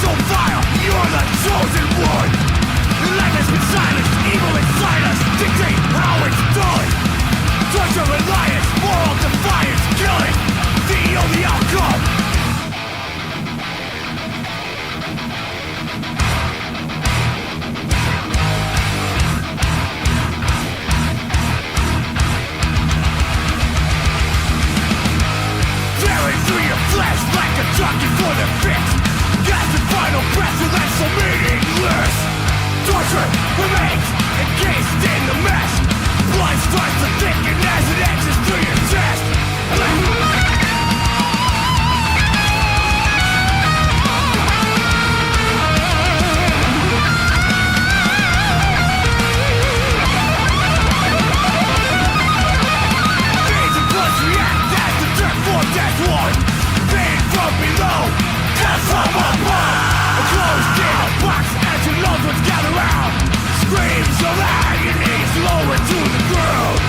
so vile, you're the chosen one. Your life has been silenced, evil inside us, dictate how it's done. Torture, reliance, moral defiance, killing, the only outcome. Tearing through your flesh like a jockey for the fix. Got the final breath, so that's so meaningless. Torture remains encased in the mess. Blood starts to thicken as it exits through your chest. Veins and blood react as the dirt forms as one. Pain from below, death from above. A closed in a box as your loved ones gather round. Screams of agony lower to the ground.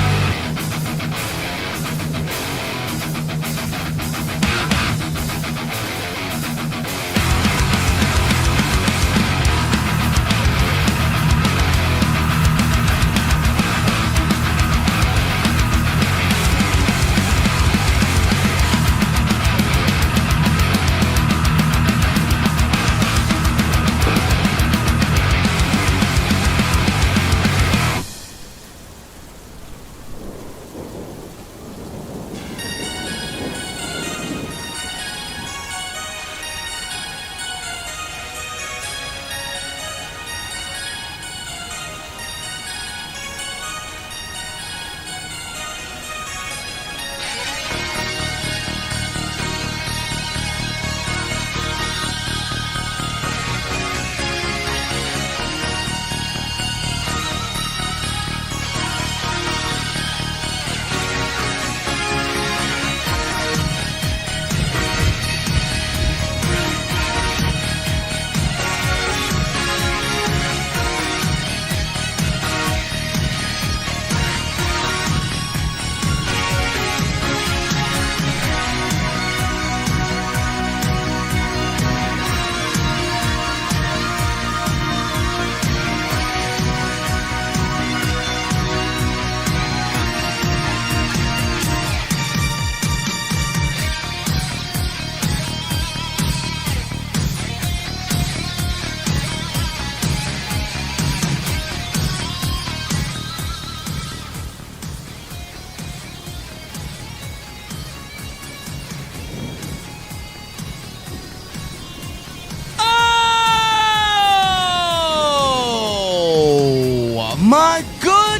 My goodness!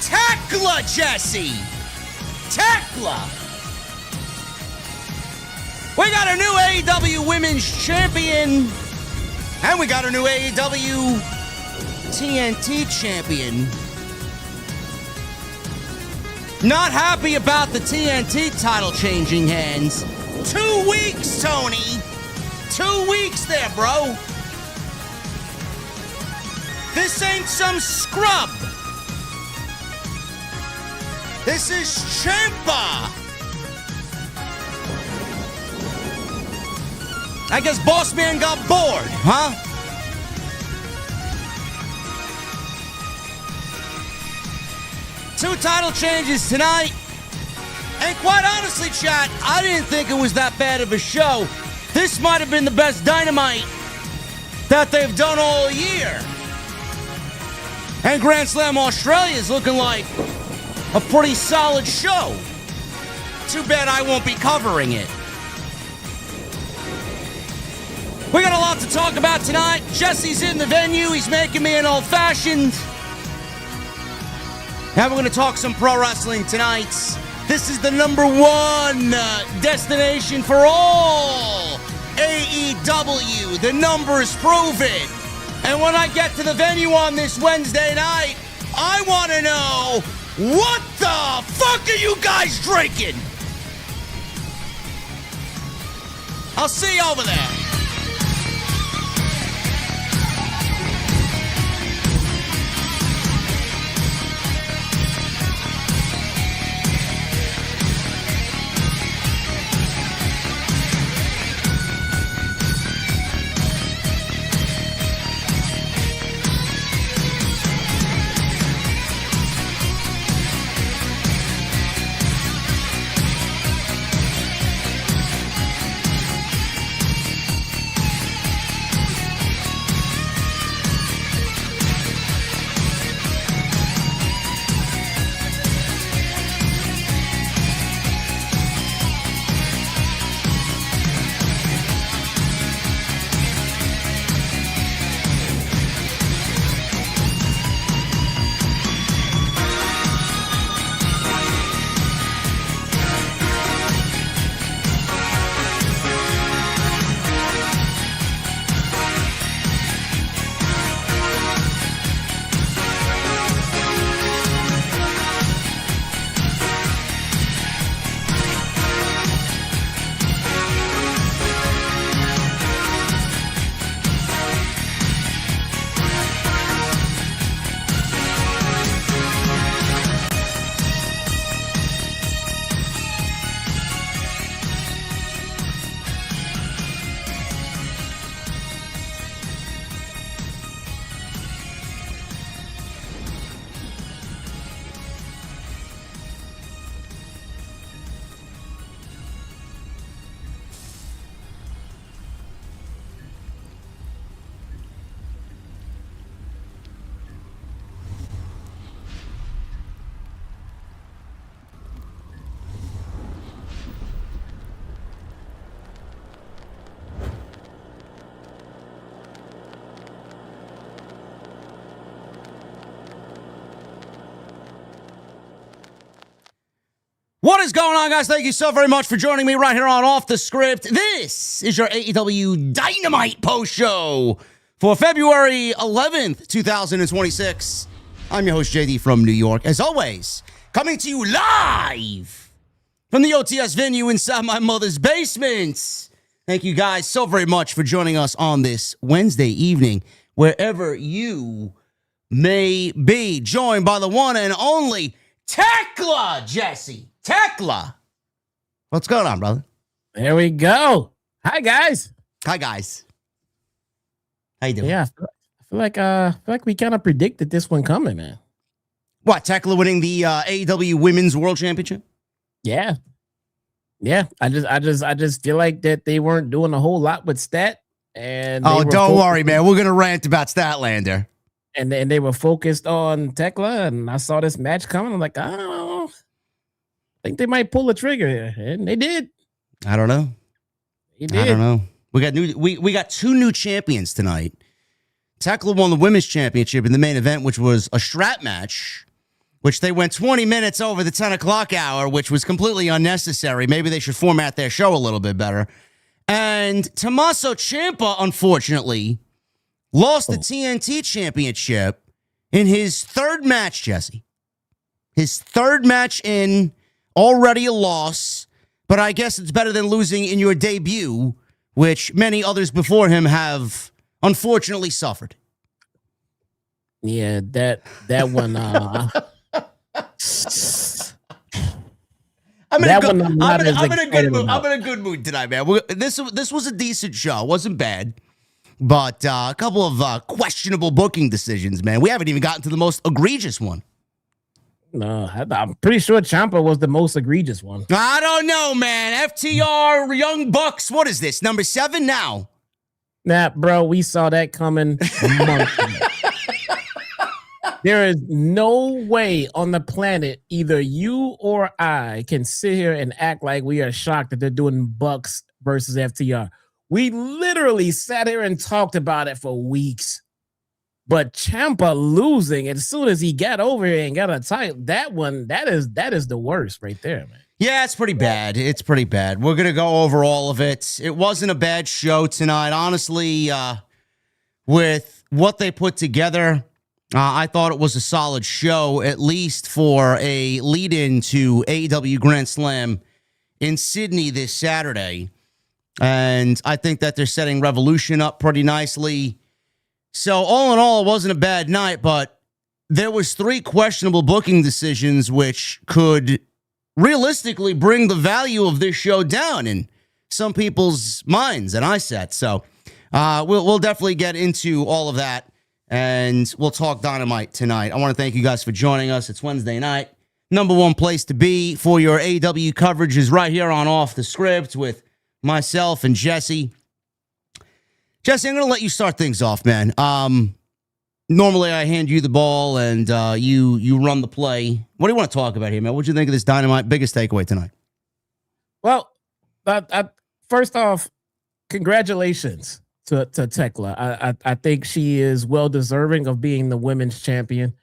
Thekla, Jesse! Thekla! We got a new AEW Women's Champion, and we got a new AEW TNT Champion. Not happy about the TNT title changing hands. 2 weeks, Tony. 2 weeks there, bro. This ain't some scrub. This is Ciampa. I guess Boss Man got bored, huh? Two title changes tonight. And quite honestly, chat, I didn't think it was that bad of a show. This might have been the best Dynamite that they've done all year. And Grand Slam Australia is looking like a pretty solid show. Too bad I won't be covering it. We got a lot to talk about tonight. Jesse's in the venue. He's making me an old-fashioned. And we're going to talk some pro wrestling tonight. This is the #1 destination for all AEW. The numbers prove it. And when I get to the venue on this Wednesday night, I want to know, what the fuck are you guys drinking? I'll see you over there. What is going on, guys? Thank you so very much for joining me right here on Off the Script. This is your AEW Dynamite post show for February 11th, 2026. I'm your host, JD from New York. As always, coming to you live from the OTS venue inside my mother's basement. Thank you guys so very much for joining us on this Wednesday evening, wherever you may be. Joined by the one and only Thekla, Jesse. Thekla. What's going on, brother? There we go. Hi, guys. Hi, guys. How you doing? Yeah, I feel like we kind of predicted this one coming, man. What, Thekla winning the AEW Women's World Championship? Yeah. I just feel like that they weren't doing a whole lot with Stat. And don't worry, man. We're gonna rant about Statlander. And they were focused on Thekla, and I saw this match coming. I'm like, I don't know. I think they might pull the trigger here, and they did. I don't know. They did. I don't know. We got two new champions tonight. Thekla won the Women's Championship in the main event, which was a strap match, which they went 20 minutes over the 10 o'clock hour, which was completely unnecessary. Maybe they should format their show a little bit better. And Tommaso Ciampa, unfortunately, lost the TNT Championship in his third match, Jesse. His third match in, already a loss, but I guess it's better than losing in your debut, which many others before him have unfortunately suffered. Yeah, that one. I'm in a good mood tonight, man. This was a decent show. It wasn't bad. But a couple of questionable booking decisions, man. We haven't even gotten to the most egregious one. No, I'm pretty sure Ciampa was the most egregious one. I don't know, man. FTR, Young Bucks. What is this? Number 7 now? Nah, bro, we saw that coming a month ago. There is no way on the planet either you or I can sit here and act like we are shocked that they're doing Bucks versus FTR. We literally sat here and talked about it for weeks. But Ciampa losing as soon as he got over here and got a title, that is the worst right there, man. Yeah, it's pretty bad. It's pretty bad. We're going to go over all of it. It wasn't a bad show tonight. Honestly, with what they put together, I thought it was a solid show, at least for a lead-in to AEW Grand Slam in Sydney this Saturday. And I think that they're setting Revolution up pretty nicely. So all in all, it wasn't a bad night, but there was 3 questionable booking decisions which could realistically bring the value of this show down in some people's minds and eyesight. So we'll definitely get into all of that, and we'll talk Dynamite tonight. I want to thank you guys for joining us. It's Wednesday night. Number one place to be for your AEW coverage is right here on Off the Script with myself and Jesse. Jesse, I'm going to let you start things off, man. Normally, I hand you the ball and you run the play. What do you want to talk about here, man? What do you think of this Dynamite? Biggest takeaway tonight? Well, first off, congratulations to Thekla. I think she is well deserving of being the women's champion.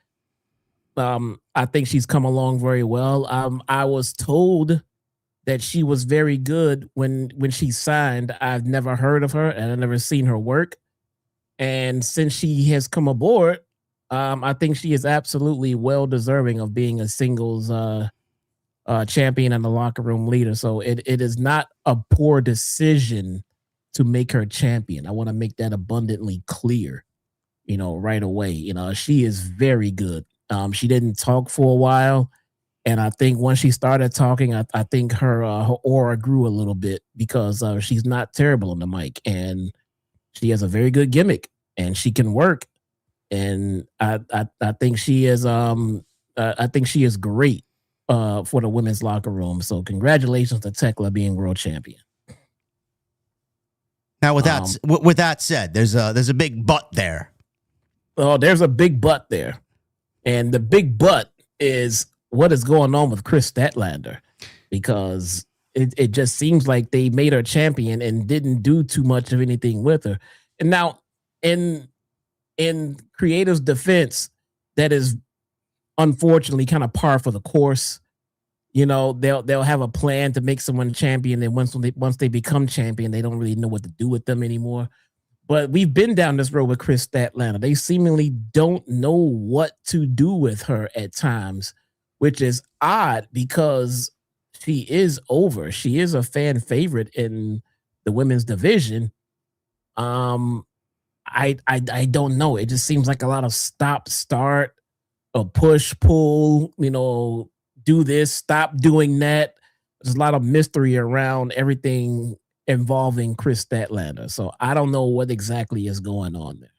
I think she's come along very well. I was told that she was very good when she signed. I've never heard of her and I've never seen her work. And since she has come aboard, I think she is absolutely well deserving of being a singles champion and a locker room leader. So it is not a poor decision to make her champion. I want to make that abundantly clear, right away. She is very good. She didn't talk for a while. And I think once she started talking, I think her aura grew a little bit because she's not terrible on the mic, and she has a very good gimmick, and she can work. And I think she is great for the women's locker room. So congratulations to Thekla being world champion. Now, with that said, there's a big but there. Oh, there's a big but there, and the big but is what is going on with Kris Statlander, because it just seems like they made her champion and didn't do too much of anything with her. And now in creative's defense, that is unfortunately kind of par for the course. they'll have a plan to make someone champion, and once they become champion, they don't really know what to do with them anymore. But we've been down this road with Kris Statlander. They seemingly don't know what to do with her at times, which is odd because she is over. She is a fan favorite in the women's division. I don't know. It just seems like a lot of stop, start, a push, pull, do this, stop doing that. There's a lot of mystery around everything involving Kris Statlander. So I don't know what exactly is going on there.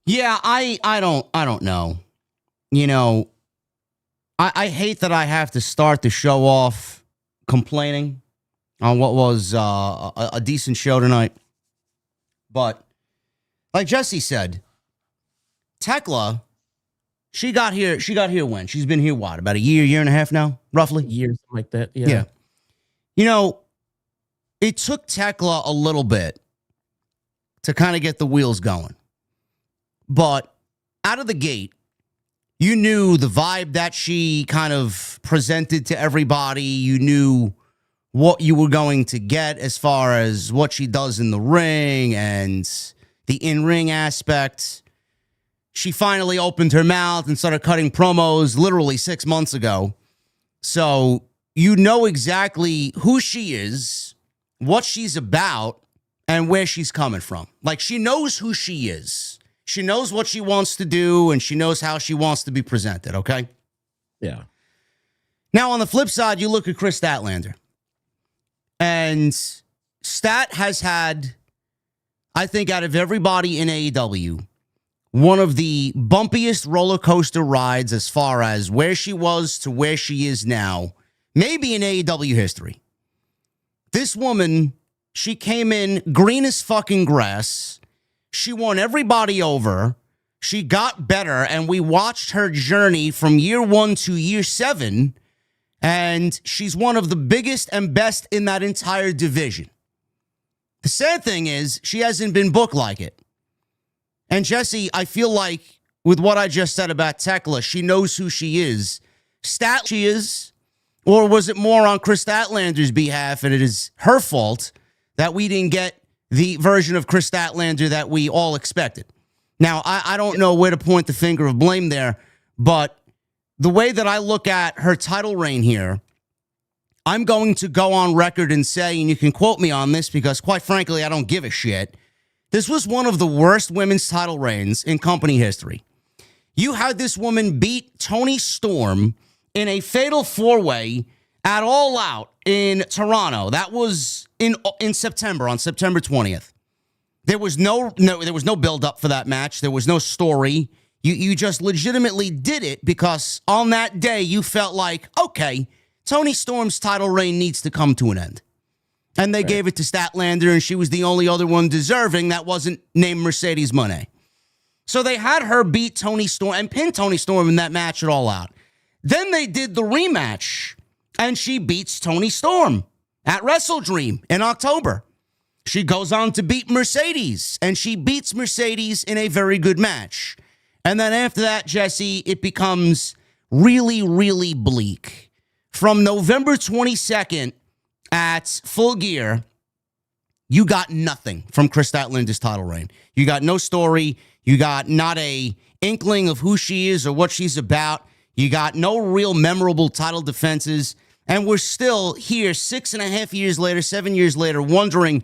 Yeah, I don't know. I hate that I have to start the show off complaining on what was a decent show tonight. But like Jesse said, Thekla, she got here when? She's been here what? About a year and a half now, roughly? Years like that. Yeah. It took Thekla a little bit to kind of get the wheels going. But out of the gate, you knew the vibe that she kind of presented to everybody. You knew what you were going to get as far as what she does in the ring and the in-ring aspect. She finally opened her mouth and started cutting promos literally 6 months ago. So you know exactly who she is, what she's about, and where she's coming from. Like, she knows who she is. She knows what she wants to do, and she knows how she wants to be presented, okay? Yeah. Now, on the flip side, you look at Kris Statlander. And Stat has had, I think, out of everybody in AEW, one of the bumpiest roller coaster rides as far as where she was to where she is now, maybe in AEW history. This woman, she came in green as fucking grass. She won everybody over. She got better, and we watched her journey from year 1 to year 7, and she's one of the biggest and best in that entire division. The sad thing is, she hasn't been booked like it. And Jesse, I feel like with what I just said about Thekla, she knows who she is. She is. Or was it more on Kris Statlander's behalf, and it is her fault that we didn't get the version of Kris Statlander that we all expected? Now, I don't know where to point the finger of blame there, but the way that I look at her title reign here, I'm going to go on record and say, and you can quote me on this because, quite frankly, I don't give a shit, this was one of the worst women's title reigns in company history. You had this woman beat Toni Storm in a fatal four-way at All Out in Toronto. That was in September, on September 20th. There was no build-up for that match. There was no story. You just legitimately did it because on that day you felt like, okay, Toni Storm's title reign needs to come to an end. And they gave it to Statlander, and she was the only other one deserving that wasn't named Mercedes Moné. So they had her beat Toni Storm and pin Toni Storm in that match at All Out. Then they did the rematch, and she beats Toni Storm at Wrestle Dream in October. She goes on to beat Mercedes, and she beats Mercedes in a very good match. And then after that, Jesse, it becomes really, really bleak. From November 22nd at Full Gear, you got nothing from Kris Statlander's title reign. You got no story. You got not a inkling of who she is or what she's about. You got no real memorable title defenses. And we're still here 6.5 years later, 7 years later, wondering,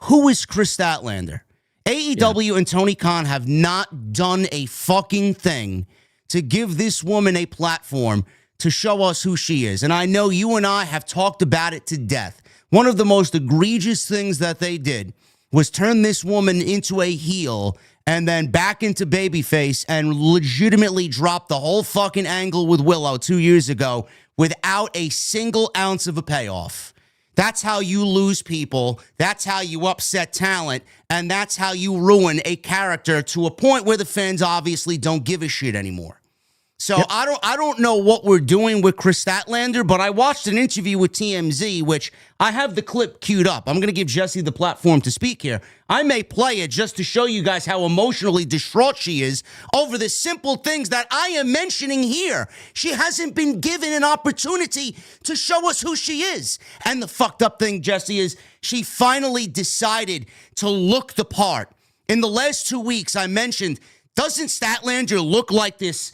who is Kris Statlander? AEW and Tony Khan have not done a fucking thing to give this woman a platform to show us who she is. And I know you and I have talked about it to death. One of the most egregious things that they did was turn this woman into a heel and then back into babyface and legitimately drop the whole fucking angle with Willow 2 years ago without a single ounce of a payoff. That's how you lose people. That's how you upset talent. And that's how you ruin a character to a point where the fans obviously don't give a shit anymore. So I don't know what we're doing with Kris Statlander, but I watched an interview with TMZ, which I have the clip queued up. I'm going to give Jesse the platform to speak here. I may play it just to show you guys how emotionally distraught she is over the simple things that I am mentioning here. She hasn't been given an opportunity to show us who she is. And the fucked up thing, Jesse, is she finally decided to look the part. In the last 2 weeks, I mentioned, doesn't Statlander look like this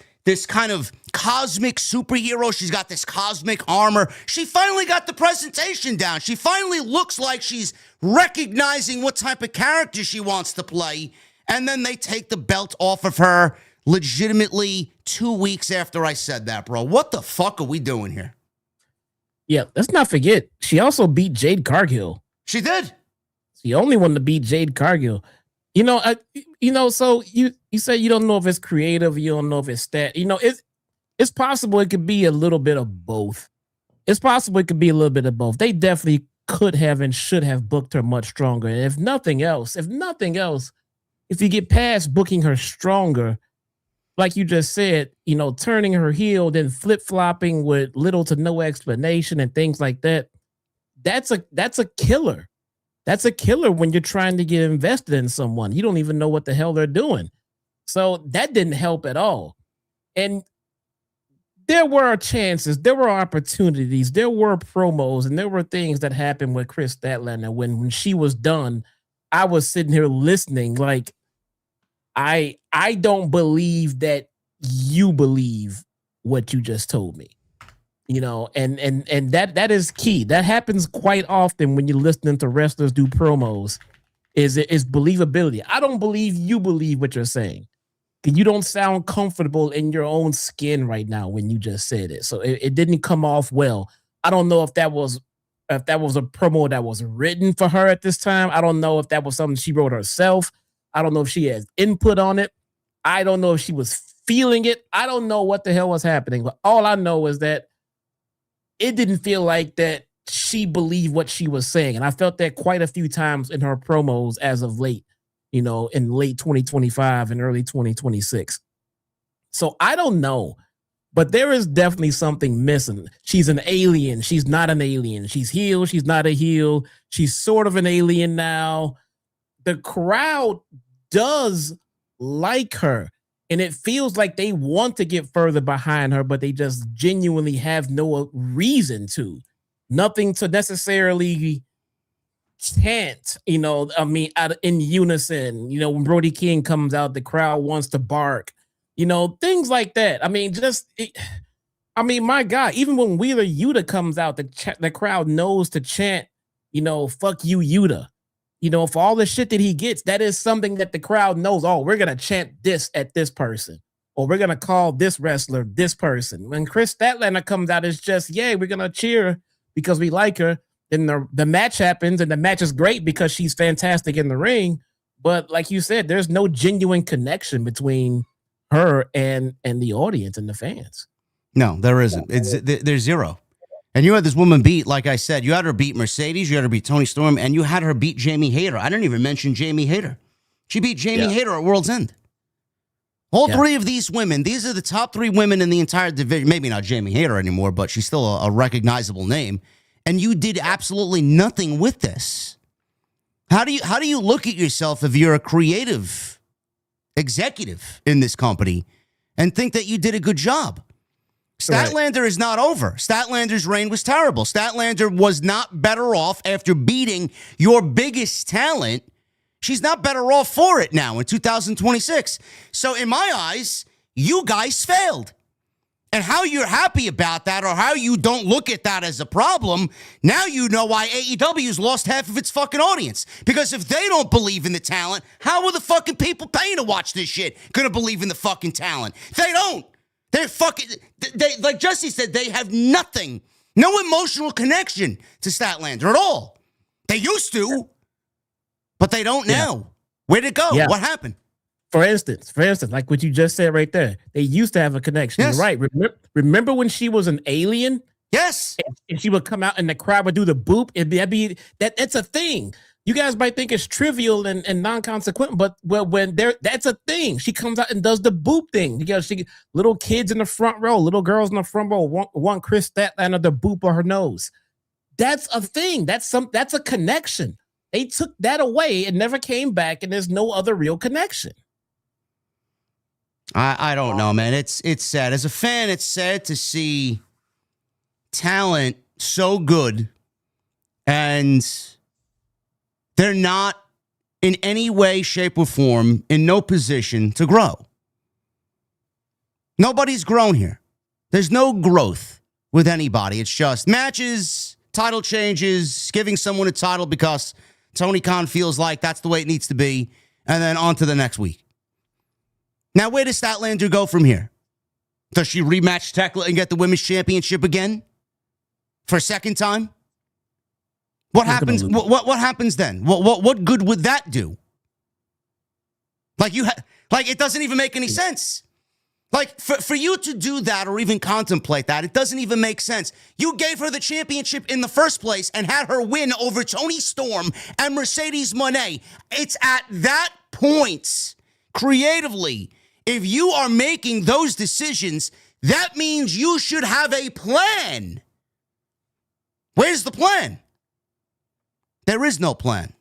kind of cosmic superhero? She's got this cosmic armor. She finally got the presentation down. She finally looks like she's recognizing what type of character she wants to play. And then they take the belt off of her legitimately 2 weeks after I said that, bro. What the fuck are we doing here? Yeah, let's not forget, she also beat Jade Cargill. She did. She's the only one to beat Jade Cargill. So you say you don't know if it's creative, you don't know if it's stat. It's possible it could be a little bit of both. It's possible it could be a little bit of both. They definitely could have and should have booked her much stronger. And if nothing else, if you get past booking her stronger, like you just said, turning her heel, then flip-flopping with little to no explanation and things like that, that's a killer. That's a killer when you're trying to get invested in someone. You don't even know what the hell they're doing. So that didn't help at all. And there were chances, there were opportunities, there were promos, and there were things that happened with Kris Statlander. When she was done, I was sitting here listening like, I don't believe that you believe what you just told me. And that is key. That happens quite often when you're listening to wrestlers do promos. Is believability. I don't believe you believe what you're saying. You don't sound comfortable in your own skin right now when you just said it. So it didn't come off well. I don't know if that was a promo that was written for her at this time. I don't know if that was something she wrote herself. I don't know if she has input on it. I don't know if she was feeling it. I don't know what the hell was happening. But all I know is that it didn't feel like that she believed what she was saying. And I felt that quite a few times in her promos as of late, in late 2025 and early 2026. So I don't know, but there is definitely something missing. She's an alien. She's not an alien. She's heel. She's not a heel. She's sort of an alien now. The crowd does like her. And it feels like they want to get further behind her, but they just genuinely have no reason to. Nothing to necessarily chant, in unison. When Brody King comes out, the crowd wants to bark. Things like that. My God, even when Wheeler Yuta comes out, the crowd knows to chant, fuck you, Yuta. For all the shit that he gets, that is something that the crowd knows. Oh, we're going to chant this at this person, or we're going to call this wrestler this person. When Kris Statlander comes out, it's just, yay, we're going to cheer because we like her. Then the match happens, and the match is great because she's fantastic in the ring. But like you said, there's no genuine connection between her and the audience and the fans. No, there isn't. There's zero. And you had this woman beat, like I said, you had her beat Mercedes, you had her beat Toni Storm, and you had her beat Jamie Hayter. I didn't even mention Jamie Hayter. She beat Jamie Hayter at World's End. All three of these women, these are the top three women in the entire division. Maybe not Jamie Hayter anymore, but she's still a recognizable name. And you did absolutely nothing with this. How do you look at yourself if you're a creative executive in this company and think that you did a good job? Statlander is not over. Statlander's reign was terrible. Statlander was not better off after beating your biggest talent. She's not better off for it now in 2026. So in my eyes, you guys failed. And how you're happy about that or how you don't look at that as a problem, now you know why AEW's lost half of its fucking audience. Because if they don't believe in the talent, how are the fucking people paying to watch this shit gonna believe in the fucking talent? They don't. They're fucking, like Jesse said, they have nothing, no emotional connection to Statlander at all. They used to, but they don't now. Where'd it go? Yeah. What happened? For instance, like what you just said right there, they used to have a connection. Yes. You're right. Remember when she was an alien? Yes. And she would come out and the crowd would do the boop. It's a thing. You guys might think it's trivial and non-consequent, but when that's a thing. She comes out and does the boop thing. She little kids in the front row, little girls in the front row, one Kris Statlander the boop on her nose. That's a thing. That's a connection. They took that away and never came back, and there's no other real connection. I don't know, man. It's sad. As a fan, it's sad to see talent so good and they're not in any way, shape, or form in no position to grow. Nobody's grown here. There's no growth with anybody. It's just matches, title changes, giving someone a title because Tony Khan feels like that's the way it needs to be, and then on to the next week. Now, where does Statlander go from here? Does she rematch Thekla and get the women's championship again? For a second time? What happens? What happens then? What good would that do? Like it doesn't even make any sense. Like for you to do that or even contemplate that, it doesn't even make sense. You gave her the championship in the first place and had her win over Toni Storm and Mercedes Moné. It's at that point, creatively, if you are making those decisions, that means you should have a plan. Where's the plan? There is no plan.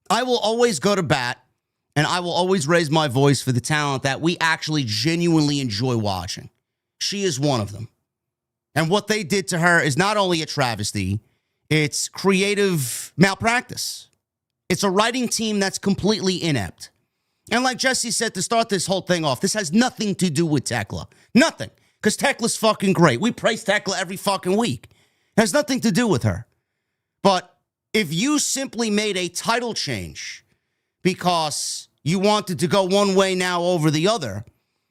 I will always go to bat, and I will always raise my voice for the talent that we actually genuinely enjoy watching. She is one of them. And what they did to her is not only a travesty, it's creative malpractice. It's a writing team that's completely inept. And like Jesse said, to start this whole thing off, this has nothing to do with Thekla. Nothing. Because Tekla's fucking great. We praise Thekla every fucking week. It has nothing to do with her. But if you simply made a title change because you wanted to go one way now over the other,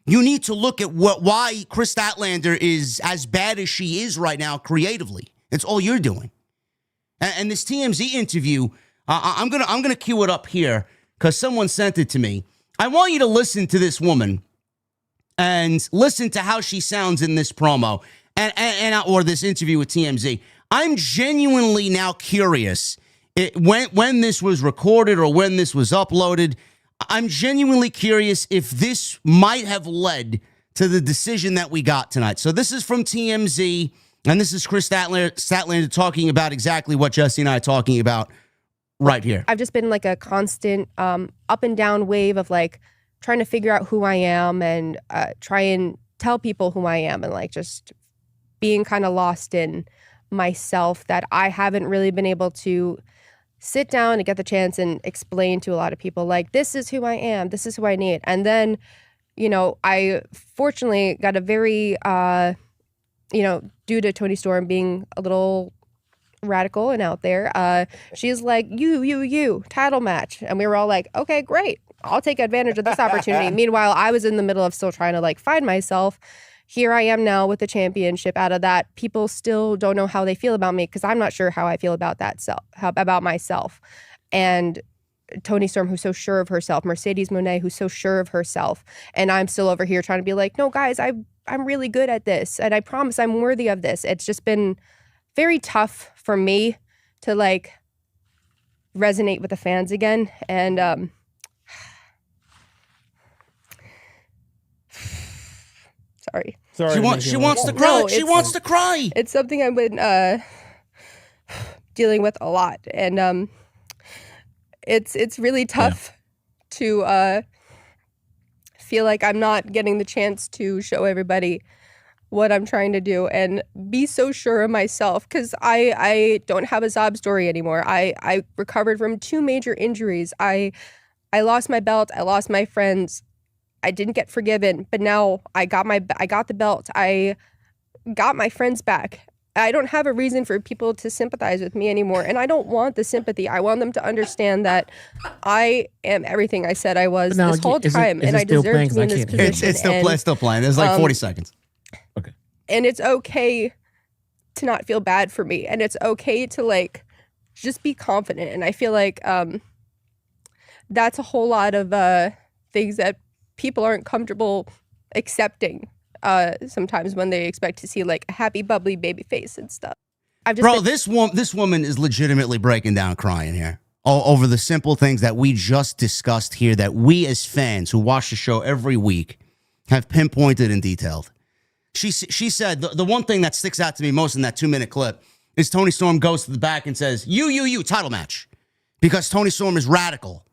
you need to look at why Kris Statlander is as bad as she is right now creatively. It's all you're doing. And this TMZ interview, I'm gonna cue it up here because someone sent it to me. I want you to listen to this woman and listen to how she sounds in this promo or this interview with TMZ. I'm genuinely now curious when this was recorded or when this was uploaded. I'm genuinely curious if this might have led to the decision that we got tonight. So this is from TMZ, and this is Kris Statlander talking about exactly what Jesse and I are talking about right here. I've just been like a constant up and down wave of like trying to figure out who I am and try and tell people who I am, and like just being kind of lost in myself, that I haven't really been able to sit down and get the chance and explain to a lot of people, like, this is who I am, this is who I need. And then, you know, I fortunately got a very, due to Toni Storm being a little radical and out there, she's like, you, title match. And we were all like, okay, great. I'll take advantage of this opportunity. Meanwhile, I was in the middle of still trying to like find myself. Here I am now with the championship. Out of that, people still don't know how they feel about me because I'm not sure how I feel about about myself. And Toni Storm, who's so sure of herself, Mercedes Moné, who's so sure of herself, and I'm still over here trying to be like, no, guys, I'm really good at this, and I promise I'm worthy of this. It's just been very tough for me to like resonate with the fans again, and Sorry. She wants to cry. No, she wants to cry. It's something I've been dealing with a lot, and it's really tough to feel like I'm not getting the chance to show everybody what I'm trying to do and be so sure of myself, because I don't have a sob story anymore. I recovered from 2 major injuries. I lost my belt. I lost my friends. I didn't get forgiven, but now I got the belt. I got my friends back. I don't have a reason for people to sympathize with me anymore, and I don't want the sympathy. I want them to understand that I am everything I said I was this whole time, and I deserve to be in this position. It's still playing. There's like 40 seconds. Okay. And it's okay to not feel bad for me, and it's okay to like just be confident. And I feel like that's a whole lot of things that people aren't comfortable accepting sometimes when they expect to see like a happy, bubbly baby face and stuff. This woman is legitimately breaking down crying here. over the simple things that we just discussed here, that we as fans who watch the show every week have pinpointed and detailed. She said the one thing that sticks out to me most in that 2-minute clip is Tony Storm goes to the back and says, you, title match. Because Tony Storm is radical.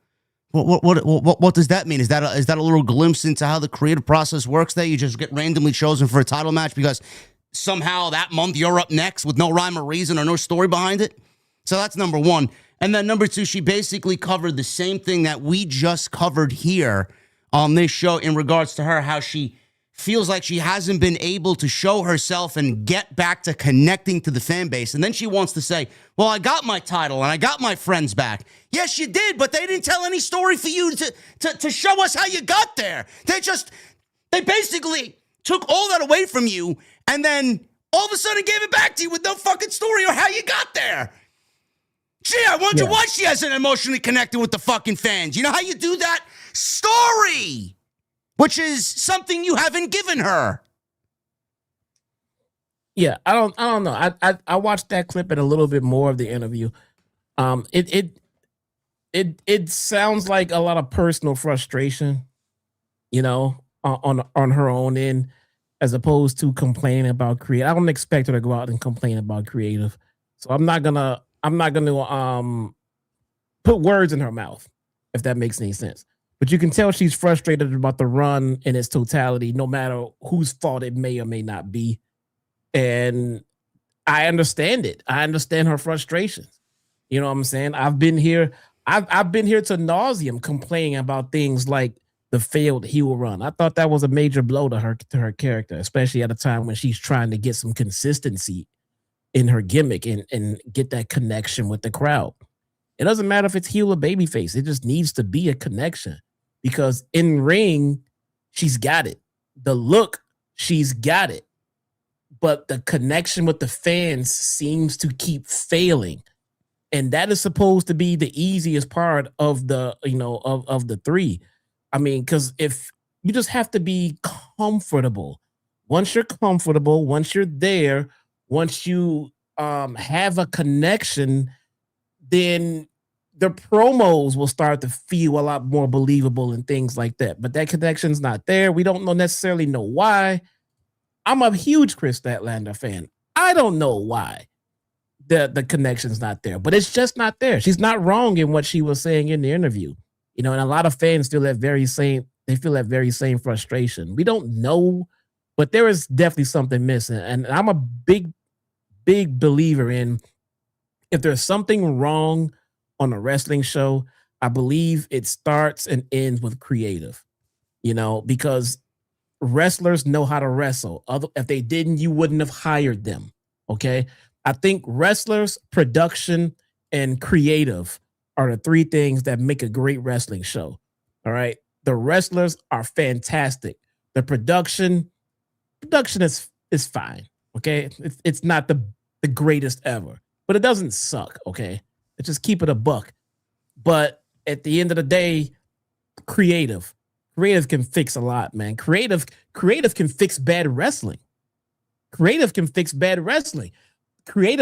What does that mean? Is that a little glimpse into how the creative process works there? You just get randomly chosen for a title match because somehow that month you're up next with no rhyme or reason or no story behind it? So that's number one. And then number two, she basically covered the same thing that we just covered here on this show in regards to her, how she feels like she hasn't been able to show herself and get back to connecting to the fan base. And then she wants to say, well, I got my title and I got my friends back. Yes, you did, but they didn't tell any story for you to show us how you got there. They basically took all that away from you and then all of a sudden gave it back to you with no fucking story or how you got there. Gee, I wonder why she hasn't emotionally connected with the fucking fans. You know how you do that? Story! Which is something you haven't given her. Yeah, I don't know. I watched that clip and a little bit more of the interview. It sounds like a lot of personal frustration, you know, on her own end, as opposed to complaining about creative. I don't expect her to go out and complain about creative. So I'm not gonna put words in her mouth, if that makes any sense. But you can tell she's frustrated about the run in its totality, no matter whose fault it may or may not be. And I understand it. I understand her frustrations. You know what I'm saying? I've been here to nauseum complaining about things like the failed heel run. I thought that was a major blow to her character, especially at a time when she's trying to get some consistency in her gimmick and get that connection with the crowd. It doesn't matter if it's heel or babyface. It just needs to be a connection. Because in ring, she's got it. The look, she's got it. But the connection with the fans seems to keep failing. And that is supposed to be the easiest part of the, of the three. I mean, because if you just have to be comfortable. Once you're comfortable, once you're there, once you have a connection, then the promos will start to feel a lot more believable and things like that. But that connection's not there. We don't necessarily know why. I'm a huge Kris Statlander fan. I don't know why the connection's not there, but it's just not there. She's not wrong in what she was saying in the interview. You know, and a lot of fans feel that very same frustration. We don't know, but there is definitely something missing. And I'm a big believer in, if there's something wrong on a wrestling show, I believe it starts and ends with creative, because wrestlers know how to wrestle. If they didn't, you wouldn't have hired them. Okay. I think wrestlers, production, and creative are the three things that make a great wrestling show. All right. The wrestlers are fantastic. The production is fine. Okay. It's not the greatest ever, but it doesn't suck. Okay. Just keep it a buck. But at the end of the day, creative can fix a lot, man. Creative can fix bad wrestling. Creative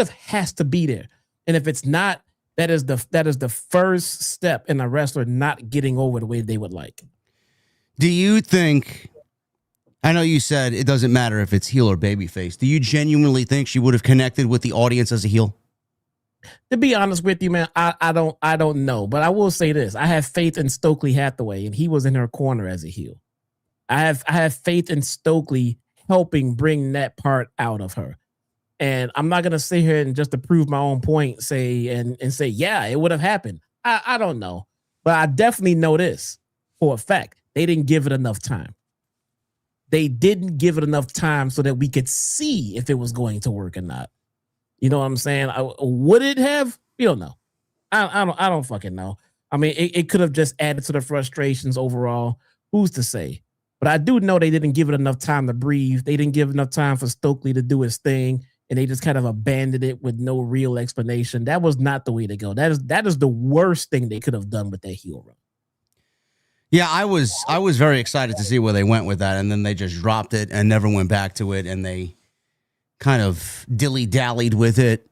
has to be there. And if it's not, that is the first step in a wrestler not getting over the way they would like. Do you think, I know you said it doesn't matter if it's heel or babyface, do you genuinely think she would have connected with the audience as a heel? To be honest with you, man, I don't know, but I will say this: I have faith in Stokely Hathaway, and he was in her corner as a heel. I have faith in Stokely helping bring that part out of her, and I'm not gonna sit here and just to prove my own point say yeah, it would have happened. I don't know, but I definitely know this for a fact: they didn't give it enough time. They didn't give it enough time so that we could see if it was going to work or not. You know what I'm saying? Would it have? We don't know. I don't fucking know. I mean, it could have just added to the frustrations overall. Who's to say? But I do know they didn't give it enough time to breathe. They didn't give enough time for Stokely to do his thing, and they just kind of abandoned it with no real explanation. That was not the way to go. That is the worst thing they could have done with their heel run. Yeah, I was very excited to see where they went with that, and then they just dropped it and never went back to it, and they kind of dilly-dallied with it.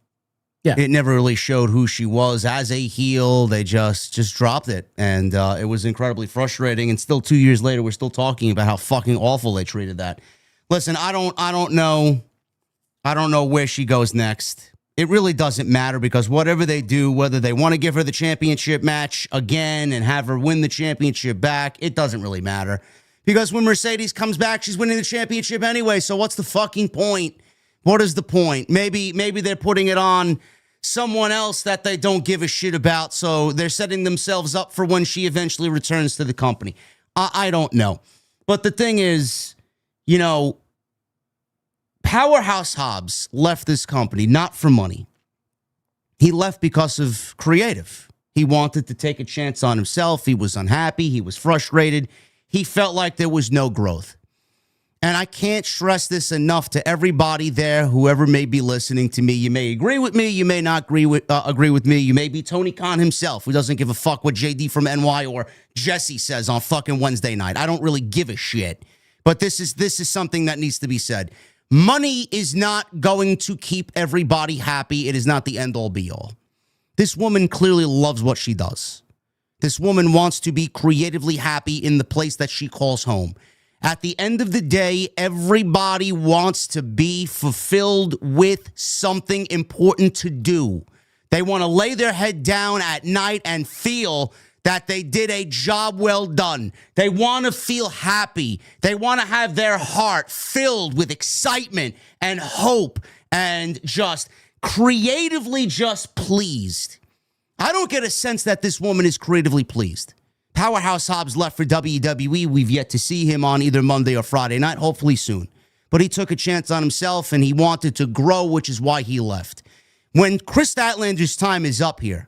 It never really showed who she was as a heel. They just dropped it, and it was incredibly frustrating. And still 2 years later, we're still talking about how fucking awful they treated that. Listen, I don't know where she goes next. It really doesn't matter, because whatever they do, whether they want to give her the championship match again and have her win the championship back, it doesn't really matter. Because when Mercedes comes back, she's winning the championship anyway. So what's the fucking point? What is the point? Maybe they're putting it on someone else that they don't give a shit about, so they're setting themselves up for when she eventually returns to the company. I don't know. But the thing is, you know, Powerhouse Hobbs left this company not for money. He left because of creative. He wanted to take a chance on himself. He was unhappy. He was frustrated. He felt like there was no growth. And I can't stress this enough to everybody there, whoever may be listening to me. You may agree with me. You may not agree with me. You may be Tony Khan himself, who doesn't give a fuck what JD from NY or Jesse says on fucking Wednesday night. I don't really give a shit. But this is something that needs to be said. Money is not going to keep everybody happy. It is not the end-all, be-all. This woman clearly loves what she does. This woman wants to be creatively happy in the place that she calls home. At the end of the day, everybody wants to be fulfilled with something important to do. They want to lay their head down at night and feel that they did a job well done. They want to feel happy. They want to have their heart filled with excitement and hope and just creatively just pleased. I don't get a sense that this woman is creatively pleased. Powerhouse Hobbs left for WWE. We've yet to see him on either Monday or Friday night, hopefully soon. But he took a chance on himself, and he wanted to grow, which is why he left. When Kris Statlander's time is up here,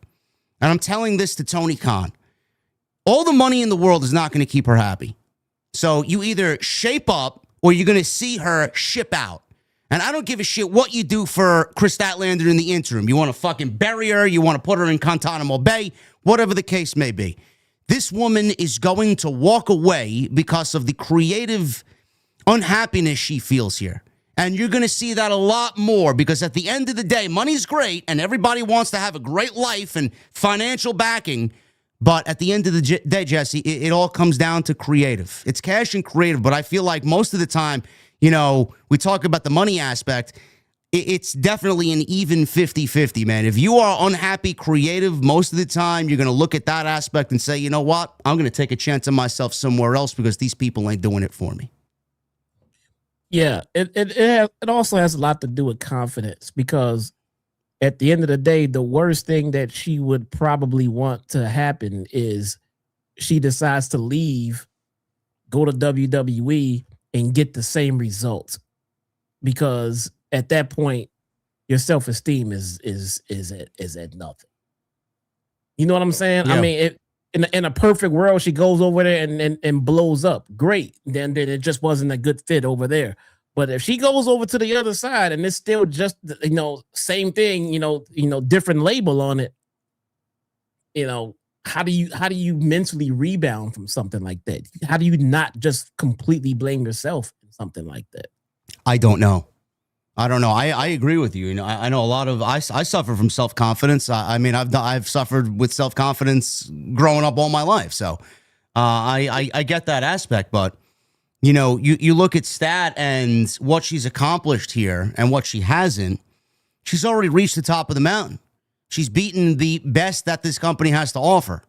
and I'm telling this to Tony Khan, all the money in the world is not going to keep her happy. So you either shape up or you're going to see her ship out. And I don't give a shit what you do for Kris Statlander in the interim. You want to fucking bury her, you want to put her in Guantanamo Bay, whatever the case may be. This woman is going to walk away because of the creative unhappiness she feels here. And you're going to see that a lot more, because at the end of the day, money's great and everybody wants to have a great life and financial backing. But at the end of the day, Jesse, it all comes down to creative. It's cash and creative. But I feel like most of the time, you know, we talk about the money aspect. It's definitely an even 50-50, man. If you are unhappy creative, most of the time, you're going to look at that aspect and say, you know what? I'm going to take a chance on myself somewhere else because these people ain't doing it for me. Yeah, it also has a lot to do with confidence, because at the end of the day, the worst thing that she would probably want to happen is she decides to leave, go to WWE, and get the same results. Because at that point, your self-esteem is at nothing. You know what I'm saying? Yeah. I mean, in a perfect world, she goes over there and blows up. Great. Then it just wasn't a good fit over there. But if she goes over to the other side and it's still just, you know, same thing, you know, different label on it, you know, how do you mentally rebound from something like that? How do you not just completely blame yourself in something like that? I don't know. I agree with you. You know, I know a lot of I suffer from self-confidence. I mean, I've suffered with self-confidence growing up all my life. So I get that aspect. But you know, you look at Stat and what she's accomplished here and what she hasn't. She's already reached the top of the mountain. She's beaten the best that this company has to offer,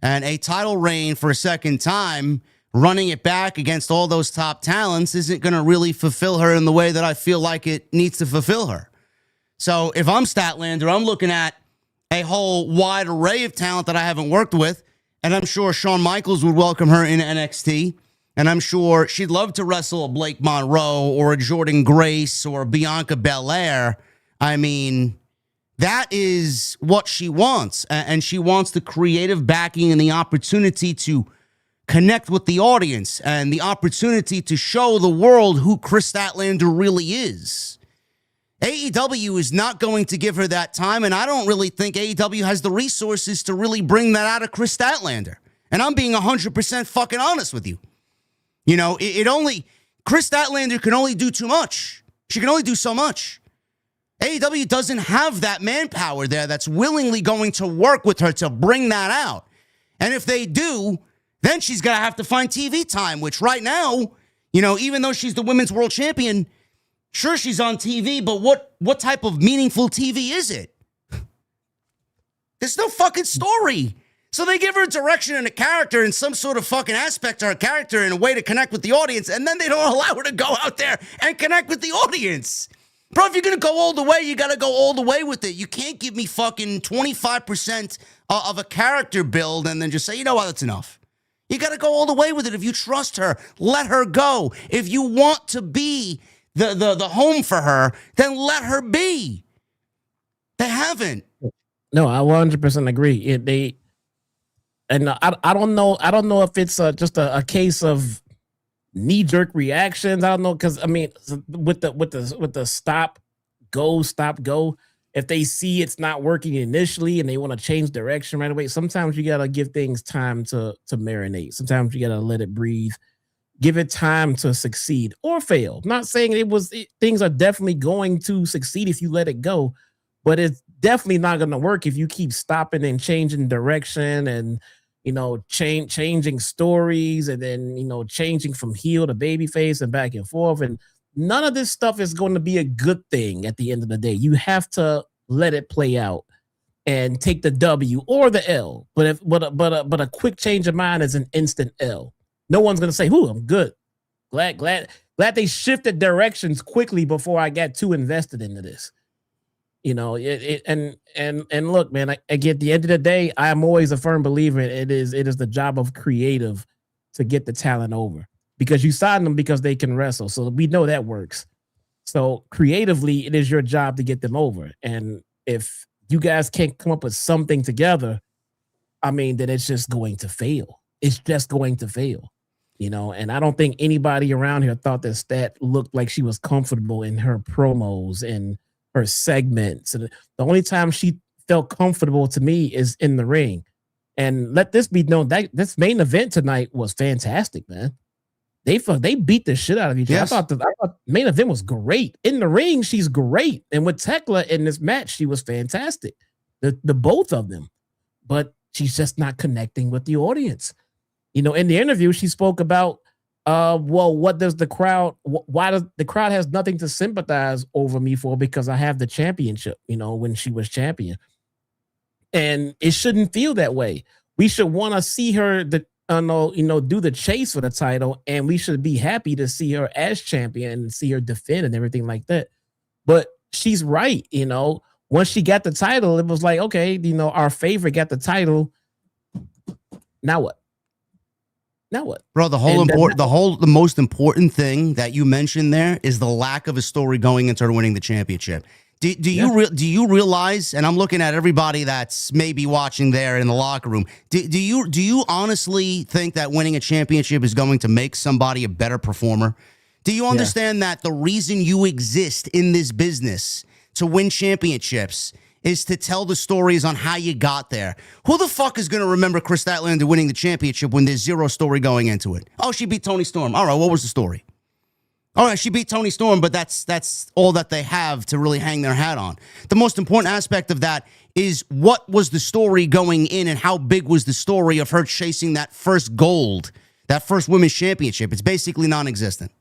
and a title reign for a second time, running it back against all those top talents, isn't going to really fulfill her in the way that I feel like it needs to fulfill her. So if I'm Statlander, I'm looking at a whole wide array of talent that I haven't worked with, and I'm sure Shawn Michaels would welcome her in NXT, and I'm sure she'd love to wrestle a Blake Monroe or a Jordan Grace or a Bianca Belair. I mean, that is what she wants, and she wants the creative backing and the opportunity to connect with the audience and the opportunity to show the world who Kris Statlander really is. AEW is not going to give her that time, and I don't really think AEW has the resources to really bring that out of Kris Statlander. And I'm being 100% fucking honest with you. You know, Kris Statlander can only do too much. She can only do so much. AEW doesn't have that manpower there that's willingly going to work with her to bring that out. And if they do, then she's going to have to find TV time, which right now, you know, even though she's the women's world champion, sure, she's on TV, but what type of meaningful TV is it? There's no fucking story. So they give her a direction and a character and some sort of fucking aspect to her character and a way to connect with the audience, and then they don't allow her to go out there and connect with the audience. Bro, if you're going to go all the way, you got to go all the way with it. You can't give me fucking 25% of a character build and then just say, you know what, that's enough. You got to go all the way with it. If you trust her, let her go. If you want to be the home for her, then let her be. They haven't. No, I 100% agree. I don't know if it's just a case of knee-jerk reactions. I don't know, because I mean, with the stop go, if they see it's not working initially and they want to change direction right away, sometimes you gotta give things time to marinate. Sometimes you gotta let it breathe, give it time to succeed or fail. Not saying things are definitely going to succeed if you let it go, but it's definitely not going to work if you keep stopping and changing direction and, you know, changing stories and then, you know, changing from heel to babyface and back and forth. And none of this stuff is going to be a good thing at the end of the day. You have to let it play out and take the W or the L. But a quick change of mind is an instant L. No one's going to say, "Ooh, I'm good." Glad they shifted directions quickly before I got too invested into this. You know, and look, man, at the end of the day, I'm always a firm believer it is the job of creative to get the talent over, because you sign them because they can wrestle. So we know that works. So creatively, it is your job to get them over. And if you guys can't come up with something together, I mean, then it's just going to fail. It's just going to fail, you know. And I don't think anybody around here thought that Stat looked like she was comfortable in her promos and her segments. And the only time she felt comfortable to me is in the ring. And let this be known that this main event tonight was fantastic, man. They beat the shit out of each other. Yes. I thought the main event was great. In the ring, she's great. And with Thekla in this match, she was fantastic. The both of them. But she's just not connecting with the audience. You know, in the interview, she spoke about well, what does the crowd, why does the crowd has nothing to sympathize over me for, because I have the championship, you know, when she was champion. And it shouldn't feel that way. We should want to see her do the chase for the title, and we should be happy to see her as champion and see her defend and everything like that. But she's right, you know, once she got the title, it was like, okay, you know, our favorite got the title. Now what? Bro, the most important thing that you mentioned there is the lack of a story going into her winning the championship. Do you realize, and I'm looking at everybody that's maybe watching there in the locker room, do you honestly think that winning a championship is going to make somebody a better performer? Do you understand that the reason you exist in this business to win championships is to tell the stories on how you got there? Who the fuck is going to remember Kris Statlander winning the championship when there's zero story going into it? Oh, she beat Toni Storm. All right, what was the story? All right, she beat Toni Storm, but that's all that they have to really hang their hat on. The most important aspect of that is what was the story going in and how big was the story of her chasing that first gold, that first women's championship. It's basically non-existent.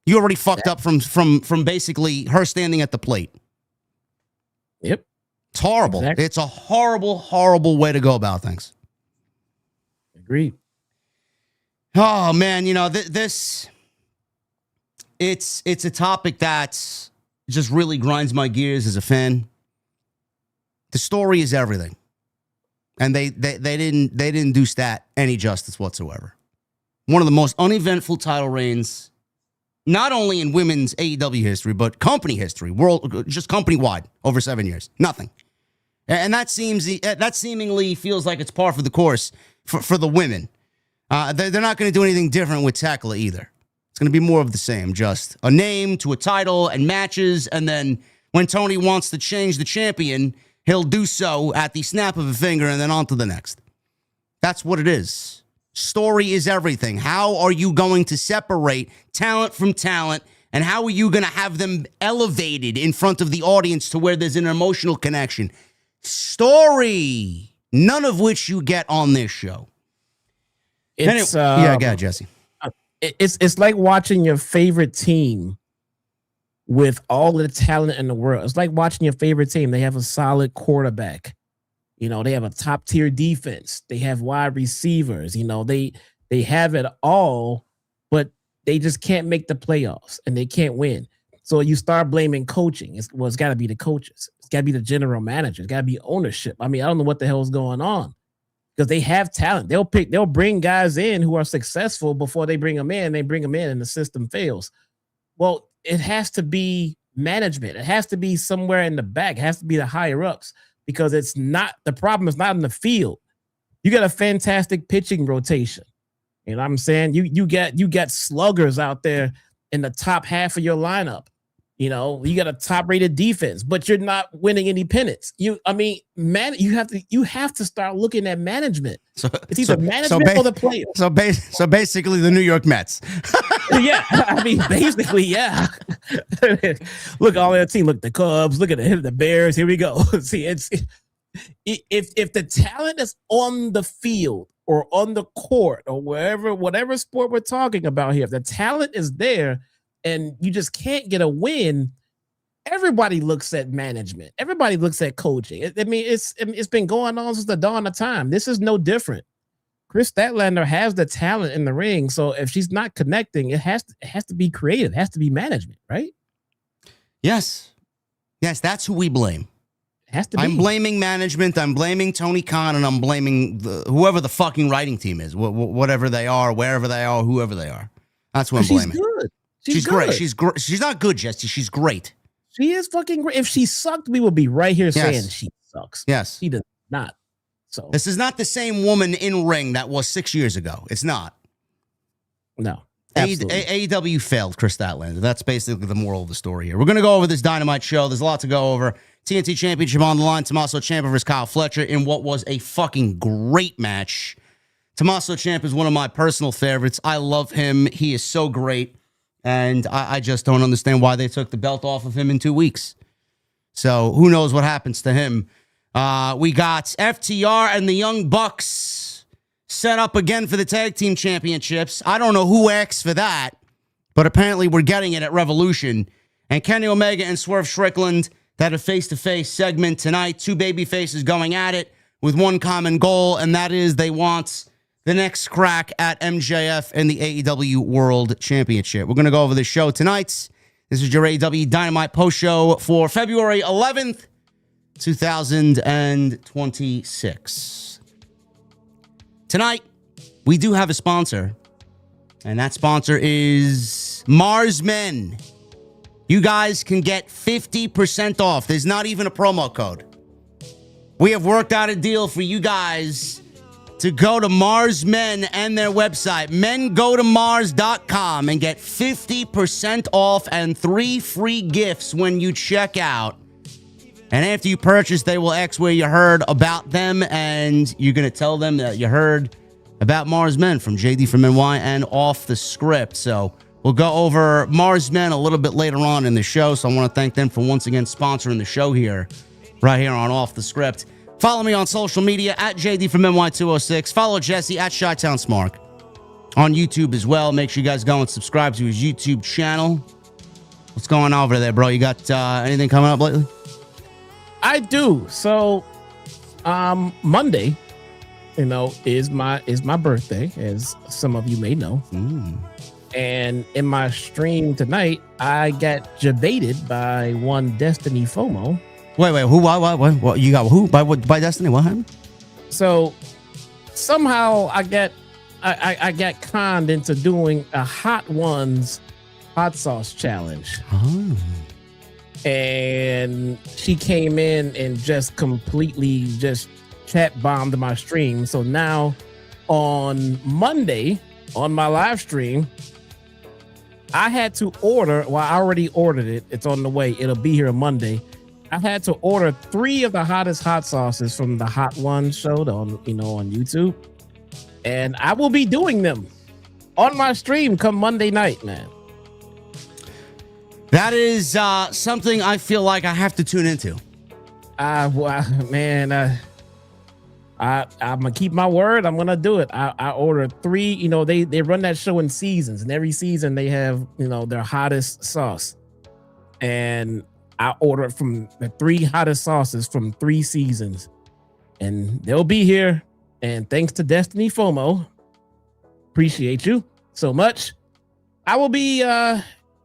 You already fucked up from basically her standing at the plate. Yep. It's horrible. Exactly. It's a horrible, horrible way to go about things. Agreed. Oh, man, you know, it's a topic that just really grinds my gears as a fan. The story is everything. And they didn't do Stat any justice whatsoever. One of the most uneventful title reigns, not only in women's AEW history, but company history, just company-wide, over 7 years. Nothing. And that seemingly feels like it's par for the course for the women. They're not going to do anything different with Thekla either. It's going to be more of the same, just a name to a title and matches, and then when Tony wants to change the champion, he'll do so at the snap of a finger and then on to the next. That's what it is. Story is everything. How are you going to separate talent from talent And how are you going to have them elevated in front of the audience to where there's an emotional connection? Story, none of which you get on this show. It's yeah, go ahead, Jesse. It's like watching your favorite team with all the talent in the world. It's like watching your favorite team. They have a solid quarterback. You know, they have a top tier defense. They have wide receivers. You know, they have it all, but they just can't make the playoffs and they can't win. So you start blaming coaching. It's got to be the coaches. It's got to be the general manager. It's got to be ownership. I mean, I don't know what the hell is going on because they have talent. They'll bring guys in who are successful before they bring them in. They bring them in and the system fails. Well, it has to be management. It has to be somewhere in the back. It has to be the higher ups because it's not, the problem is not in the field. You got a fantastic pitching rotation. You know what I'm saying? You got sluggers out there in the top half of your lineup. You know, you got a top-rated defense, but you're not winning any pennants. You have to start looking at management. It's either management or the players. So basically the New York Mets. Yeah, I mean, basically, yeah. Look, all their team. Look, the Cubs. Look at the Bears. Here we go. See, if the talent is on the field or on the court or whatever sport we're talking about here, if the talent is there and you just can't get a win, everybody looks at management. Everybody looks at coaching. I mean, it's been going on since the dawn of time. This is no different. Kris Statlander has the talent in the ring, so if she's not connecting, it has to be creative. It has to be management, right? Yes, that's who we blame. Has to be. I'm blaming management. I'm blaming Tony Khan, and I'm blaming whoever the fucking writing team is, whatever they are, wherever they are, whoever they are. That's what I'm blaming. She's good. She's great. She's great. She's not good, Jesse. She's great. She is fucking great. If she sucked, we would be right here saying she sucks. Yes, she does not. So this is not the same woman in ring that was 6 years ago. It's not. No. AEW failed Kris Statlander. That's basically the moral of the story here. We're going to go over this Dynamite show. There's a lot to go over. TNT Championship on the line. Tommaso Ciampa versus Kyle Fletcher in what was a fucking great match. Tommaso Ciampa is one of my personal favorites. I love him. He is so great. And I just don't understand why they took the belt off of him in 2 weeks. So who knows what happens to him. We got FTR and the Young Bucks set up again for the tag team championships. I don't know who asked for that, but apparently we're getting it at Revolution. And Kenny Omega and Swerve Strickland, that a face-to-face segment tonight. Two baby faces going at it with one common goal, and that is they want the next crack at MJF and the AEW World Championship. We're going to go over the show tonight. This is your AEW Dynamite post-show for February 11th, 2026. Tonight, we do have a sponsor, and that sponsor is Mars Men. You guys can get 50% off. There's not even a promo code. We have worked out a deal for you guys to go to Mars Men and their website, mengotomars.com, and get 50% off and 3 free gifts when you check out. And after you purchase, they will ask where you heard about them, and you're going to tell them that you heard about Mars Men from JD from NY and Off the Script. So we'll go over Mars Men a little bit later on in the show, so I want to thank them for once again sponsoring the show here, right here on Off the Script. Follow me on social media at JD from NY206. Follow Jesse at Chi-Town Smark on YouTube as well. Make sure you guys go and subscribe to his YouTube channel. What's going on over there, bro? You got anything coming up lately? I do. So, Monday, is my birthday, as some of you may know. And in my stream tonight, I got debated by one Destiny FOMO. Wait, who? What? You got who? By Destiny? What happened? So somehow I got conned into doing a Hot Ones hot sauce challenge. Oh. And she came in and just completely just chat bombed my stream. So now on Monday on my live stream, I had to order. Well, I already ordered it. It's on the way. It'll be here Monday. I had to order 3 of the hottest hot sauces from the Hot Ones show on YouTube, and I will be doing them on my stream come Monday night, man. That is something I feel like I have to tune into. Man, I'm gonna keep my word. I'm gonna do it. I ordered 3. You know, they run that show in seasons, and every season they have, you know, their hottest sauce. And I ordered from the 3 hottest sauces from 3 seasons, and they'll be here. And thanks to Destiny FOMO, appreciate you so much. I will be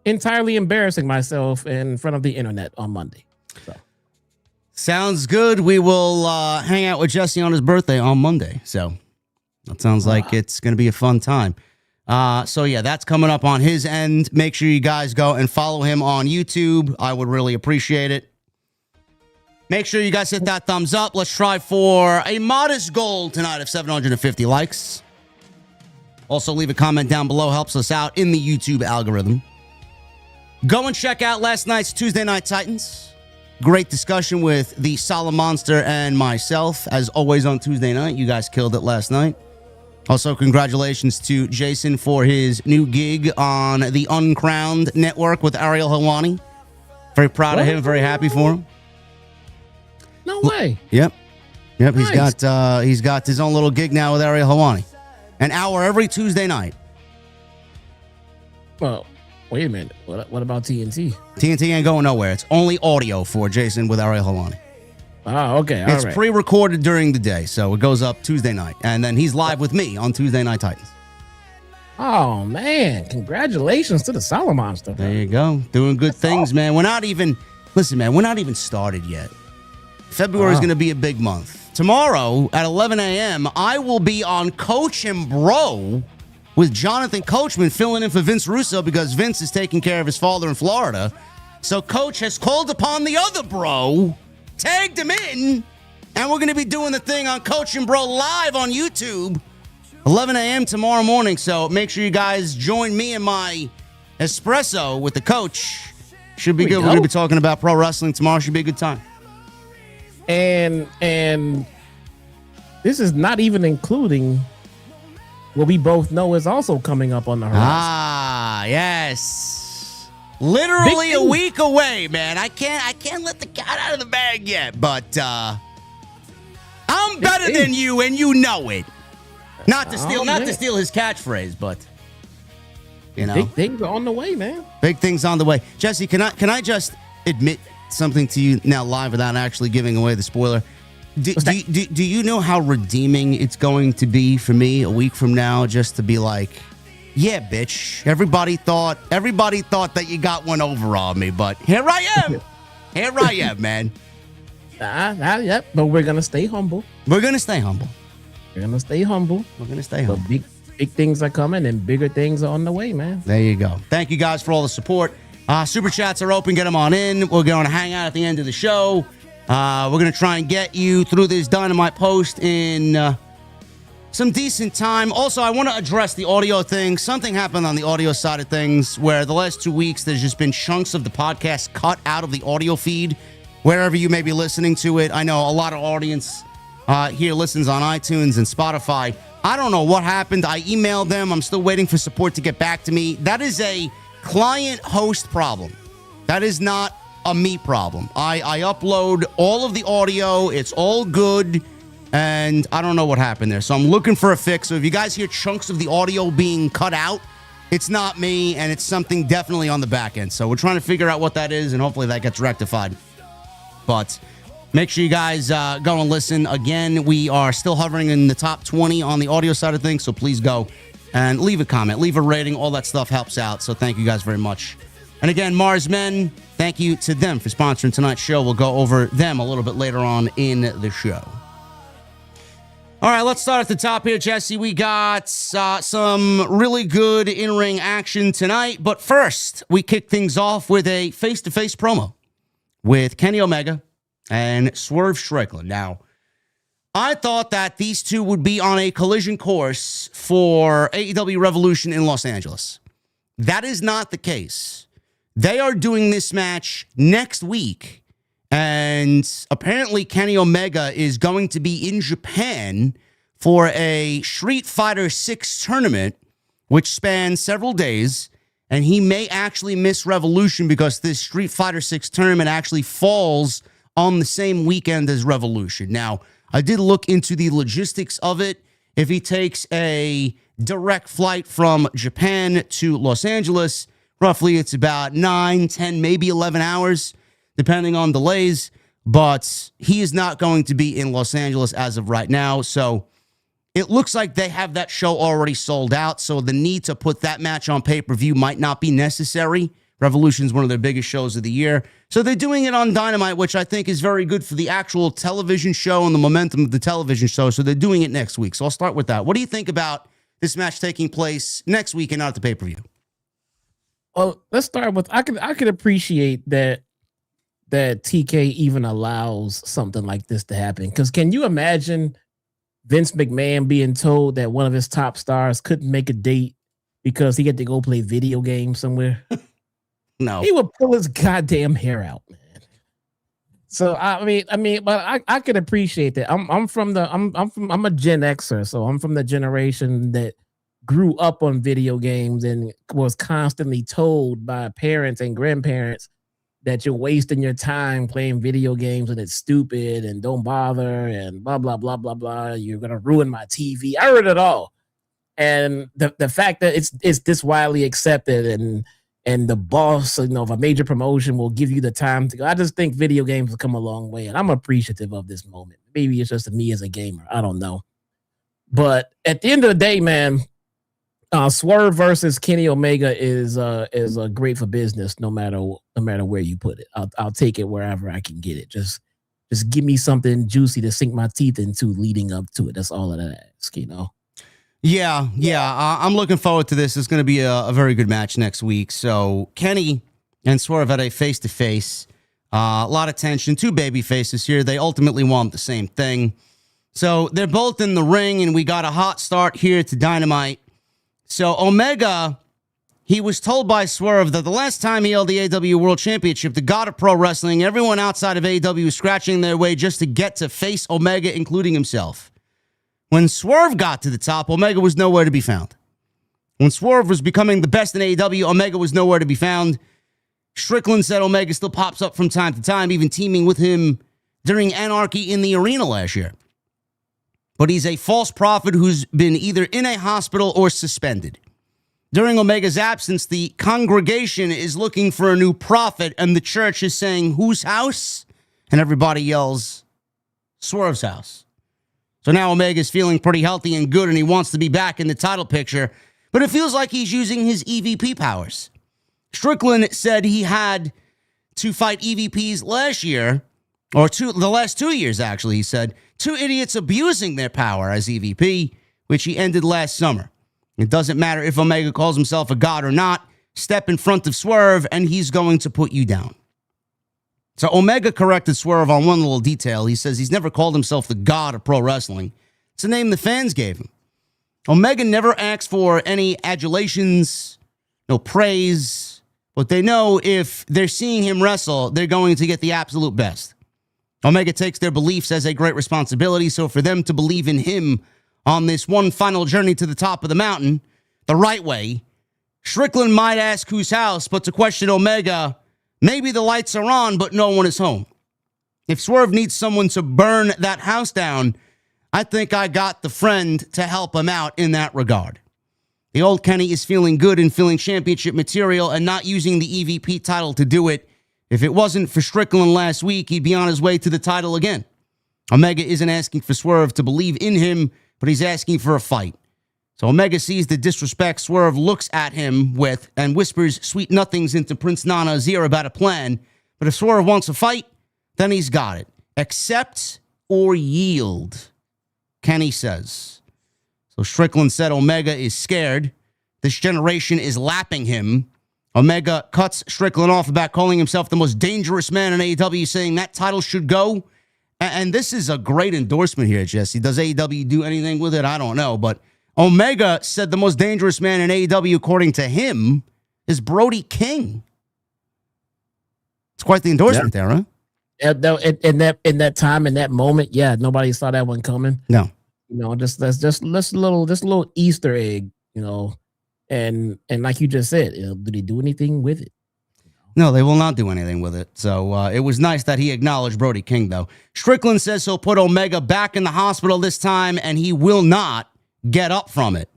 entirely embarrassing myself in front of the internet on Monday. So. Sounds good. We will hang out with Jesse on his birthday on Monday. So that sounds like it's going to be a fun time. So yeah, that's coming up on his end. Make sure you guys go and follow him on YouTube. I would really appreciate it. Make sure you guys hit that thumbs up. Let's try for a modest goal tonight of 750 likes. Also, leave a comment down below. Helps us out in the YouTube algorithm. Go and check out last night's Tuesday Night Titans. Great discussion with the Solid Monster and myself. As always on Tuesday night, you guys killed it last night. Also, congratulations to Jason for his new gig on the Uncrowned Network with Ariel Helwani. Very proud of him. Very happy for him. No way. Yep. Nice. He's got his own little gig now with Ariel Helwani. An hour every Tuesday night. Well, wait a minute. What about TNT? TNT ain't going nowhere. It's only audio for Jason with Ariel Helwani. Oh, okay. It's pre-recorded during the day, so it goes up Tuesday night. And then he's live with me on Tuesday Night Titans. Oh, man. Congratulations to the Solid Monster. There you go. Doing good things, man. We're not even started yet. February is going to be a big month. Tomorrow at 11 a.m., I will be on Coach and Bro with Jonathan Coachman filling in for Vince Russo because Vince is taking care of his father in Florida. So Coach has called upon the other bro, tagged him in, and we're going to be doing the thing on Coach and Bro live on YouTube, 11 a.m. tomorrow morning. So make sure you guys join me in my espresso with the coach. Should be good. We're going to be talking about pro wrestling tomorrow. Should be a good time. And this is not even including what we both know is also coming up on the horizon. Ah, yes. Literally a week away, man. I can't let the cat out of the bag yet, but I'm better than you, and you know it. Not to steal his catchphrase, but you know, big things are on the way, man. Big things on the way. Jesse, can I just admit something to you now live without actually giving away the spoiler? Do you know how redeeming it's going to be for me a week from now just to be like, yeah, bitch, everybody thought that you got one over on me, but here I am, man. Yep, but we're gonna stay humble. We're gonna stay humble. But big things are coming and bigger things are on the way, man. There you go. Thank you guys for all the support. Super chats are open. Get them on in. We're going to hang out at the end of the show. We're going to try and get you through this Dynamite post in some decent time. Also, I want to address the audio thing. Something happened on the audio side of things where the last 2 weeks there's just been chunks of the podcast cut out of the audio feed wherever you may be listening to it. I know a lot of audience here listens on iTunes and Spotify. I don't know what happened. I emailed them. I'm still waiting for support to get back to me. That is a client host problem. That is not a me problem. I upload all of the audio. It's all good. And I don't know what happened there. So I'm looking for a fix. So if you guys hear chunks of the audio being cut out, it's not me. And it's something definitely on the back end. So we're trying to figure out what that is. And hopefully that gets rectified. But make sure you guys go and listen. Again, we are still hovering in the top 20 on the audio side of things. So please go and leave a comment, leave a rating. All that stuff helps out. So thank you guys very much. And again, Mars Men, thank you to them for sponsoring tonight's show. We'll go over them a little bit later on in the show. All right, let's start at the top here, Jesse. We got some really good in-ring action tonight. But first, we kick things off with a face-to-face promo with Kenny Omega and Swerve Strickland. Now, I thought that these two would be on a collision course for AEW Revolution in Los Angeles. That is not the case. They are doing this match next week, and apparently Kenny Omega is going to be in Japan for a Street Fighter 6 tournament, which spans several days, And he may actually miss Revolution because this Street Fighter 6 tournament actually falls on the same weekend as Revolution. Now, I did look into the logistics of it. If he takes a direct flight from Japan to Los Angeles, roughly it's about 9, 10, maybe 11 hours, depending on delays. But he is not going to be in Los Angeles as of right now. So it looks like they have that show already sold out. So the need to put that match on pay-per-view might not be necessary. Revolution is one of their biggest shows of the year. So they're doing it on Dynamite, which I think is very good for the actual television show and the momentum of the television show. So they're doing it next week. So I'll start with that. What do you think about this match taking place next week and not at the pay-per-view? Well, let's start with I could appreciate that TK even allows something like this to happen. Because can you imagine Vince McMahon being told that one of his top stars couldn't make a date because he had to go play video games somewhere? No. He would pull his goddamn hair out, man. So I mean, but I could appreciate that. I'm a Gen Xer, so I'm from the generation that grew up on video games and was constantly told by parents and grandparents that you're wasting your time playing video games and it's stupid and don't bother and blah blah blah blah blah. You're gonna ruin my TV. I heard it all, and the fact that it's this widely accepted and the boss, of a major promotion will give you the time to go. I just think video games have come a long way, and I'm appreciative of this moment. Maybe it's just me as a gamer. I don't know, but at the end of the day, man. Swerve versus Kenny Omega is great for business, no matter where you put it. I'll take it wherever I can get it. Just give me something juicy to sink my teeth into leading up to it. That's all that I ask, Yeah. I'm looking forward to this. It's going to be a very good match next week. So Kenny and Swerve had a face-to-face. A lot of tension. Two baby faces here. They ultimately want the same thing. So they're both in the ring, and we got a hot start here to Dynamite. So Omega, he was told by Swerve that the last time he held the AEW World Championship, the god of pro wrestling, everyone outside of AEW was scratching their way just to get to face Omega, including himself. When Swerve got to the top, Omega was nowhere to be found. When Swerve was becoming the best in AEW, Omega was nowhere to be found. Strickland said Omega still pops up from time to time, even teaming with him during Anarchy in the Arena last year. But he's a false prophet who's been either in a hospital or suspended. During Omega's absence, the congregation is looking for a new prophet, and the church is saying, whose house? And everybody yells, Swerve's house. So now Omega's feeling pretty healthy and good, and he wants to be back in the title picture, but it feels like he's using his EVP powers. Strickland said he had to fight EVPs last year, or the last 2 years, actually, he said. Two idiots abusing their power as EVP, which he ended last summer. It doesn't matter if Omega calls himself a god or not. Step in front of Swerve, and he's going to put you down. So Omega corrected Swerve on one little detail. He says he's never called himself the god of pro wrestling. It's a name the fans gave him. Omega never asked for any adulations, no praise, but they know if they're seeing him wrestle, they're going to get the absolute best. Omega takes their beliefs as a great responsibility, so for them to believe in him on this one final journey to the top of the mountain, the right way, Strickland might ask whose house, but to question Omega, maybe the lights are on, but no one is home. If Swerve needs someone to burn that house down, I think I got the friend to help him out in that regard. The old Kenny is feeling good and feeling championship material and not using the EVP title to do it. If it wasn't for Strickland last week, he'd be on his way to the title again. Omega isn't asking for Swerve to believe in him, but he's asking for a fight. So Omega sees the disrespect Swerve looks at him with and whispers sweet nothings into Prince Nana's ear about a plan. But if Swerve wants a fight, then he's got it. Accept or yield, Kenny says. So Strickland said Omega is scared. This generation is lapping him. Omega cuts Strickland off about calling himself the most dangerous man in AEW, saying that title should go. And this is a great endorsement here, Jesse. Does AEW do anything with it? I don't know. But Omega said the most dangerous man in AEW, according to him, is Brody King. It's quite the endorsement there, huh? In that time, in that moment, yeah, nobody saw that one coming. No. Just a little Easter egg, And like you just said, did he do anything with it? No, they will not do anything with it. So it was nice that he acknowledged Brody King, though. Strickland says he'll put Omega back in the hospital this time, and he will not get up from it.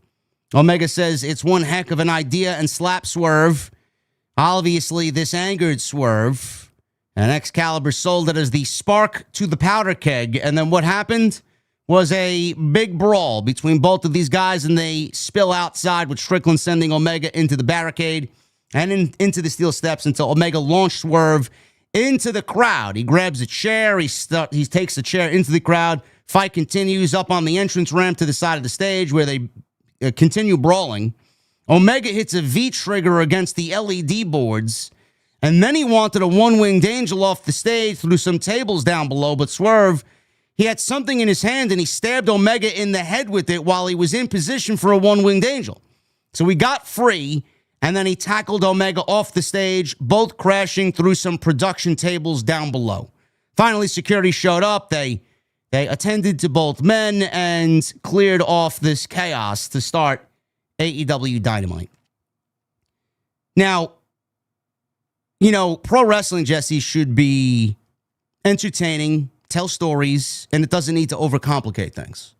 Omega says it's one heck of an idea and slaps Swerve. Obviously, this angered Swerve, and Excalibur sold it as the spark to the powder keg. And then what happened was a big brawl between both of these guys, and they spill outside with Strickland sending Omega into the barricade and into the steel steps until Omega launched Swerve into the crowd. He grabs a chair. He takes the chair into the crowd. Fight continues up on the entrance ramp to the side of the stage where they continue brawling. Omega hits a V-trigger against the LED boards, and then he wanted a one-winged angel off the stage through some tables down below, but Swerve, he had something in his hand, and he stabbed Omega in the head with it while he was in position for a one-winged angel. So he got free, and then he tackled Omega off the stage, both crashing through some production tables down below. Finally, security showed up. They attended to both men and cleared off this chaos to start AEW Dynamite. Now, pro wrestling, Jesse, should be entertaining, tell stories, and it doesn't need to overcomplicate things.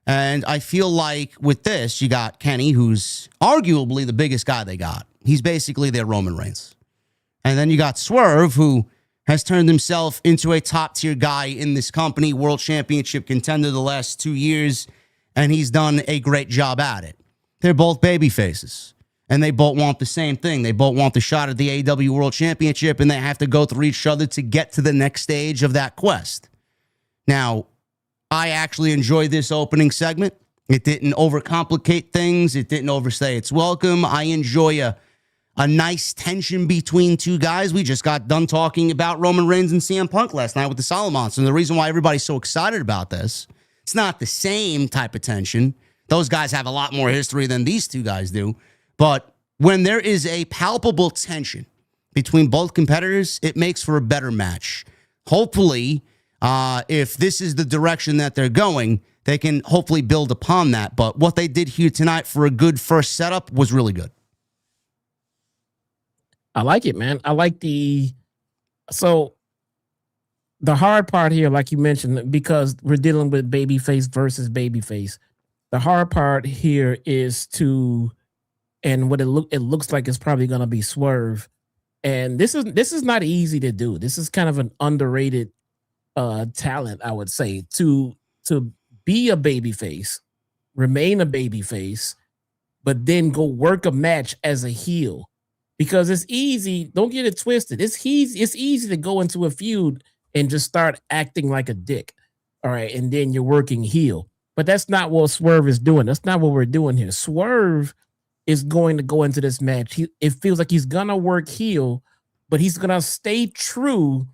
And I feel like with this, you got Kenny, who's arguably the biggest guy they got. He's basically their Roman Reigns. And then you got Swerve, who has turned himself into a top-tier guy in this company, world championship contender the last 2 years, and he's done a great job at it. They're both baby faces, and they both want the same thing. They both want the shot at the AEW World Championship, and they have to go through each other to get to the next stage of that quest. Now, I actually enjoyed this opening segment. It didn't overcomplicate things. It didn't overstay its welcome. I enjoy a nice tension between two guys. We just got done talking about Roman Reigns and CM Punk last night with the Solomons. And the reason why everybody's so excited about this, it's not the same type of tension. Those guys have a lot more history than these two guys do. But when there is a palpable tension between both competitors, it makes for a better match. Hopefully, if this is the direction that they're going, they can hopefully build upon that. But what they did here tonight for a good first setup was really good. I like it, man. I like so the hard part here, like you mentioned, because we're dealing with babyface versus babyface, the hard part here is and what it looks like it's probably going to be Swerve. And this is not easy to do. This is kind of an underrated talent, I would say, to be a babyface, remain a babyface, but then go work a match as a heel. Because it's easy, don't get it twisted. It's easy to go into a feud and just start acting like a dick. All right, and then you're working heel. But that's not what Swerve is doing. That's not what we're doing here. Swerve is going to go into this match. It feels like he's gonna work heel, but he's gonna stay true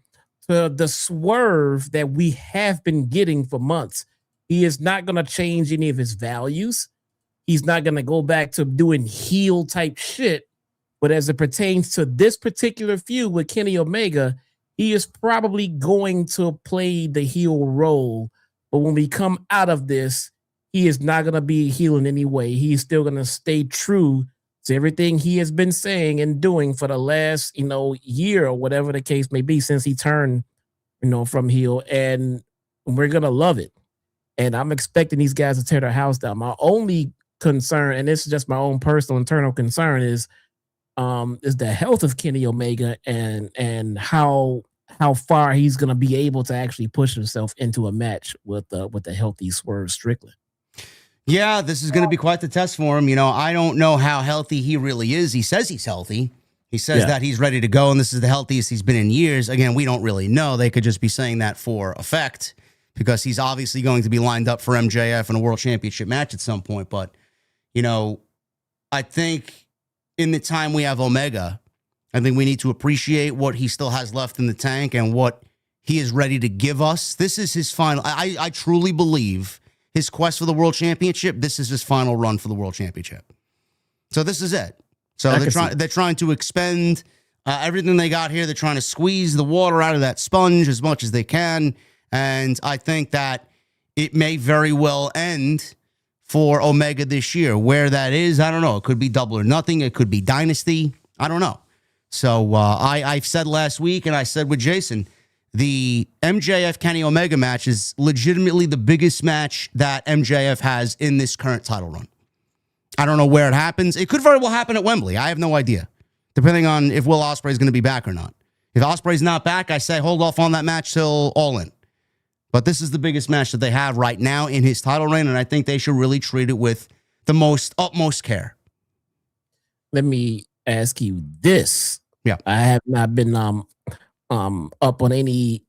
to the Swerve that we have been getting for months. He is not gonna change any of his values. He's not gonna go back to doing heel type shit. But as it pertains to this particular feud with Kenny Omega, he is probably going to play the heel role. But when we come out of this, he is not going to be a heel in any way. He's still going to stay true to everything he has been saying and doing for the last, year or whatever the case may be since he turned, from heel. And we're going to love it. And I'm expecting these guys to tear their house down. My only concern, and this is just my own personal internal concern, is the health of Kenny Omega and how far he's going to be able to actually push himself into a match with the healthy Swerve Strickland. Yeah, this is going to be quite the test for him. I don't know how healthy he really is. He says he's healthy. He says that he's ready to go, and this is the healthiest he's been in years. Again, we don't really know. They could just be saying that for effect because he's obviously going to be lined up for MJF in a world championship match at some point. But, I think in the time we have Omega, I think we need to appreciate what he still has left in the tank and what he is ready to give us. This is his final. I truly believe his quest for the world championship, this is his final run for the world championship. So this is it. So they're trying to expend everything they got here. They're trying to squeeze the water out of that sponge as much as they can. And I think that it may very well end for Omega this year. Where that is, I don't know. It could be Double or Nothing. It could be Dynasty. I don't know. So I've said last week, and I said with Jason, the MJF Kenny Omega match is legitimately the biggest match that MJF has in this current title run. I don't know where it happens. It could very well happen at Wembley. I have no idea, depending on if Will Ospreay is going to be back or not. If Ospreay's not back, I say hold off on that match till All In. But this is the biggest match that they have right now in his title reign, and I think they should really treat it with the utmost care. Let me ask you this. Yeah. I have not been up on any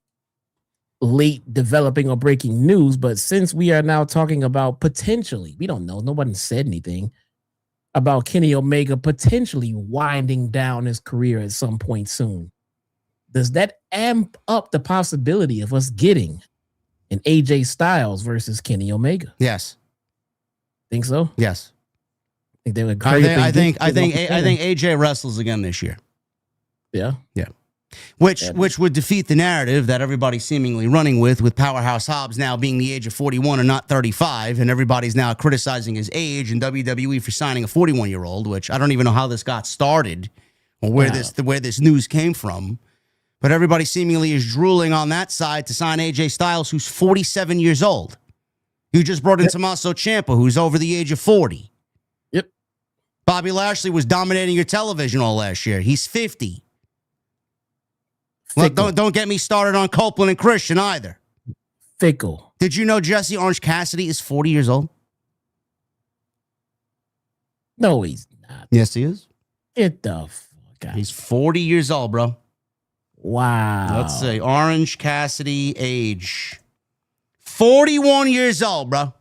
late developing or breaking news, but since we are now talking about potentially, we don't know, nobody said anything about Kenny Omega potentially winding down his career at some point soon. Does that amp up the possibility of us getting an AJ Styles versus Kenny Omega? Yes. Think so? Yes. Think they would I think AJ wrestles again this year. Yeah. Yeah. Which would defeat the narrative that everybody's seemingly running with Powerhouse Hobbs now being the age of 41 and not 35, and everybody's now criticizing his age and WWE for signing a 41-year-old, which I don't even know how this got started or where this news came from. But everybody seemingly is drooling on that side to sign AJ Styles, who's 47 years old. You just brought in Tommaso Ciampa, who's over the age of 40. Yep. Bobby Lashley was dominating your television all last year. He's 50. Look, don't get me started on Copeland and Christian either. Fickle. Did you know Jesse Orange Cassidy is 40 years old? No, he's not. Yes, he is. Get the fuck out. He's 40 years old, bro. Wow. Let's see. Orange Cassidy age. 41 years old, bro.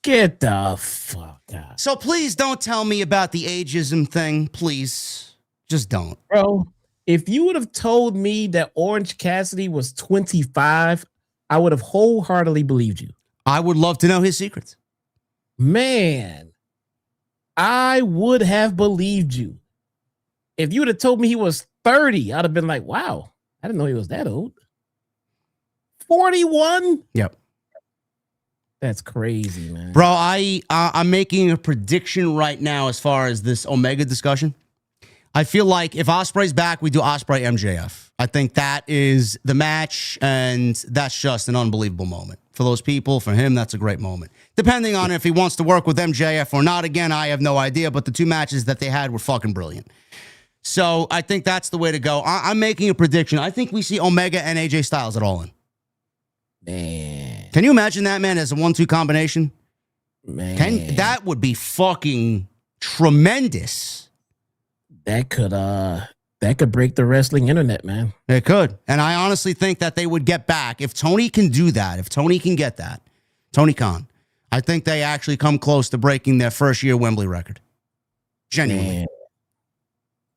Get the fuck out. So please don't tell me about the ageism thing. Please. Just don't. Bro, if you would have told me that Orange Cassidy was 25, I would have wholeheartedly believed you. I would love to know his secrets. Man, I would have believed you. If you would have told me he was 30, I'd have been like, wow, I didn't know he was that old. 41? Yep. That's crazy, man. Bro, I'm making a prediction right now as far as this Omega discussion. I feel like if Ospreay's back, we do Ospreay MJF. I think that is the match, and that's just an unbelievable moment. For those people, for him, that's a great moment. Depending on if he wants to work with MJF or not, again, I have no idea, but the two matches that they had were fucking brilliant. So I think that's the way to go. I'm making a prediction. I think we see Omega and AJ Styles at All In. Man. Can you imagine that, man, as a 1-2 combination? Man. That would be fucking tremendous. That could break the wrestling internet, man. It could. And I honestly think that they would get back. If Tony can do that, if Tony can get that, Tony Khan, I think they actually come close to breaking their first year Wembley record. Genuinely. Man.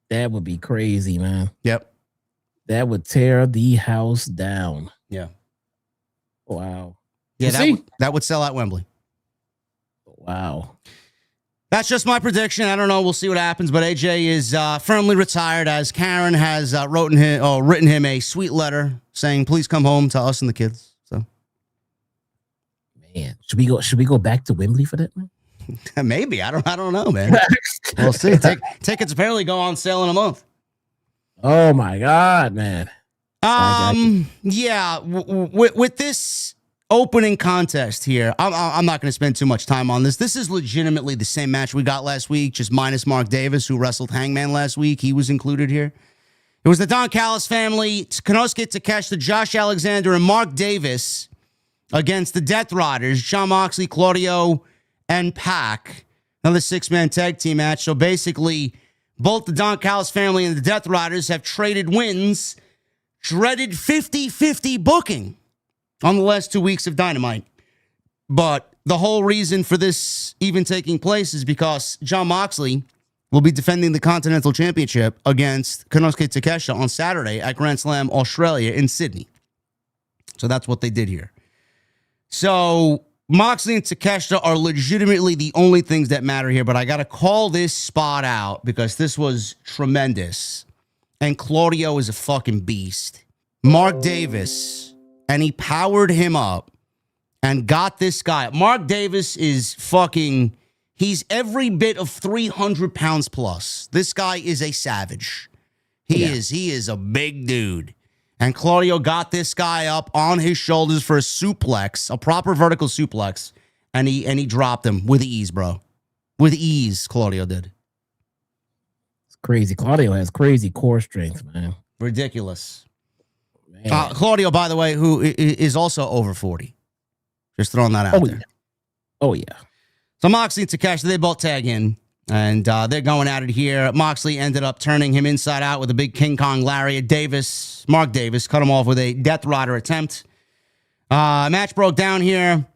That would be crazy, man. Yep. That would tear the house down. Yeah. Wow. Yeah, that would sell out Wembley. Wow. That's just my prediction. I don't know. We'll see what happens. But AJ is firmly retired, as Karen has written him a sweet letter saying, "Please come home to us and the kids." So, man, should we go back to Wembley for that, man? Maybe. I don't know, man. We'll see. Tickets apparently go on sale in a month. Oh my God, man. Yeah. With this opening contest here, I'm not going to spend too much time on this. This is legitimately the same match we got last week, just minus Mark Davis, who wrestled Hangman last week. He was included here. It was the Don Callis family, Konosuke Takeshita, Josh Alexander, and Mark Davis against the Death Riders, Jon Moxley, Claudio, and Pac. Another 6-man tag team match. So basically, both the Don Callis family and the Death Riders have traded wins. Dreaded 50-50 booking on the last 2 weeks of Dynamite. But the whole reason for this even taking place is because Jon Moxley will be defending the Continental Championship against Konosuke Takeshita on Saturday at Grand Slam Australia in Sydney. So that's what they did here. So Moxley and Takeshita are legitimately the only things that matter here, but I got to call this spot out because this was tremendous. And Claudio is a fucking beast. Mark Davis, and he powered him up and got this guy. Mark Davis is fucking, he's every bit of 300 pounds plus. This guy is a savage. He is a big dude. And Claudio got this guy up on his shoulders for a suplex, a proper vertical suplex, and he dropped him with ease, bro. With ease, Claudio did. It's crazy. Claudio has crazy core strength, man. Ridiculous. Claudio, by the way, who is also over 40. Just throwing that out there. Yeah. Oh, yeah. So Moxley and Takeshi, they both tag in, and they're going at it here. Moxley ended up turning him inside out with a big King Kong lariat. Mark Davis, cut him off with a Death Rider attempt. Match broke down here.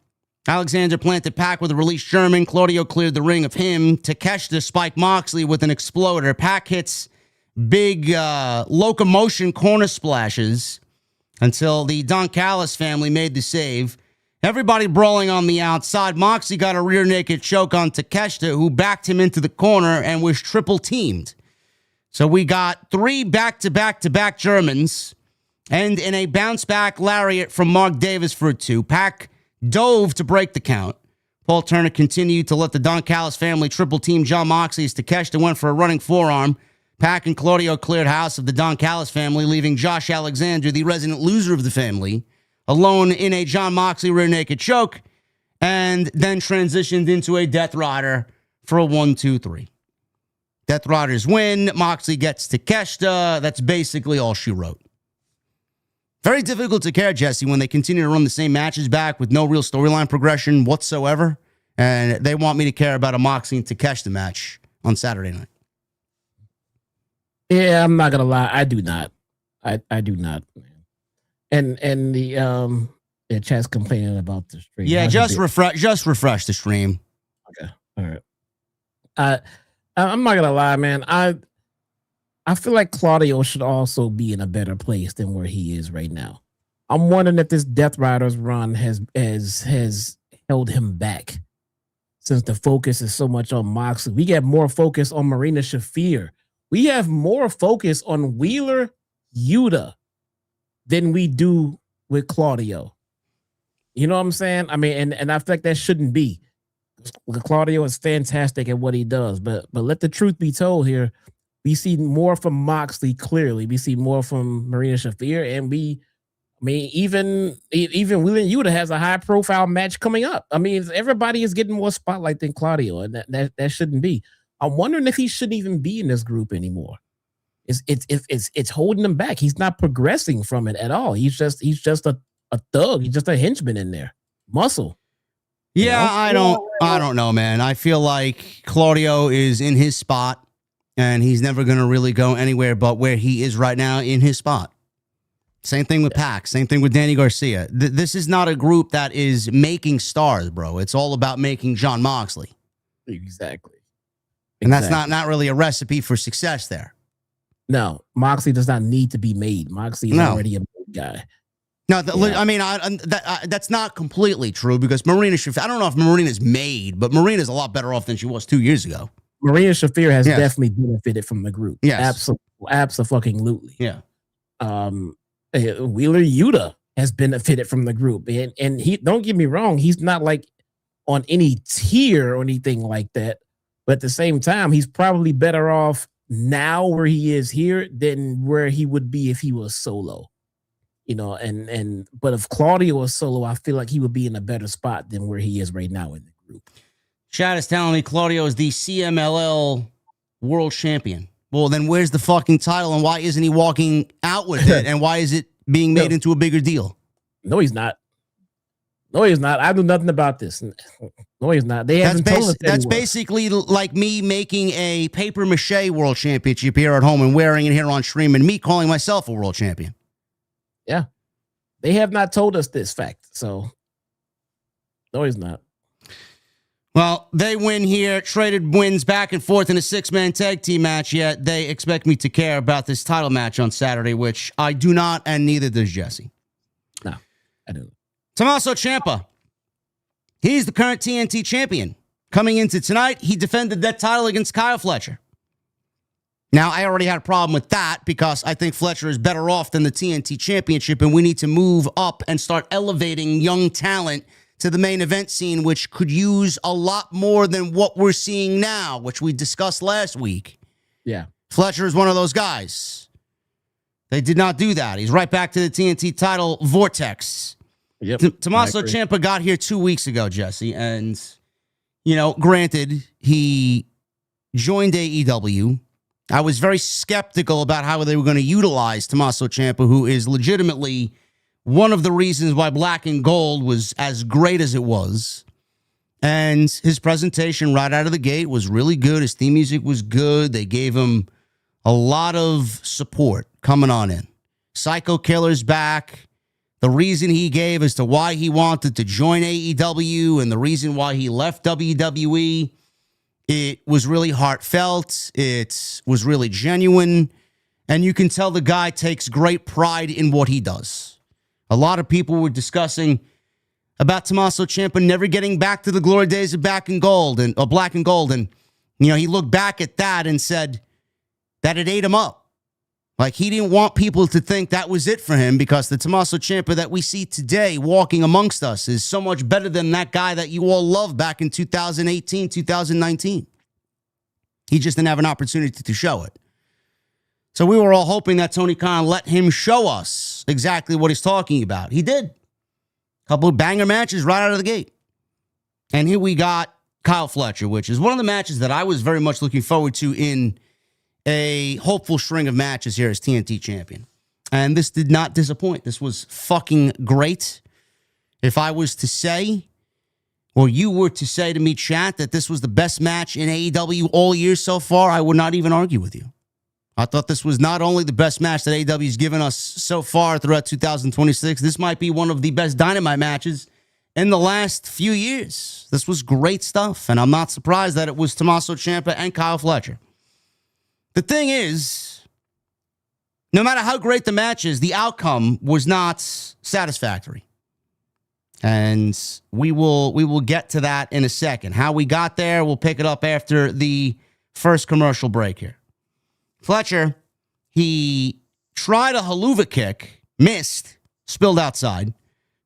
Alexander planted Pac with a release German. Claudio cleared the ring of him. Takeshita spiked Moxley with an exploder. Pac hits big locomotion corner splashes until the Don Callis family made the save. Everybody brawling on the outside. Moxley got a rear naked choke on Takeshita, who backed him into the corner and was triple teamed. So we got 3 back-to-back-to-back Germans and in a bounce-back lariat from Mark Davis for 2. Pac dove to break the count. Paul Turner continued to let the Don Callis family triple team John Moxley as Takeshita went for a running forearm. Pac and Claudio cleared house of the Don Callis family, leaving Josh Alexander, the resident loser of the family, alone in a John Moxley rear naked choke, and then transitioned into a Death Rider for a 1-2-3. Death Riders win. Moxley gets Takeshita. That's basically all she wrote. Very difficult to care, Jesse, when they continue to run the same matches back with no real storyline progression whatsoever, and they want me to care about a Moxley and Takeshita match on Saturday night. Yeah, I'm not gonna lie. I do not. I do not. And the chat's complaining about the stream. Yeah, just refresh the stream. Okay, all right. I'm not gonna lie, man. I feel like Claudio should also be in a better place than where he is right now. I'm wondering if this Death Riders run has held him back, since the focus is so much on Moxley. We get more focus on Marina Shafir. We have more focus on Wheeler Yuta than we do with Claudio. You know what I'm saying? I mean, and I feel like that shouldn't be. Claudio is fantastic at what he does, but let the truth be told here. We see more from Moxley clearly. We see more from Marina Shafir, and even Wheeler Yuta has a high profile match coming up. I mean, everybody is getting more spotlight than Claudio, and that shouldn't be. I'm wondering if he shouldn't even be in this group anymore. It's holding him back. He's not progressing from it at all. He's just a thug. He's just a henchman in there. Muscle. Yeah, I don't know, man. I feel like Claudio is in his spot, and he's never going to really go anywhere but where he is right now in his spot. Same thing with Pac. Same thing with Danny Garcia. This is not a group that is making stars, bro. It's all about making John Moxley. Exactly. And that's not really a recipe for success there. No, Moxley does not need to be made. Moxley is already a big guy. No, I mean, that's not completely true, because Marina Shafir, I don't know if Marina's made, but Marina's a lot better off than she was 2 years ago. Marina Shafir has definitely benefited from the group. Yes. Absolutely. Yeah. Wheeler Yuta has benefited from the group. And he, don't get me wrong, he's not like on any tier or anything like that. But at the same time, he's probably better off now where he is here than where he would be if he was solo. You know, but if Claudio was solo, I feel like he would be in a better spot than where he is right now in the group. Chad is telling me Claudio is the CMLL world champion. Well, then where's the fucking title, and why isn't he walking out with it? And why is it being made into a bigger deal? No, he's not. I do nothing about this. No, he's not. They haven't told us that that's basically like me making a paper mache world championship here at home and wearing it here on stream, and me calling myself a world champion. Yeah. They have not told us this fact. So, no, he's not. Well, they win here, traded wins back and forth in a 6-man tag team match, yet they expect me to care about this title match on Saturday, which I do not, and neither does Jesse. No, I don't. Tommaso Ciampa. He's the current TNT champion. Coming into tonight, he defended that title against Kyle Fletcher. Now, I already had a problem with that because I think Fletcher is better off than the TNT Championship, and we need to move up and start elevating young talent to the main event scene, which could use a lot more than what we're seeing now, which we discussed last week. Yeah. Fletcher is one of those guys. They did not do that. He's right back to the TNT title vortex. Yep. Tommaso Ciampa got here 2 weeks ago, Jesse, and, you know, granted, he joined AEW. I was very skeptical about how they were going to utilize Tommaso Ciampa, who is legitimately one of the reasons why Black and Gold was as great as it was. And his presentation right out of the gate was really good. His theme music was good. They gave him a lot of support coming on in. Psycho Killer's back. The reason he gave as to why he wanted to join AEW and the reason why he left WWE, it was really heartfelt. It was really genuine. And you can tell the guy takes great pride in what he does. A lot of people were discussing about Tommaso Ciampa never getting back to the glory days of Black and Gold. And you know, he looked back at that and said that it ate him up. Like, he didn't want people to think that was it for him, because the Tommaso Ciampa that we see today walking amongst us is so much better than that guy that you all loved back in 2018, 2019. He just didn't have an opportunity to show it. So we were all hoping that Tony Khan let him show us exactly what he's talking about. He did. A couple of banger matches right out of the gate. And here we got Kyle Fletcher, which is one of the matches that I was very much looking forward to in a hopeful string of matches here as TNT champion. And this did not disappoint. This was fucking great. If I was to say, or you were to say to me, chat, that this was the best match in AEW all year so far, I would not even argue with you. I thought this was not only the best match that AEW has given us so far throughout 2026, this might be one of the best Dynamite matches in the last few years. This was great stuff, and I'm not surprised that it was Tommaso Ciampa and Kyle Fletcher. The thing is, no matter how great the match is, the outcome was not satisfactory. And we will get to that in a second. How we got there, we'll pick it up after the first commercial break here. Fletcher, he tried a haluva kick, missed, spilled outside.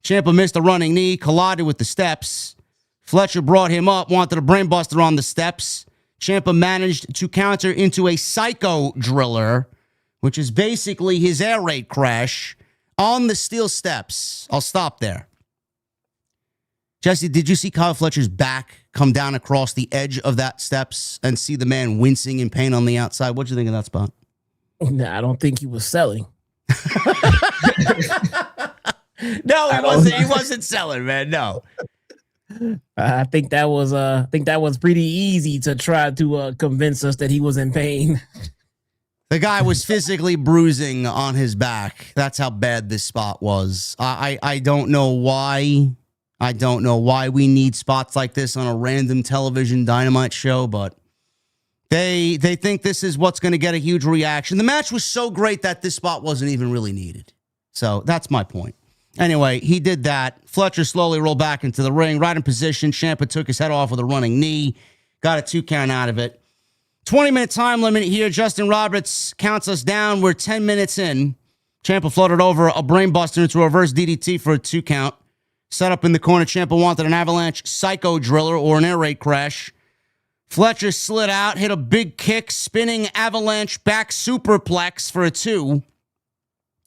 Ciampa missed a running knee, collided with the steps. Fletcher brought him up, wanted a brainbuster on the steps. Ciampa managed to counter into a psycho driller, which is basically his air raid crash on the steel steps. I'll stop there. Jesse, did you see Kyle Fletcher's back come down across the edge of that steps and see the man wincing in pain on the outside? What'd you think of that spot? Nah, I don't think he was selling. No, he wasn't. He wasn't selling, man. No. I think that was pretty easy to try to convince us that he was in pain. The guy was physically bruising on his back. That's how bad this spot was. I don't know why. I don't know why we need spots like this on a random television Dynamite show, but they think this is what's going to get a huge reaction. The match was so great that this spot wasn't even really needed. So that's my point. Anyway, he did that. Fletcher slowly rolled back into the ring, right in position. Ciampa took his head off with a running knee. Got a 2 count out of it. 20-minute time limit here. Justin Roberts counts us down. We're 10 minutes in. Ciampa floated over a brainbuster into a reverse DDT for a 2 count. Set up in the corner. Ciampa wanted an avalanche psycho driller or an air raid crash. Fletcher slid out, hit a big kick, spinning avalanche back superplex for a 2.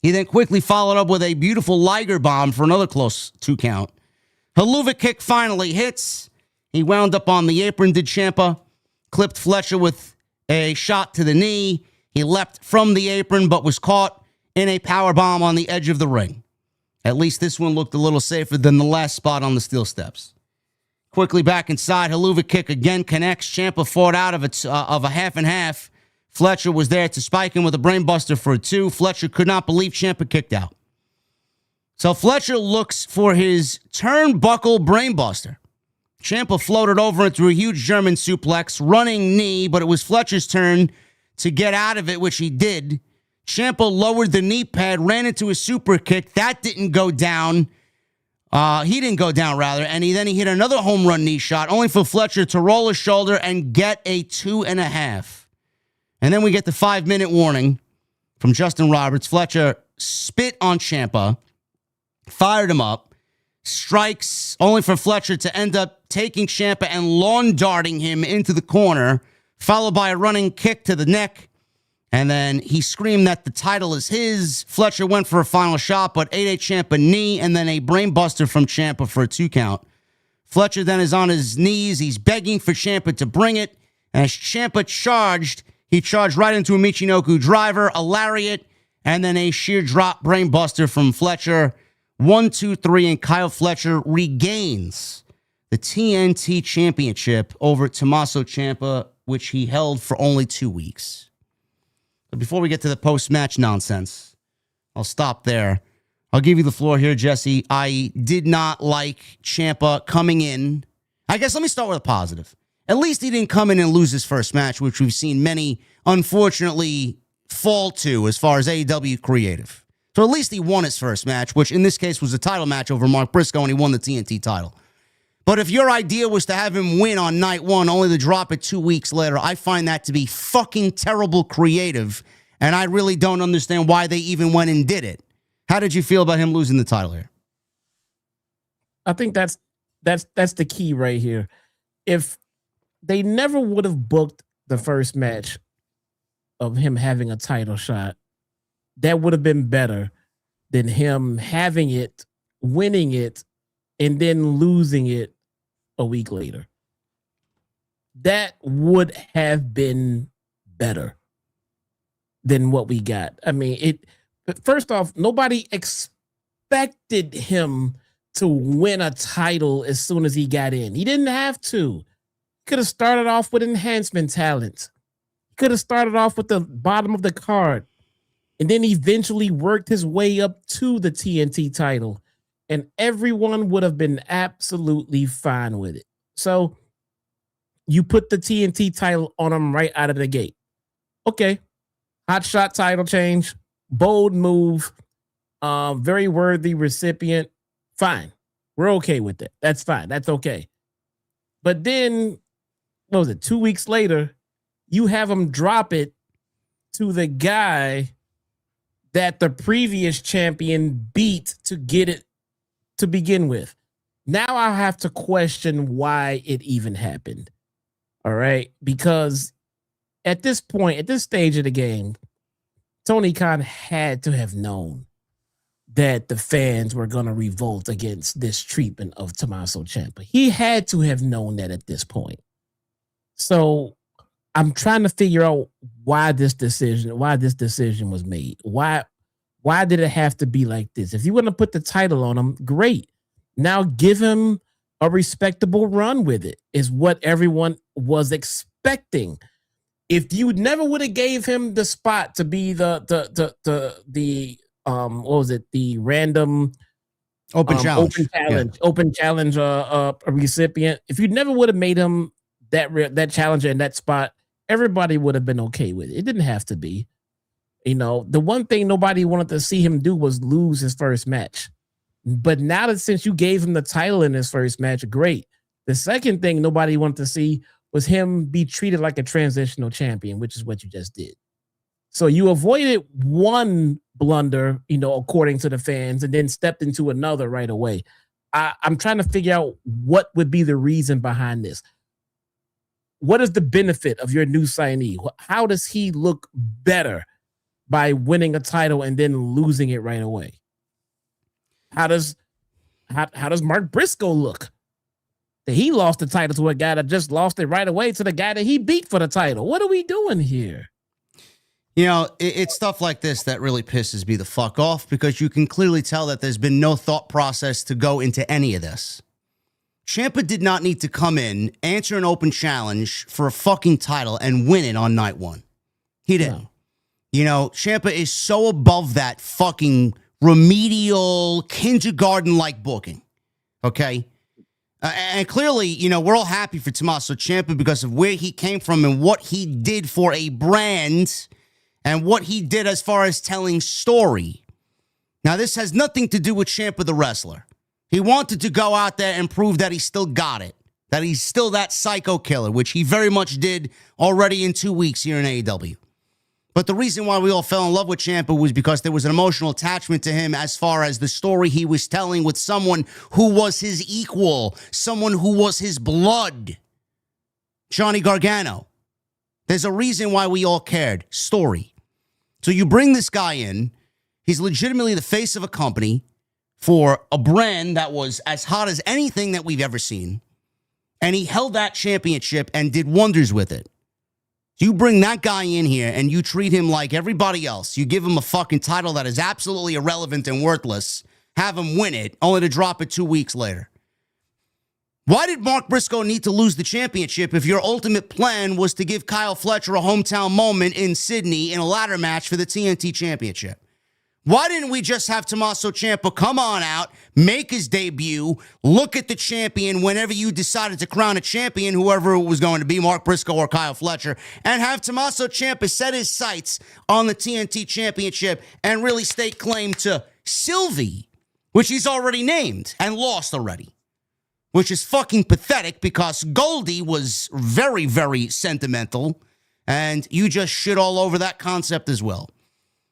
He then quickly followed up with a beautiful Liger bomb for another close 2 count. Haluva kick finally hits. He wound up on the apron, did Ciampa. Clipped Fletcher with a shot to the knee. He leapt from the apron, but was caught in a power bomb on the edge of the ring. At least this one looked a little safer than the last spot on the steel steps. Quickly back inside, haluva kick again connects. Ciampa fought out of a half and half. Fletcher was there to spike him with a brainbuster for a 2. Fletcher could not believe Ciampa kicked out. So Fletcher looks for his turnbuckle brainbuster. Ciampa floated over into a huge German suplex, running knee, but it was Fletcher's turn to get out of it, which he did. Ciampa lowered the knee pad, ran into a super kick. That didn't go down. He didn't go down, rather. And he hit another home run knee shot, only for Fletcher to roll his shoulder and get a 2.5. And then we get the 5-minute warning from Justin Roberts. Fletcher spit on Ciampa, fired him up, strikes, only for Fletcher to end up taking Ciampa and lawn darting him into the corner, followed by a running kick to the neck. And then he screamed that the title is his. Fletcher went for a final shot, but ate a Ciampa knee and then a brainbuster from Ciampa for a 2 count. Fletcher then is on his knees. He's begging for Ciampa to bring it. And as Ciampa charged, he charged right into a Michinoku driver, a lariat, and then a sheer drop brainbuster from Fletcher. 1, 2, 3, and Kyle Fletcher regains the TNT Championship over Tommaso Ciampa, which he held for only 2 weeks. But before we get to the post-match nonsense, I'll stop there. I'll give you the floor here, Jesse. I did not like Ciampa coming in. I guess let me start with a positive. At least he didn't come in and lose his first match, which we've seen many, unfortunately, fall to as far as AEW creative. So at least he won his first match, which in this case was a title match over Mark Briscoe, and he won the TNT title. But if your idea was to have him win on night one, only to drop it 2 weeks later, I find that to be fucking terrible creative, and I really don't understand why they even went and did it. How did you feel about him losing the title here? I think that's the key right here. If they never would have booked the first match of him having a title shot, that would have been better than him having it, winning it, and then losing it a week later. That would have been better than what we got. I mean, first off, nobody expected him to win a title as soon as he got in. He didn't have to. Could have started off with enhancement talent. Could have started off with the bottom of the card. And then eventually worked his way up to the TNT title. And everyone would have been absolutely fine with it. So you put the TNT title on him right out of the gate. Okay. Hot shot title change. Bold move. Very worthy recipient. Fine. We're okay with it. That's fine. That's okay. But then, what was it? 2 weeks later, you have him drop it to the guy that the previous champion beat to get it to begin with. Now I have to question why it even happened. All right. Because at this point, at this stage of the game, Tony Khan had to have known that the fans were going to revolt against this treatment of Tommaso Ciampa. He had to have known that at this point. So I'm trying to figure out why this decision was made. Why did it have to be like this? If you want to put the title on him, great. Now give him a respectable run with it, is what everyone was expecting. If you never would have gave him the spot to be the random open challenge recipient, if you never would have made him that challenger in that spot, everybody would have been okay with it. It didn't have to be. You know, the one thing nobody wanted to see him do was lose his first match. But now that since you gave him the title in his first match, great. The second thing nobody wanted to see was him be treated like a transitional champion, which is what you just did. So you avoided one blunder, you know, according to the fans, and then stepped into another right away. I'm trying to figure out what would be the reason behind this. What is the benefit of your new signee? How does he look better by winning a title and then losing it right away? How does Mark Briscoe look? That he lost the title to a guy that just lost it right away to the guy that he beat for the title. What are we doing here? You know, it's stuff like this that really pisses me the fuck off, because you can clearly tell that there's been no thought process to go into any of this. Ciampa did not need to come in, answer an open challenge for a fucking title, and win it on night one. He didn't. No. You know, Ciampa is so above that fucking remedial kindergarten-like booking. Okay? And clearly, you know, we're all happy for Tommaso Ciampa because of where he came from and what he did for a brand and what he did as far as telling story. Now, this has nothing to do with Ciampa the wrestler. He wanted to go out there and prove that he still got it, that he's still that psycho killer, which he very much did already in 2 weeks here in AEW. But the reason why we all fell in love with Ciampa was because there was an emotional attachment to him as far as the story he was telling with someone who was his equal, someone who was his blood. Johnny Gargano. There's a reason why we all cared. Story. So you bring this guy in. He's legitimately the face of a company for a brand that was as hot as anything that we've ever seen. And he held that championship and did wonders with it. You bring that guy in here and you treat him like everybody else. You give him a fucking title that is absolutely irrelevant and worthless. Have him win it, only to drop it 2 weeks later. Why did Mark Briscoe need to lose the championship if your ultimate plan was to give Kyle Fletcher a hometown moment in Sydney in a ladder match for the TNT Championship? Why didn't we just have Tommaso Ciampa come on out, make his debut, look at the champion whenever you decided to crown a champion, whoever it was going to be, Mark Briscoe or Kyle Fletcher, and have Tommaso Ciampa set his sights on the TNT Championship and really stake claim to Sylvie, which he's already named and lost already, which is fucking pathetic because Goldie was very, very sentimental, and you just shit all over that concept as well.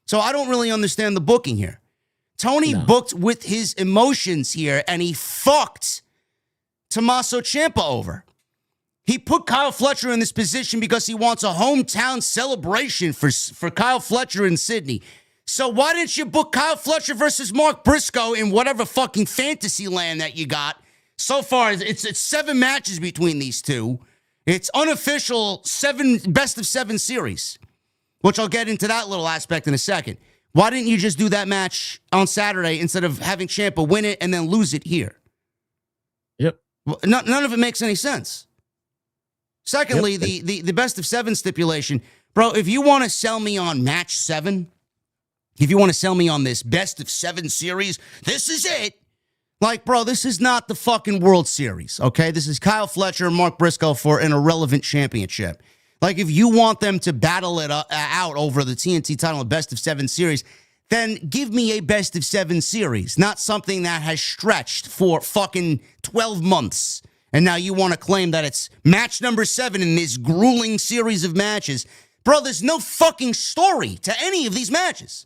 So I don't really understand the booking here. Tony booked with his emotions here, and he fucked Tommaso Ciampa over. He put Kyle Fletcher in this position because he wants a hometown celebration for Kyle Fletcher in Sydney. So why didn't you book Kyle Fletcher versus Mark Briscoe in whatever fucking fantasy land that you got? So far, it's 7 matches between these two. It's unofficial best of 7 series, which I'll get into that little aspect in a second. Why didn't you just do that match on Saturday instead of having Ciampa win it and then lose it here? Yep. None of it makes any sense. Secondly, the best of 7 stipulation. Bro, if you want to sell me on match 7, if you want to sell me on this best of 7 series, this is it. Like, bro, this is not the fucking World Series, okay? This is Kyle Fletcher and Mark Briscoe for an irrelevant championship. Like, if you want them to battle it out over the TNT title of best of 7 series, then give me a best of 7 series, not something that has stretched for fucking 12 months. And now you want to claim that it's match number 7 in this grueling series of matches. Bro, there's no fucking story to any of these matches.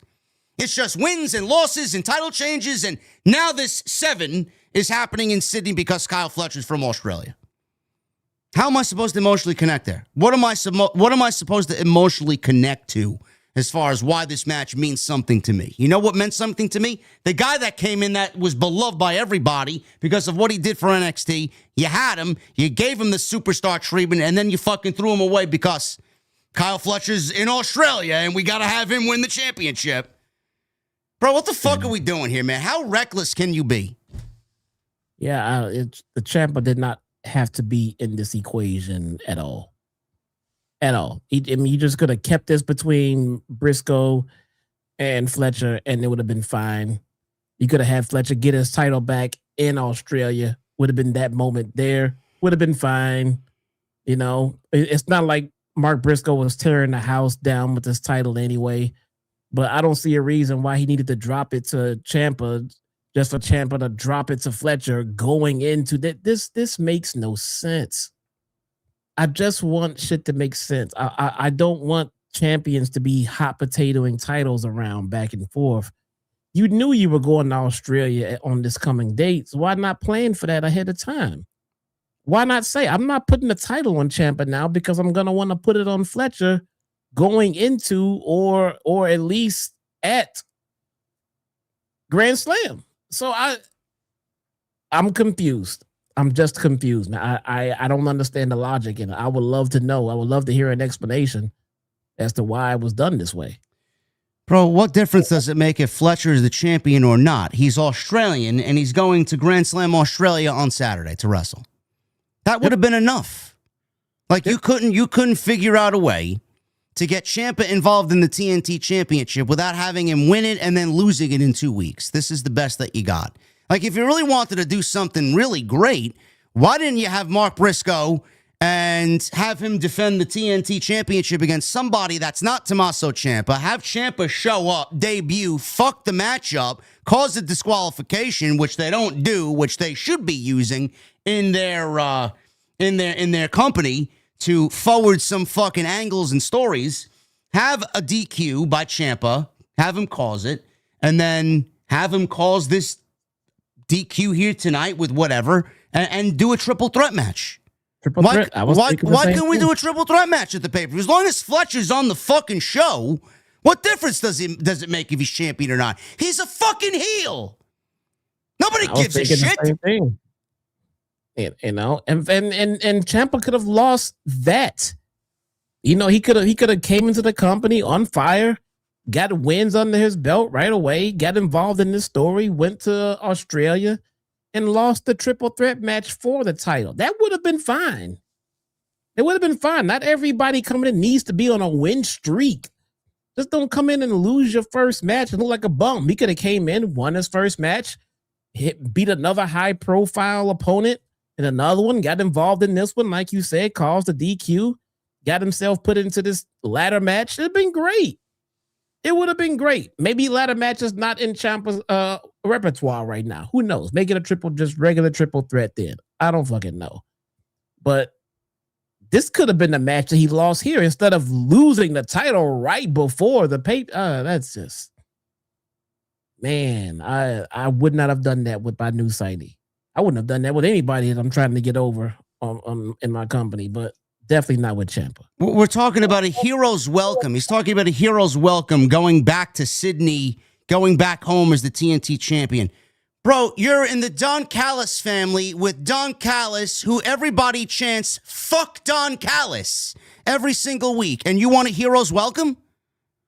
It's just wins and losses and title changes, and now this 7 is happening in Sydney because Kyle Fletcher's from Australia. How am I supposed to emotionally connect there? What am I supposed to emotionally connect to as far as why this match means something to me? You know what meant something to me? The guy that came in that was beloved by everybody because of what he did for NXT. You had him, you gave him the superstar treatment, and then you fucking threw him away because Kyle Fletcher's in Australia and we got to have him win the championship. Bro, what the fuck are we doing here, man? How reckless can you be? Yeah, the Ciampa did not have to be in this equation at all. At all. You just could have kept this between Briscoe and Fletcher, and it would have been fine. You could have had Fletcher get his title back in Australia. Would have been that moment there. Would have been fine. You know, it's not like Mark Briscoe was tearing the house down with this title anyway. But I don't see a reason why he needed to drop it to Ciampa just for Ciampa to drop it to Fletcher going into that. This makes no sense. I just want shit to make sense. I don't want champions to be hot potatoing titles around back and forth. You knew you were going to Australia on this coming date, so why not plan for that ahead of time? Why not say, I'm not putting the title on Ciampa now because I'm going to want to put it on Fletcher going into or at least at Grand Slam. So I'm confused. I'm just confused. Now, I don't understand the logic in it. I would love to know. I would love to hear an explanation as to why it was done this way. Bro, what difference does it make if Fletcher is the champion or not? He's Australian, and he's going to Grand Slam Australia on Saturday to wrestle. That would have been enough. Like, you couldn't figure out a way to get Ciampa involved in the TNT Championship without having him win it and then losing it in 2 weeks. This is the best that you got. Like, if you really wanted to do something really great, why didn't you have Mark Briscoe and have him defend the TNT Championship against somebody that's not Tommaso Ciampa? Have Ciampa show up, debut, fuck the matchup, cause a disqualification, which they don't do, which they should be using in their company to forward some fucking angles and stories, have a DQ by Ciampa, have him cause it, and then have him cause this DQ here tonight with whatever, and do a triple threat match. Why can't we do a triple threat match at the pay-per-view? As long as Fletcher's on the fucking show, what difference does it make if he's champion or not? He's a fucking heel. Nobody gives a shit. Same thing. You know, and Ciampa could have lost that. You know, he could have came into the company on fire, got wins under his belt right away, got involved in this story, went to Australia, and lost the triple threat match for the title. That would have been fine. It would have been fine. Not everybody coming in needs to be on a win streak. Just don't come in and lose your first match and look like a bum. He could have came in, won his first match, beat another high-profile opponent, and another one, got involved in this one, like you said, caused a DQ, got himself put into this ladder match. It'd have been great. It would have been great. Maybe ladder matches not in Ciampa's repertoire right now. Who knows? Make it a just regular triple threat then. I don't fucking know. But this could have been the match that he lost here instead of losing the title right before the pay. That's just, man, I would not have done that with my new signee. I wouldn't have done that with anybody that I'm trying to get over in my company, but definitely not with Ciampa. We're talking about a hero's welcome. He's talking about a hero's welcome going back to Sydney, going back home as the TNT champion. Bro, you're in the Don Callis family with Don Callis, who everybody chants, fuck Don Callis, every single week. And you want a hero's welcome?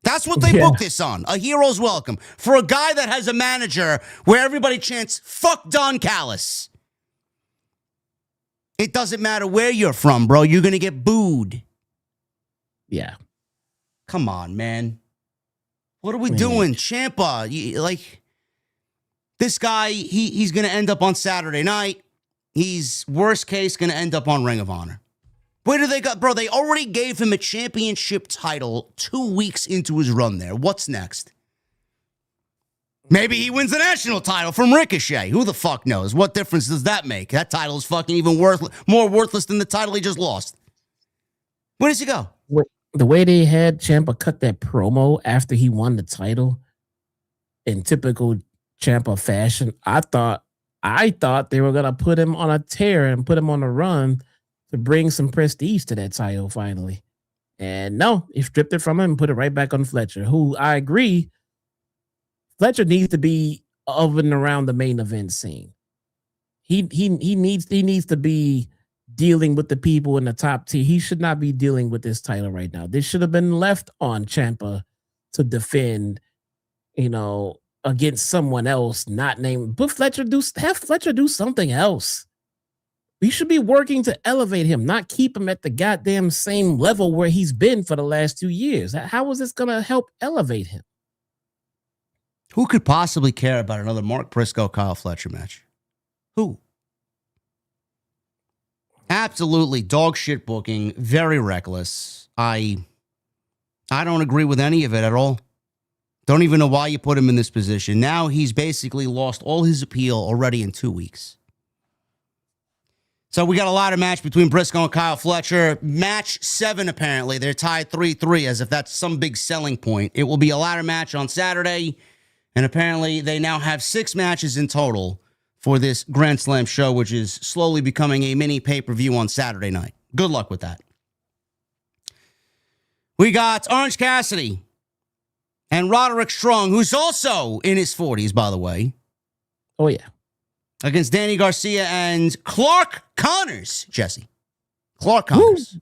That's what they booked this on, a hero's welcome. For a guy that has a manager where everybody chants, fuck Don Callis. It doesn't matter where you're from, bro. You're going to get booed. Yeah. Come on, man. What are we doing? Ciampa, this guy, he's going to end up on Saturday night. He's, worst case, going to end up on Ring of Honor. Where do they go? Bro, they already gave him a championship title 2 weeks into his run there. What's next? Maybe he wins the national title from Ricochet. Who the fuck knows? What difference does that make? That title is fucking even more worthless than the title he just lost. Where does he go? The way they had Ciampa cut that promo after he won the title in typical Ciampa fashion, I thought they were gonna put him on a tear and put him on a run to bring some prestige to that title finally. And no, he stripped it from him and put it right back on Fletcher, who I agree, Fletcher needs to be of and around the main event scene. He needs to be dealing with the people in the top tier. He should not be dealing with this title right now. This should have been left on Ciampa to defend, against someone else not named. But have Fletcher do something else. We should be working to elevate him, not keep him at the goddamn same level where he's been for the last 2 years. How is this going to help elevate him? Who could possibly care about another Mark Briscoe, Kyle Fletcher match? Who? Absolutely dog shit booking, very reckless. I don't agree with any of it at all. Don't even know why you put him in this position. Now he's basically lost all his appeal already in 2 weeks. So we got a ladder match between Briscoe and Kyle Fletcher. Match 7, apparently. They're tied 3-3, as if that's some big selling point. It will be a ladder match on Saturday, and apparently they now have 6 matches in total for this Grand Slam show, which is slowly becoming a mini pay-per-view on Saturday night. Good luck with that. We got Orange Cassidy and Roderick Strong, who's also in his 40s, by the way. Oh, yeah. Against Danny Garcia and Clark Connors, Jesse. Clark Connors.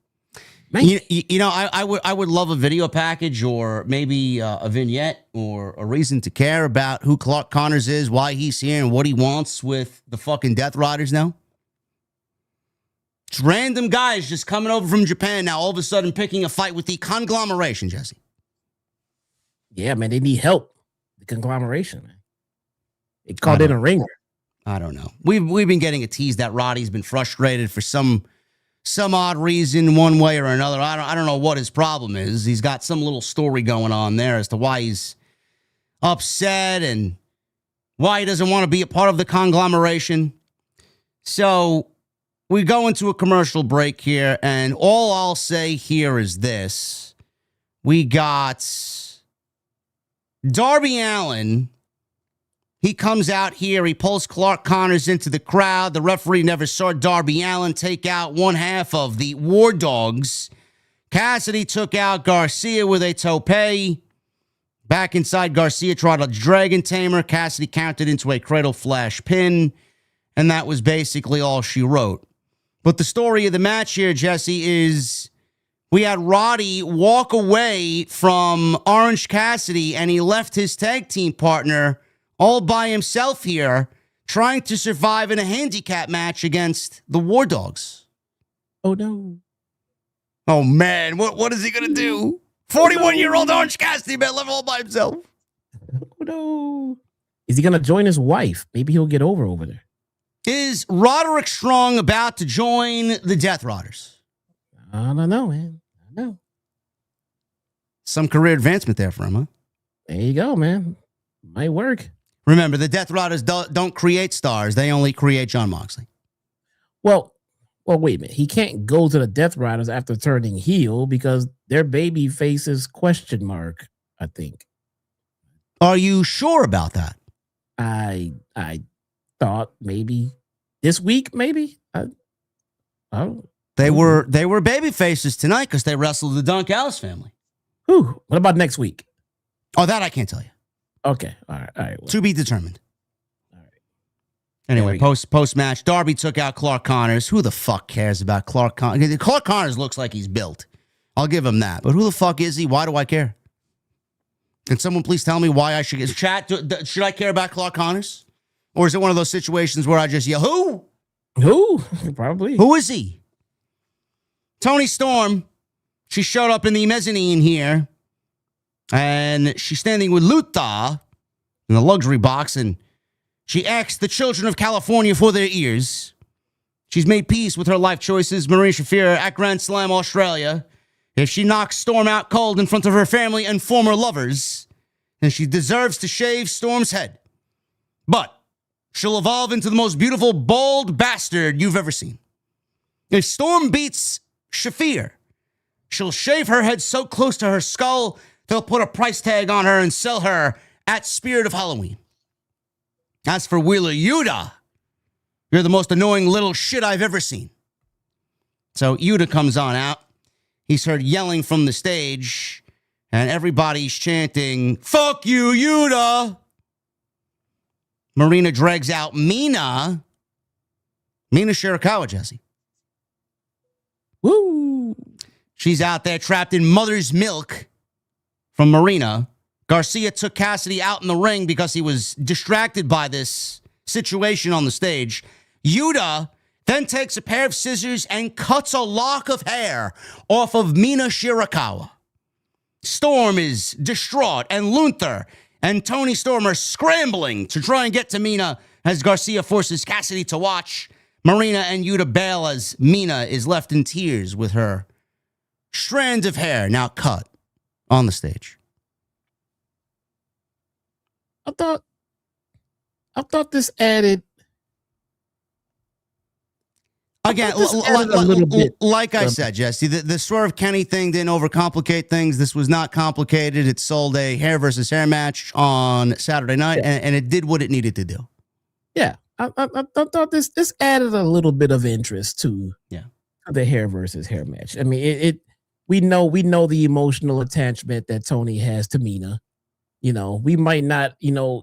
I would love a video package or maybe a vignette or a reason to care about who Clark Connors is, why he's here, and what he wants with the fucking Death Riders now. It's random guys just coming over from Japan now, all of a sudden picking a fight with the conglomeration, Jesse. Yeah, man, they need help. The conglomeration, man. They called in a ringer. I don't know. We've been getting a tease that Roddy's been frustrated for some odd reason, one way or another. I don't know what his problem is. He's got some little story going on there as to why he's upset and why he doesn't want to be a part of the conglomeration. So we go into a commercial break here, and all I'll say here is this. We got Darby Allin. He comes out here. He pulls Clark Connors into the crowd. The referee never saw Darby Allin take out one half of the War Dogs. Cassidy took out Garcia with a tope. Back inside, Garcia tried a Dragon Tamer. Cassidy counted into a Cradle Flash pin. And that was basically all she wrote. But the story of the match here, Jesse, is we had Roddy walk away from Orange Cassidy, and he left his tag team partner all by himself here, trying to survive in a handicap match against the War Dogs. Oh, no. Oh, man. What is he going to do? 41-year-old Orange Cassidy, man, left all by himself. Oh, no. Is he going to join his wife? Maybe he'll get over there. Is Roderick Strong about to join the Death Riders? I don't know, man. I don't know. Some career advancement there for him, huh? There you go, man. Might work. Remember, the Death Riders don't create stars. They only create Jon Moxley. Well, wait a minute. He can't go to the Death Riders after turning heel because their baby faces question mark, I think. Are you sure about that? I thought maybe this week, maybe. I don't. They were baby faces tonight because they wrestled the Don Callis family. Whew. What about next week? Oh, that I can't tell you. Okay. All right. Well, To be determined. all right. Anyway, post match, Darby took out Clark Connors. Who the fuck cares about Clark Connors? Clark Connors looks like he's built. I'll give him that. But who the fuck is he? Why do I care? Can someone please tell me why I should get chat? Should I care about Clark Connors? Or is it one of those situations where I just yell, who? Who? Probably. Who is he? Toni Storm. She showed up in the mezzanine here. And she's standing with Luther in the luxury box. And she asked the children of California for their ears. She's made peace with her life choices. Marina Shafir at Grand Slam, Australia. If she knocks Storm out cold in front of her family and former lovers, then she deserves to shave Storm's head. But she'll evolve into the most beautiful, bald bastard you've ever seen. If Storm beats Shafir, she'll shave her head so close to her skull, they'll put a price tag on her and sell her at Spirit of Halloween. As for Wheeler Yuta, you're the most annoying little shit I've ever seen. So Yuta comes on out. He's heard yelling from the stage, and everybody's chanting, "Fuck you, Yuta!" Marina drags out Mina. Mina Shirakawa, Jesse. Woo! She's out there trapped in mother's milk from Marina. Garcia took Cassidy out in the ring because he was distracted by this situation on the stage. Yuta then takes a pair of scissors and cuts a lock of hair off of Mina Shirakawa. Storm is distraught, and Luther and Toni Storm are scrambling to try and get to Mina as Garcia forces Cassidy to watch. Marina and Yuta bail as Mina is left in tears with her strands of hair now cut on the stage. I thought this added. Again, like I said, Jesse, the Swerve Kenny thing didn't overcomplicate things. This was not complicated. It sold a hair versus hair match on Saturday night, and it did what it needed to do. Yeah, I thought this added a little bit of interest to the hair versus hair match. I mean, we know the emotional attachment that Tony has to Mina. You know, we might not,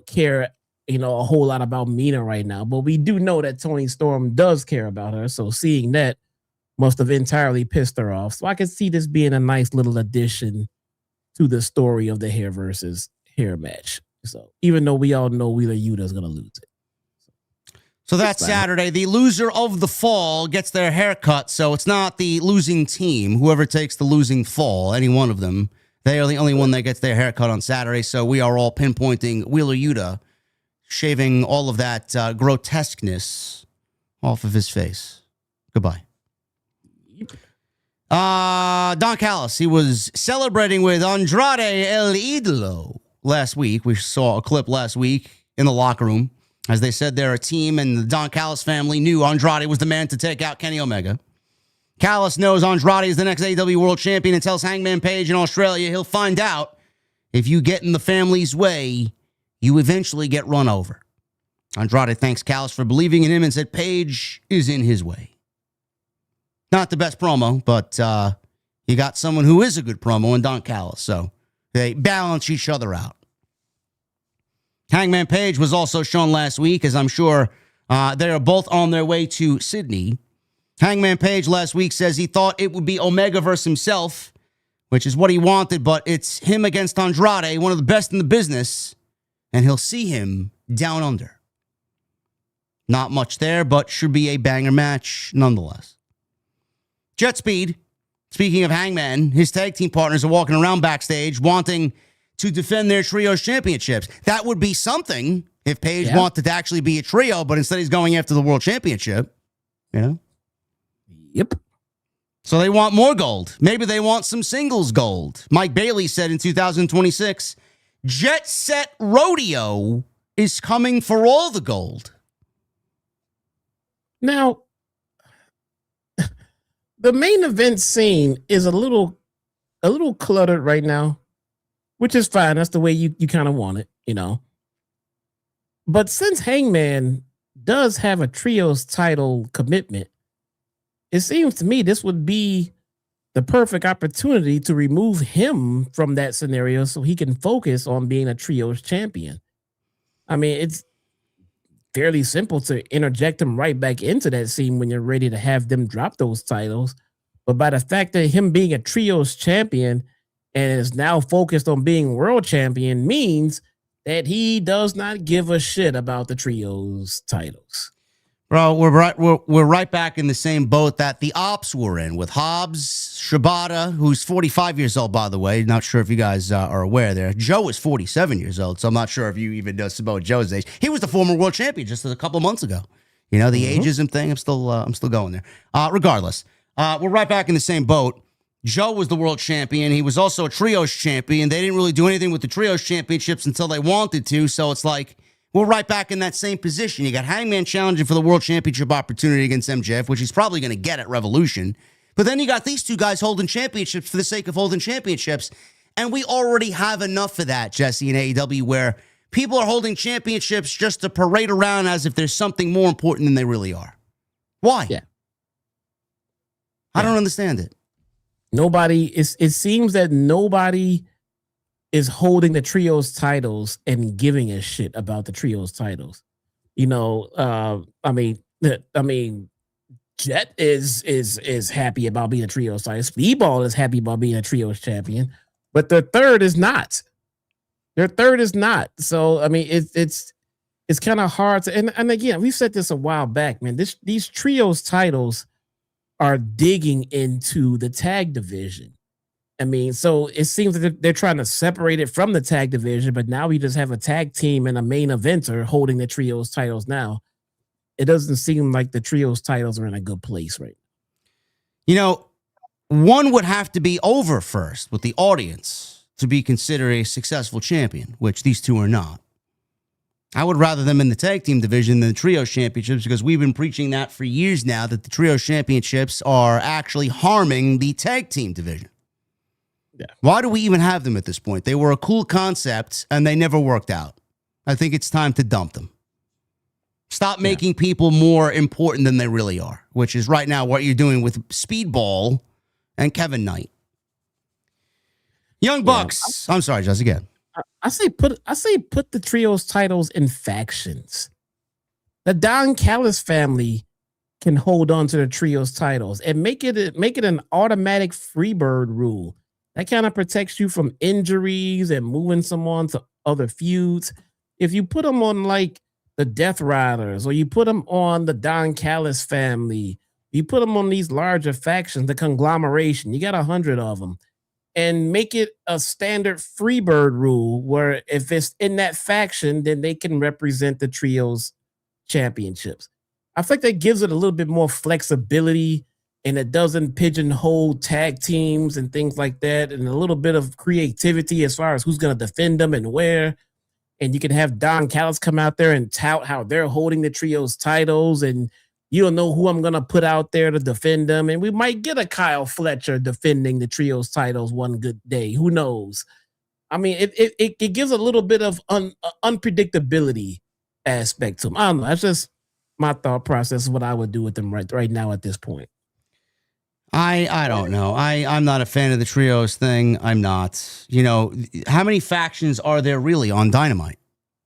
care, a whole lot about Mina right now, but we do know that Toni Storm does care about her. So seeing that must have entirely pissed her off. So I could see this being a nice little addition to the story of the hair versus hair match. So even though we all know Wheeler Yuta is going to lose it. So that's Saturday. The loser of the fall gets their hair cut. So it's not the losing team. Whoever takes the losing fall, any one of them, they are the only one that gets their hair cut on Saturday. So we are all pinpointing Wheeler Yuta shaving all of that grotesqueness off of his face. Goodbye. Don Callis, he was celebrating with Andrade El Idolo last week. We saw a clip last week in the locker room. As they said, they're a team, and the Don Callis family knew Andrade was the man to take out Kenny Omega. Callis knows Andrade is the next AEW World Champion and tells Hangman Page in Australia he'll find out if you get in the family's way, you eventually get run over. Andrade thanks Callis for believing in him and said Page is in his way. Not the best promo, but you got someone who is a good promo in Don Callis, so they balance each other out. Hangman Page was also shown last week, as I'm sure they are both on their way to Sydney. Hangman Page last week says he thought it would be Omega versus himself, which is what he wanted, but it's him against Andrade, one of the best in the business, and he'll see him down under. Not much there, but should be a banger match nonetheless. Jet Speed, speaking of Hangman, his tag team partners are walking around backstage wanting to defend their trios championships. That would be something if Page wanted to actually be a trio, but instead he's going after the world championship. You know? Yep. So they want more gold. Maybe they want some singles gold. Mike Bailey said in 2026, Jet Set Rodeo is coming for all the gold. Now, the main event scene is a little cluttered right now, which is fine. That's the way you kind of want it, you know. But since Hangman does have a trios title commitment, it seems to me this would be the perfect opportunity to remove him from that scenario so he can focus on being a trios champion. I mean, it's fairly simple to interject him right back into that scene when you're ready to have them drop those titles. But by the fact that him being a trios champion and is now focused on being world champion means that he does not give a shit about the trios titles. Bro, we're right back in the same boat that the Ops were in with Hobbs, Shibata, who's 45 years old, by the way. Not sure if you guys are aware there. Joe is 47 years old, so I'm not sure if you even know about Joe's age. He was the former world champion just a couple of months ago. You know, the ageism thing, I'm still going there. Regardless, we're right back in the same boat. Joe was the world champion. He was also a trios champion. They didn't really do anything with the trios championships until they wanted to, so it's like we're right back in that same position. You got Hangman challenging for the world championship opportunity against MJF, which he's probably going to get at Revolution. But then you got these two guys holding championships for the sake of holding championships. And we already have enough of that, Jesse, in AEW, where people are holding championships just to parade around as if there's something more important than they really are. Why? Yeah. I don't understand it. It seems that nobody is holding the trios titles and giving a shit about the trios titles. You know, I mean, Jet is happy about being a trios title. Speedball is happy about being a trios champion, but their third is not. So I mean, it's kind of hard to. And again, we said this a while back, man. These trios titles are digging into the tag division. I mean, so it seems that they're trying to separate it from the tag division, but now we just have a tag team and a main eventer holding the trios titles now. It doesn't seem like the trios titles are in a good place right now. You know, one would have to be over first with the audience to be considered a successful champion, which these two are not. I would rather them in the tag team division than the trios championships because we've been preaching that for years now, that the trios championships are actually harming the tag team division. Yeah. Why do we even have them at this point? They were a cool concept and they never worked out. I think it's time to dump them. Stop making people more important than they really are, which is right now what you're doing with Speedball and Kevin Knight. Young Bucks. I'm sorry, just again. I say put the trios titles in factions. The Don Callis family can hold on to the trios titles and make it an automatic freebird rule. That kind of protects you from injuries and moving someone to other feuds. If you put them on like the Death Riders or you put them on the Don Callis family, you put them on these larger factions, the conglomeration, you got 100 of them, and make it a standard freebird rule where if it's in that faction, then they can represent the trios championships. I think that gives it a little bit more flexibility and it doesn't pigeonhole tag teams and things like that, and a little bit of creativity as far as who's going to defend them and where. And you can have Don Callis come out there and tout how they're holding the trios titles, and You don't know who I'm going to put out there to defend them. And we might get a Kyle Fletcher defending the trios titles one good day. Who knows? I mean, it gives a little bit of unpredictability aspect to them. I don't know. That's just my thought process, what I would do with them right now at this point. I don't know. I'm not a fan of the trios thing. I'm not. You know, how many factions are there really on Dynamite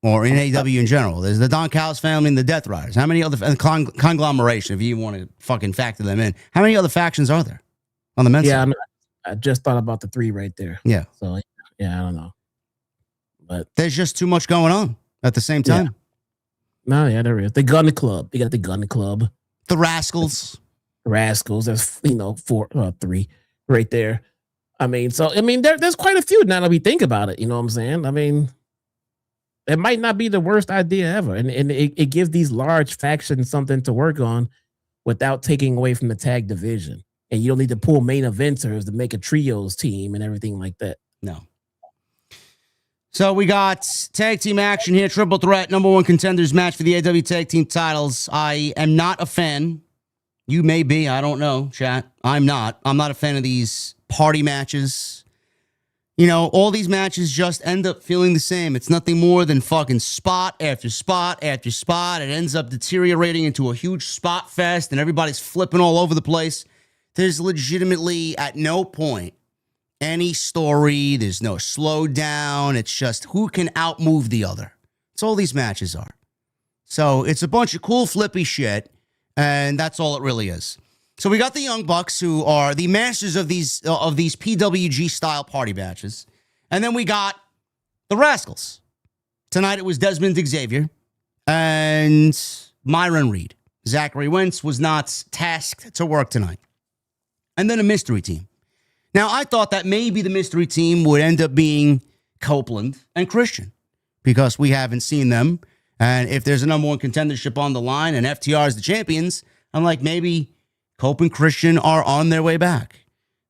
or in AEW in general? There's the Don Callis family and the Death Riders. How many other conglomeration, if you want to fucking factor them in? How many other factions are there on the men's side? I just thought about the 3 right there. Yeah. So yeah, I don't know, but there's just too much going on at the same time. Yeah, there is. The Gun Club. They got the Gun Club. The Rascals. That's 3 right there. I mean, there's quite a few now that we think about it. You know what I'm saying? I mean, it might not be the worst idea ever, and it gives these large factions something to work on without taking away from the tag division. And you don't need to pull main eventers to make a trios team and everything like that. No. So we got tag team action here, triple threat, number 1 contenders match for the AEW tag team titles. I am not a fan. You may be, I don't know, chat. I'm not a fan of these party matches. You know, all these matches just end up feeling the same. It's nothing more than fucking spot after spot after spot. It ends up deteriorating into a huge spot fest and everybody's flipping all over the place. There's legitimately at no point any story. There's no slowdown. It's just who can outmove the other. That's all these matches are. So it's a bunch of cool flippy shit, and that's all it really is. So we got the Young Bucks, who are the masters of these PWG style party matches, and then we got the Rascals. Tonight it was Desmond Xavier and Myron Reed. Zachary Wentz was not tasked to work tonight. And then a mystery team. Now, I thought that maybe the mystery team would end up being Copeland and Christian because we haven't seen them. And if there's a number 1 contendership on the line and FTR is the champions, I'm like, maybe Cope and Christian are on their way back.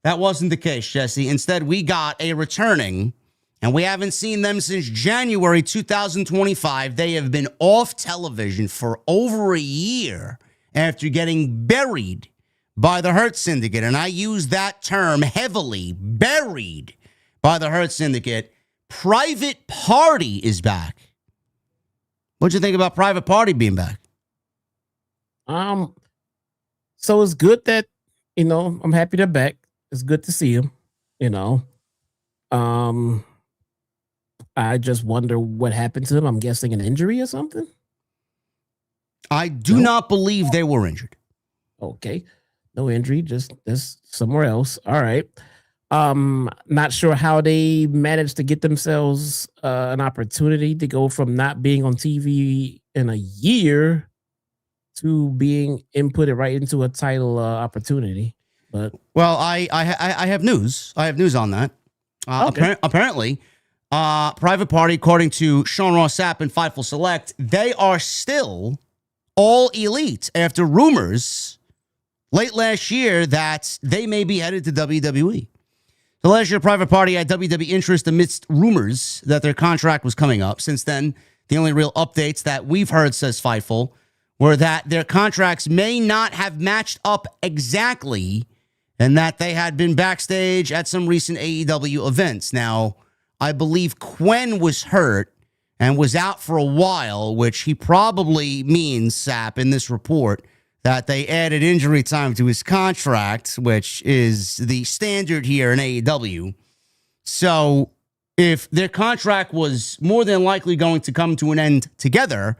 That wasn't the case, Jesse. Instead, we got a returning, and we haven't seen them since January 2025. They have been off television for over a year after getting buried by the Hurt Syndicate, and I use that term heavily, buried by the Hurt Syndicate. Private Party is back. What'd you think about Private Party being back? So it's good that, I'm happy they're back. It's good to see them, I just wonder what happened to them. I'm guessing an injury or something. I do not believe they were injured. Okay. No injury, just somewhere else. All right. Not sure how they managed to get themselves an opportunity to go from not being on TV in a year to being inputted right into a title opportunity. But I have news. I have news on that. Okay. Apparently, Private Party, according to Sean Ross Sapp and Fightful Select, they are still all elite after rumors late last year that they may be headed to WWE. So last year, Private Party had WWE interest amidst rumors that their contract was coming up. Since then, the only real updates that we've heard, says Fightful, were that their contracts may not have matched up exactly and that they had been backstage at some recent AEW events. Now, I believe Quen was hurt and was out for a while, which he probably means, Sapp, in this report, that they added injury time to his contract, which is the standard here in AEW. So if their contract was more than likely going to come to an end together,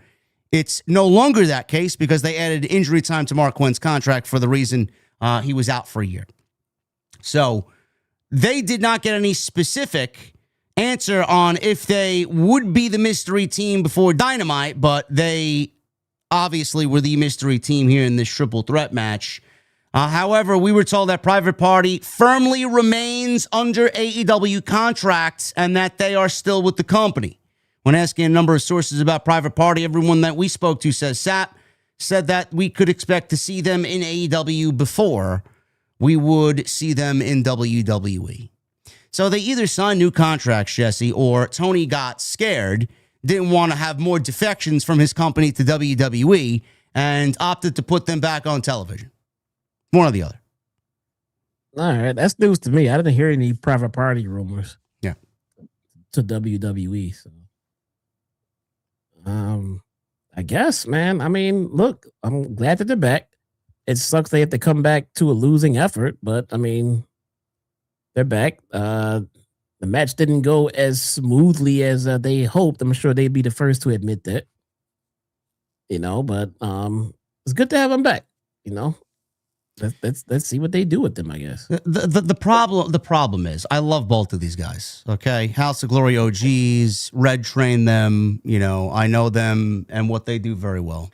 it's no longer that case because they added injury time to Mark Quinn's contract for the reason he was out for a year. So they did not get any specific answer on if they would be the mystery team before Dynamite, but they obviously were the mystery team here in this triple threat match. However, we were told that Private Party firmly remains under AEW contracts and that they are still with the company. When asking a number of sources about Private Party, everyone that we spoke to, says Sapp, said that we could expect to see them in AEW before we would see them in WWE. So they either signed new contracts, Jesse, or Tony got scared, didn't want to have more defections from his company to WWE, and opted to put them back on television. One or the other. All right, that's news to me. I didn't hear any private party rumors. Yeah. To WWE. So, I guess, man. I mean, look, I'm glad that they're back. It sucks they have to come back to a losing effort, but I mean, they're back. The match didn't go as smoothly as they hoped. I'm sure they'd be the first to admit that. But it's good to have them back. Let's see what they do with them, I guess. The problem is I love both of these guys. Okay, House of Glory OGs, Red trained them. I know them and what they do very well.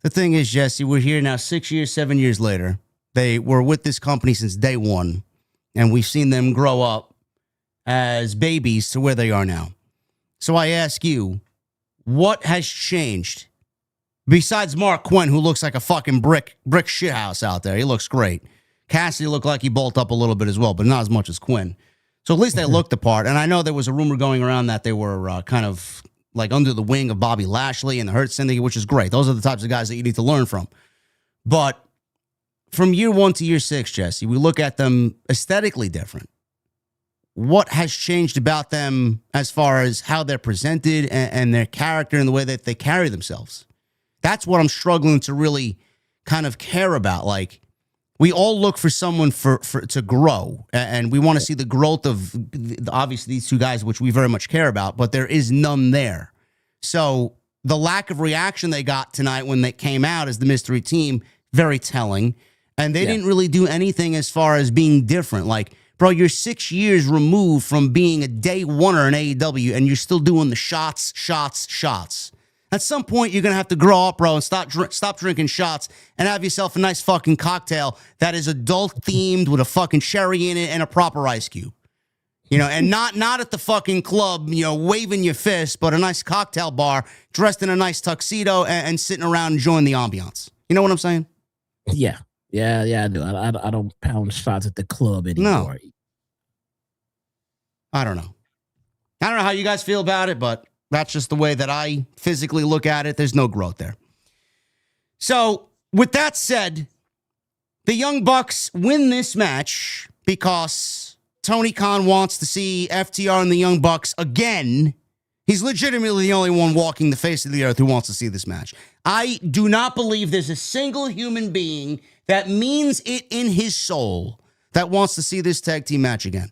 The thing is, Jesse, we're here now 6 years, 7 years later. They were with this company since day one, and we've seen them grow up as babies to where they are now. So I ask you, what has changed? Besides Mark Quinn, who looks like a fucking brick shithouse out there. He looks great. Cassidy looked like he bulked up a little bit as well, but not as much as Quinn. So at least they looked the part. And I know there was a rumor going around that they were kind of like under the wing of Bobby Lashley and the Hurt Syndicate, which is great. Those are the types of guys that you need to learn from. But from year 1 to year 6, Jesse, we look at them aesthetically different. What has changed about them as far as how they're presented and their character and the way that they carry themselves? That's what I'm struggling to really kind of care about. Like, we all look for someone to grow, and we want to see the growth of, obviously, these two guys, which we very much care about, but there is none there. So the lack of reaction they got tonight when they came out as the mystery team, very telling. And they didn't really do anything as far as being different. Like, bro, you're 6 years removed from being a day oneer in AEW, and you're still doing the shots. At some point, you're going to have to grow up, bro, and stop drinking shots and have yourself a nice fucking cocktail that is adult-themed with a fucking cherry in it and a proper ice cube. And not at the fucking club, waving your fist, but a nice cocktail bar, dressed in a nice tuxedo and sitting around enjoying the ambiance. You know what I'm saying? Yeah, I do. I don't pound shots at the club anymore. No. I don't know how you guys feel about it, but that's just the way that I physically look at it. There's no growth there. So, with that said, the Young Bucks win this match because Tony Khan wants to see FTR and the Young Bucks again. He's legitimately the only one walking the face of the earth who wants to see this match. I do not believe there's a single human being that means it in his soul that wants to see this tag team match again.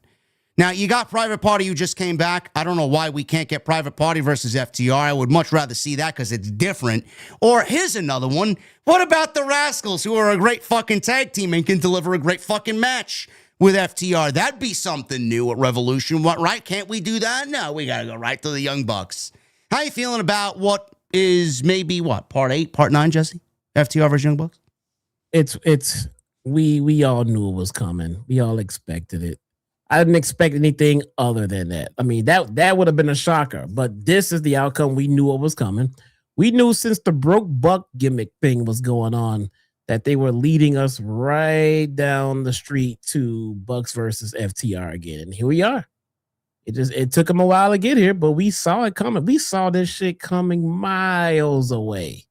Now, you got Private Party who just came back. I don't know why we can't get Private Party versus FTR. I would much rather see that because it's different. Or here's another one. What about the Rascals, who are a great fucking tag team and can deliver a great fucking match with FTR? That'd be something new at Revolution. What, right? Can't we do that? No, we got to go right to the Young Bucks. How you feeling about what is maybe, part 8, part 9, Jesse? FTR versus Young Bucks? We all knew it was coming. We all expected it. I didn't expect anything other than that. I mean, that would have been a shocker, but this is the outcome. We knew it was coming. We knew since the broke buck gimmick thing was going on that they were leading us right down the street to Bucks versus FTR again. And here we are. It took them a while to get here, but we saw it coming. We saw this shit coming miles away.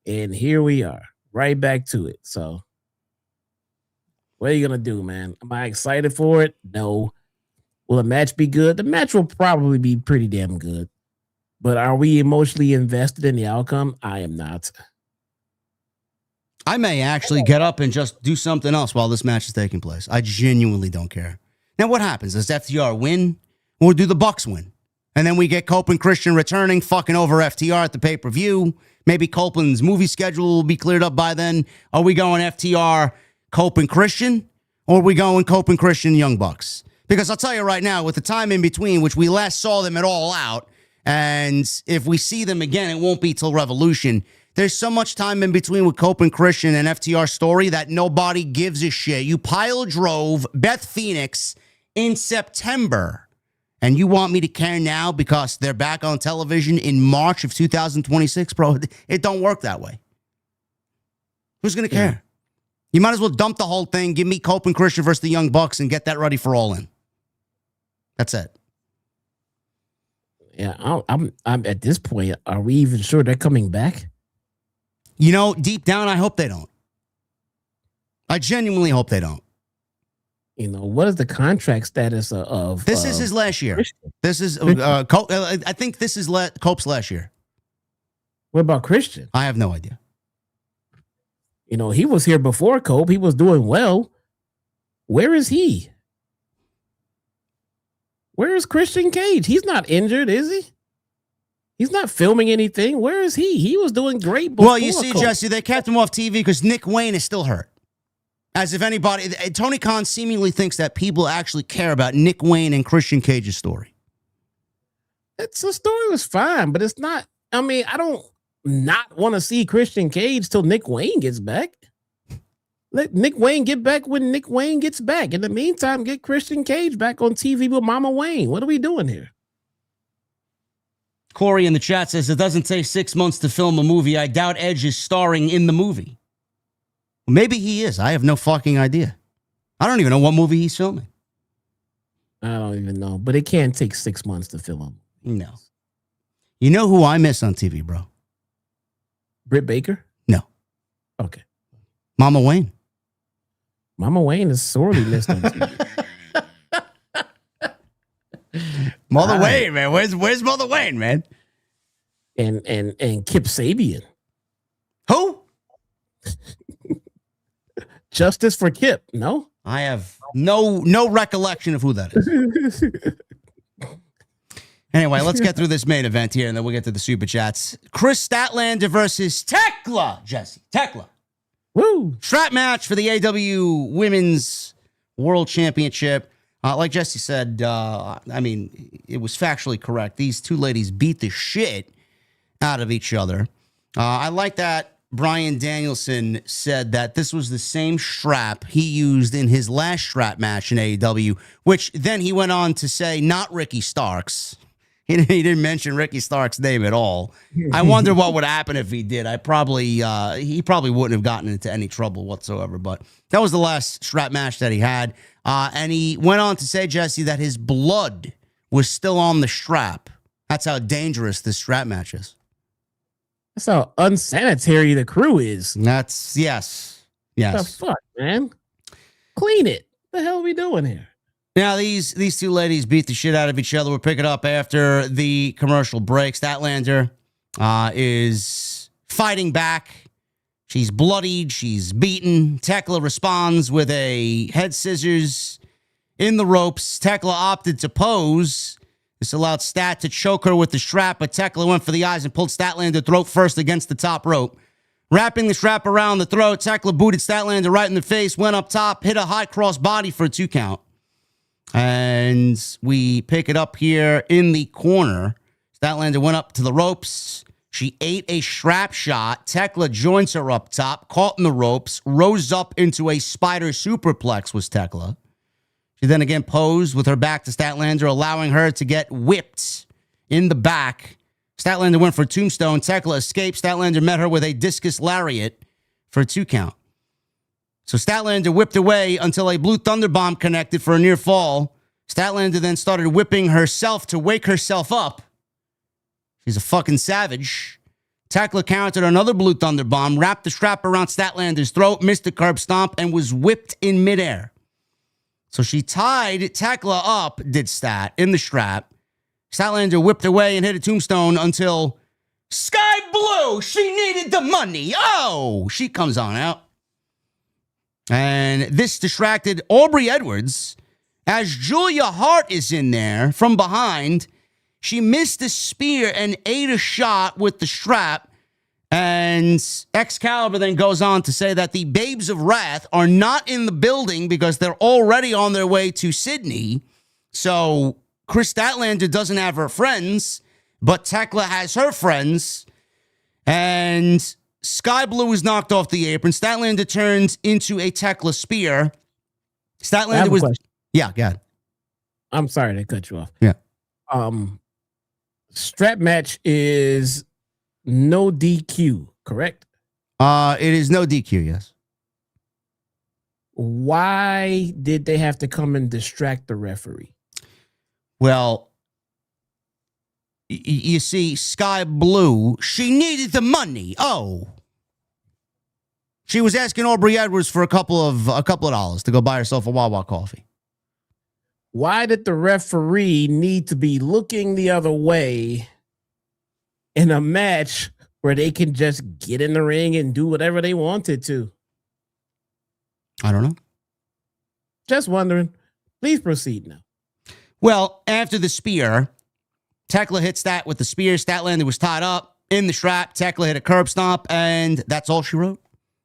And here we are, right back to it. So what are you going to do, man? Am I excited for it? No. Will the match be good? The match will probably be pretty damn good. But are we emotionally invested in the outcome? I am not. I may actually get up and just do something else while this match is taking place. I genuinely don't care. Now, what happens? Does FTR win? Or do the Bucks win? And then we get Cope and Christian returning, fucking over FTR at the pay-per-view. Maybe Copeland's movie schedule will be cleared up by then. Are we going FTR, Cope and Christian? Or are we going Cope and Christian, Young Bucks? Because I'll tell you right now, with the time in between, which we last saw them at All Out, and if we see them again, it won't be till Revolution. There's so much time in between with Cope and Christian and FTR story that nobody gives a shit. You pile drove Beth Phoenix in September, and you want me to care now because they're back on television in March of 2026? Bro, it don't work that way. Who's going to care? You might as well dump the whole thing, give me Cope and Christian versus the Young Bucks, and get that ready for All In. That's it. Yeah, I'm at this point, are we even sure they're coming back? You know, deep down, I hope they don't. I genuinely hope they don't. You know, what is the contract status of? This is his last year. Christian? This is, I think this is Cope's last year. What about Christian? I have no idea. You know, he was here before Cope. He was doing well. Where is he? Where is Christian Cage? He's not injured, is he? He's not filming anything. Where is he? He was doing great before. Well, you see, Cope. Jesse, they kept him off TV because Nick Wayne is still hurt. As if anybody, Tony Khan seemingly thinks that people actually care about Nick Wayne and Christian Cage's story. The story was fine, but it's not. I mean, I don't not want to see Christian Cage till Nick Wayne gets back. Let Nick Wayne get back when Nick Wayne gets back. In the meantime, get Christian Cage back on TV with Mama Wayne. What are we doing here? Corey in the chat says it doesn't take 6 months to film a movie. I doubt Edge is starring in the movie. Maybe he is. I have no fucking idea. I don't even know what movie he's filming. I don't even know, but it can't take 6 months to film. No. You know who I miss on TV, bro? Britt Baker? No. Okay. Mama Wayne. Mama Wayne is sorely missed on TV. Mother Wayne, man. Where's Mother Wayne, man? And Kip Sabian. Who? Justice for Kip, no? I have no recollection of who that is. Anyway, let's get through this main event here, and then we'll get to the super chats. Kris Statlander versus Thekla, Jesse. Thekla. Woo! Strap match for the AEW Women's World Championship. Like Jesse said, I mean, it was factually correct. These two ladies beat the shit out of each other. I like that Bryan Danielson said that this was the same strap he used in his last strap match in AEW, which then he went on to say, not Ricky Starks. He didn't mention Ricky Starks' name at all. I wonder what would happen if he did. He probably wouldn't have gotten into any trouble whatsoever, but that was the last strap match that he had. And he went on to say, Jesse, that his blood was still on the strap. That's how dangerous this strap match is. That's how unsanitary the crew is. That's, yes. What the fuck, man? Clean it. What the hell are we doing here? Now, these two ladies beat the shit out of each other. We'll pick it up after the commercial break. Statlander is fighting back. She's bloodied. She's beaten. Thekla responds with a head scissors in the ropes. Thekla opted to pose. This allowed Stat to choke her with the strap, but Thekla went for the eyes and pulled Statlander throat first against the top rope. Wrapping the strap around the throat, Thekla booted Statlander right in the face, went up top, hit a high cross body for a 2 count. And we pick it up here in the corner. Statlander went up to the ropes. She ate a strap shot. Thekla joins her up top, caught in the ropes, rose up into a spider superplex was Thekla. She then again posed with her back to Statlander, allowing her to get whipped in the back. Statlander went for a tombstone. Thekla escaped. Statlander met her with a discus lariat for a 2 count. So Statlander whipped away until a blue thunder bomb connected for a near fall. Statlander then started whipping herself to wake herself up. She's a fucking savage. Thekla countered another blue thunder bomb, wrapped the strap around Statlander's throat, missed the curb stomp, and was whipped in midair. So she tied Thekla up, did Stat, in the strap. Statlander whipped away and hit a tombstone until Sky Blue, she needed the money. Oh, she comes on out. And this distracted Aubrey Edwards as Julia Hart is in there from behind. She missed a spear and ate a shot with the strap. And Excalibur then goes on to say that the Babes of Wrath are not in the building because they're already on their way to Sydney. So Kris Statlander doesn't have her friends, but Thekla has her friends. And Sky Blue is knocked off the apron. Statlander turns into a Thekla spear. Statlander was... Question. Yeah, go ahead. I'm sorry to cut you off. Yeah. Strap match is no DQ, correct? It is no DQ, yes. Why did they have to come and distract the referee? Well, you see, Sky Blue, she needed the money. Oh. She was asking Aubrey Edwards for a couple of dollars to go buy herself a Wawa coffee. Why did the referee need to be looking the other way in a match where they can just get in the ring and do whatever they wanted to? I don't know. Just wondering. Please proceed now. Well, after the spear, Thekla hits that with the spear. Statlander was tied up in the strap. Thekla hit a curb stomp, and that's all she wrote.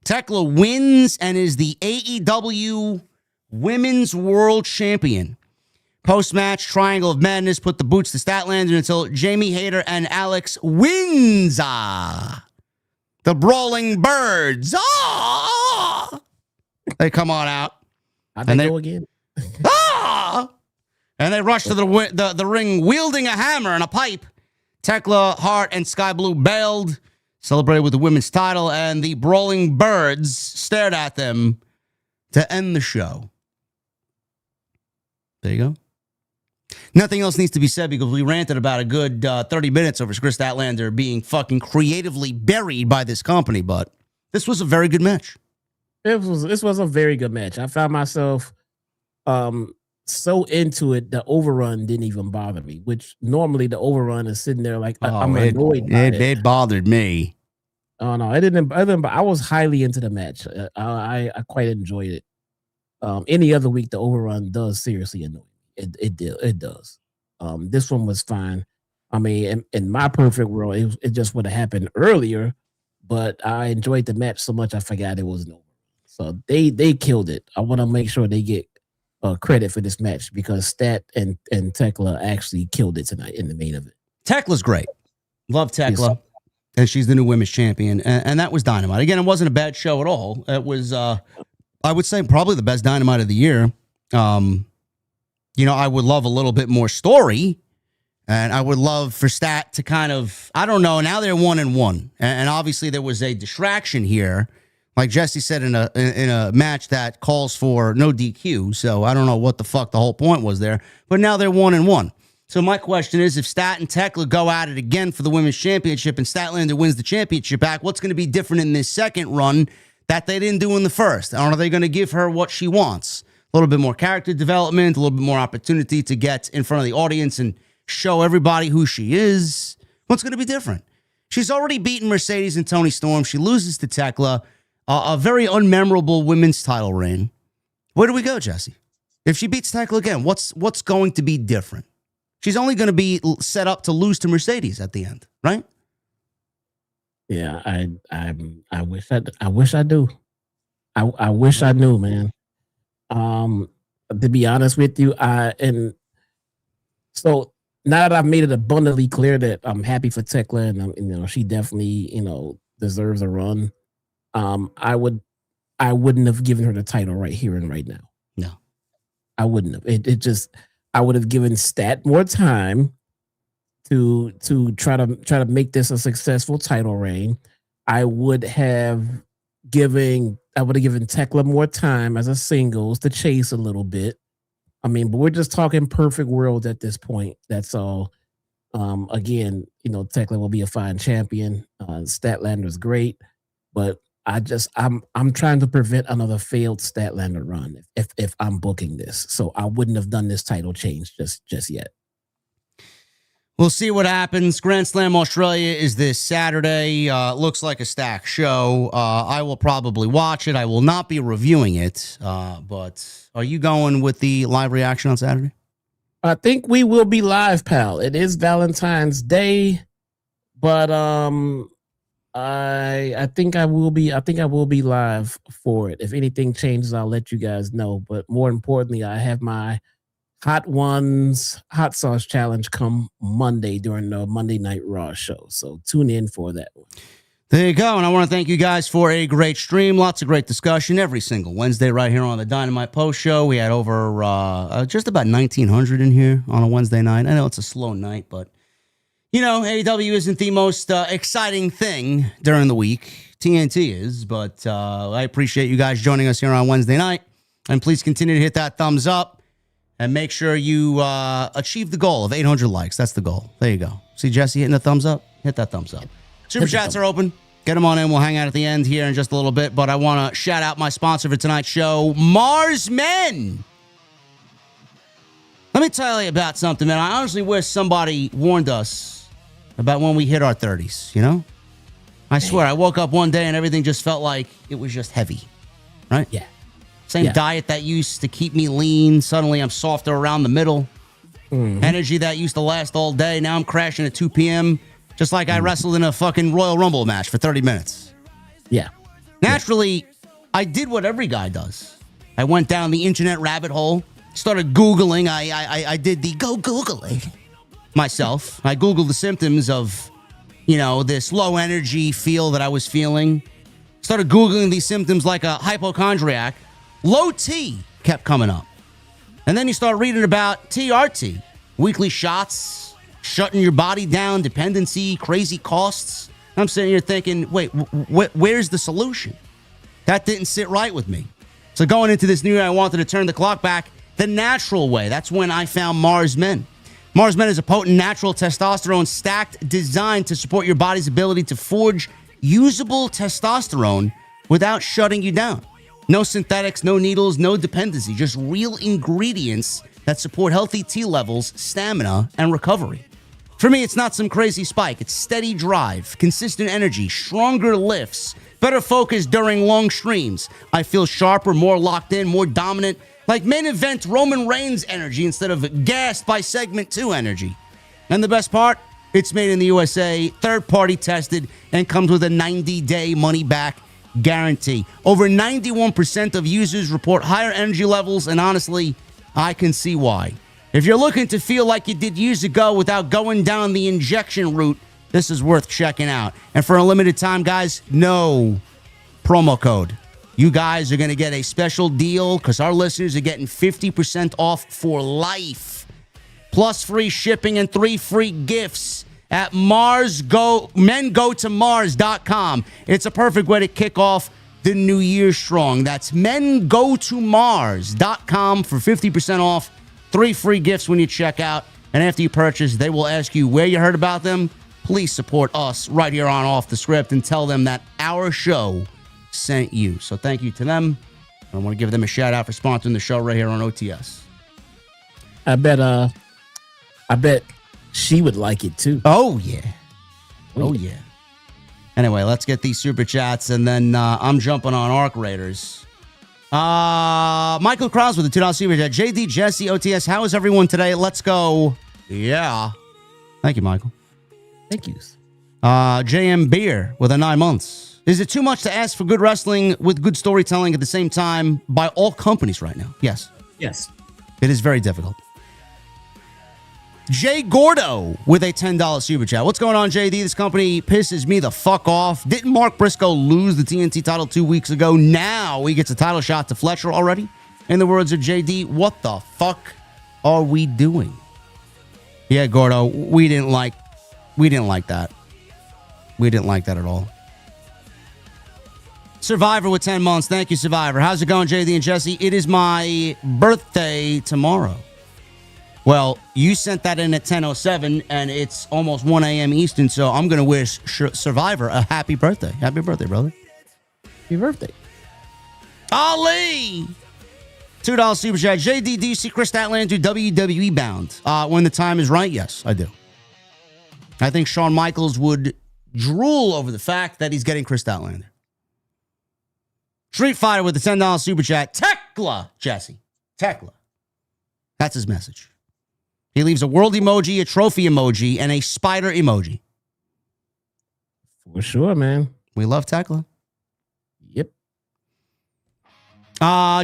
Thekla wins and is the AEW Women's World Champion. Post-match, Triangle of Madness put the boots to Statlander until Jamie Hayter and Alex wins. The Brawling Birds. They come on out. How'd they go again? And they rush to the ring wielding a hammer and a pipe. Thekla, Hart, and Sky Blue bailed, celebrated with the women's title, and the Brawling Birds stared at them to end the show. There you go. Nothing else needs to be said because we ranted about a good 30 minutes over Kris Statlander being fucking creatively buried by this company, but this was a very good match. This was a very good match. I found myself so into it, the overrun didn't even bother me, which normally the overrun is sitting there like, I'm annoyed by it. It bothered me. Oh, no, it didn't. But I was highly into the match. I quite enjoyed it. Any other week, the overrun does seriously annoy me. It does. This one was fine. I mean, in my perfect world, it just would have happened earlier, but I enjoyed the match so much I forgot it was an overrun. So they killed it. I want to make sure they get credit for this match because Stat and Thekla actually killed it tonight in the main event. Tekla's great. Love Thekla. Yes. And she's the new women's champion. And that was Dynamite. Again, it wasn't a bad show at all. It was, I would say, probably the best Dynamite of the year. I would love a little bit more story. And I would love for Stat to kind of, I don't know, now they're 1-1. And obviously there was a distraction here. Like Jesse said, in a match that calls for no DQ. So I don't know what the fuck the whole point was there. But now they're 1-1. So my question is, if Stat and Thekla go at it again for the women's championship and Statlander wins the championship back, what's going to be different in this second run that they didn't do in the first? Are they going to give her what she wants? A little bit more character development, a little bit more opportunity to get in front of the audience and show everybody who she is. What's going to be different? She's already beaten Mercedes and Toni Storm. She loses to Thekla. A very unmemorable women's title reign. Where do we go, Jesse? If she beats Thekla again, what's going to be different? She's only going to be set up to lose to Mercedes at the end, right? Yeah, I wish I do. I wish I knew, man. To be honest with you, so now that I've made it abundantly clear that I'm happy for Thekla and she definitely deserves a run. I wouldn't have given her the title right here and right now. No, I wouldn't have. I would have given Stat more time to try to make this a successful title reign. I would have given Thekla more time as a singles to chase a little bit. I mean, but we're just talking perfect world at this point. That's all. Again, Thekla will be a fine champion. Statlander's great, but I'm trying to prevent another failed Statlander run if I'm booking this. So I wouldn't have done this title change just yet. We'll see what happens. Grand Slam Australia is this Saturday. Looks like a stacked show. I will probably watch it. I will not be reviewing it. But are you going with the live reaction on Saturday? I think we will be live, pal. It is Valentine's Day, but I think I will be live for it. If anything changes, I'll let you guys know. But more importantly, I have my Hot Ones Hot Sauce Challenge come Monday during the Monday Night Raw show. So tune in for that one. There you go. And I want to thank you guys for a great stream. Lots of great discussion every single Wednesday right here on the Dynamite Post Show. We had over just about 1,900 in here on a Wednesday night. I know it's a slow night, but AEW isn't the most exciting thing during the week. TNT is, but I appreciate you guys joining us here on Wednesday night. And please continue to hit that thumbs up and make sure you achieve the goal of 800 likes. That's the goal. There you go. See Jesse hitting the thumbs up? Hit that thumbs up. Super chats are open. Get them on in. We'll hang out at the end here in just a little bit. But I want to shout out my sponsor for tonight's show, Mars Men. Let me tell you about something, man. I honestly wish somebody warned us about when we hit our 30s, you know? I swear, I woke up one day and everything just felt like it was just heavy, right? Yeah. Same diet that used to keep me lean. Suddenly, I'm softer around the middle. Energy that used to last all day. Now I'm crashing at 2 p.m., just like I wrestled in a fucking Royal Rumble match for 30 minutes. Yeah. Naturally, I did what every guy does. I went down the internet rabbit hole, started Googling. I did the go Google it myself. I Googled the symptoms of, you know, this low energy feel that I was feeling. Started Googling these symptoms like a hypochondriac. Low T kept coming up. And then you start reading about TRT, weekly shots, shutting your body down, dependency, crazy costs. I'm sitting here thinking, wait, where's the solution? That didn't sit right with me. So going into this new year, I wanted to turn the clock back the natural way. That's when I found Mars Men. Mars Men is a potent natural testosterone stacked designed to support your body's ability to forge usable testosterone without shutting you down. No synthetics, no needles, no dependency, just real ingredients that support healthy T levels, stamina, and recovery. For me, it's not some crazy spike. It's steady drive, consistent energy, stronger lifts, better focus during long streams. I feel sharper, more locked in, more dominant, like main event Roman Reigns energy instead of gassed by segment 2 energy. And the best part, it's made in the USA, third-party tested, and comes with a 90-day money-back guarantee. Over 91% of users report higher energy levels, and honestly, I can see why. If you're looking to feel like you did years ago without going down the injection route, this is worth checking out. And for a limited time, guys, no promo code. You guys are going to get a special deal because our listeners are getting 50% off for life. Plus free shipping and 3 free gifts at mengotomars.com. It's a perfect way to kick off the new year strong. That's mengotomars.com for 50% off, 3 free gifts when you check out. And after you purchase, they will ask you where you heard about them. Please support us right here on Off the Script and tell them that our show sent you. So thank you to them. I want to give them a shout out for sponsoring the show right here on OTS. I bet she would like it too. Oh, yeah. Oh, yeah. Anyway, let's get these super chats, and then I'm jumping on Arc Raiders. Michael Krause with the $2 super chat. JD, Jesse, OTS, how is everyone today? Let's go. Yeah. Thank you, Michael. Thank you. JM Beer with a 9 months. Is it too much to ask for good wrestling with good storytelling at the same time by all companies right now? Yes. Yes. It is very difficult. Jay Gordo with a $10 super chat. What's going on, JD? This company pisses me the fuck off. Didn't Mark Briscoe lose the TNT title 2 weeks ago? Now he gets a title shot to Fletcher already? In the words of JD, what the fuck are we doing? Yeah, Gordo, we didn't like that. We didn't like that at all. Survivor with 10 months. Thank you, Survivor. How's it going, JD and Jesse? It is my birthday tomorrow. Well, you sent that in at 10:07, and it's almost 1 a.m. Eastern, so I'm going to wish Survivor a happy birthday. Happy birthday, brother. Happy birthday. Ali! $2 super chat. JD, do you see Kris Statlander WWE bound? When the time is right, yes, I do. I think Shawn Michaels would drool over the fact that he's getting Kris Statlander. Street Fighter with the $10 super chat. Thekla, Jesse. Thekla. That's his message. He leaves a world emoji, a trophy emoji, and a spider emoji. For sure, man. We love Thekla. Yep.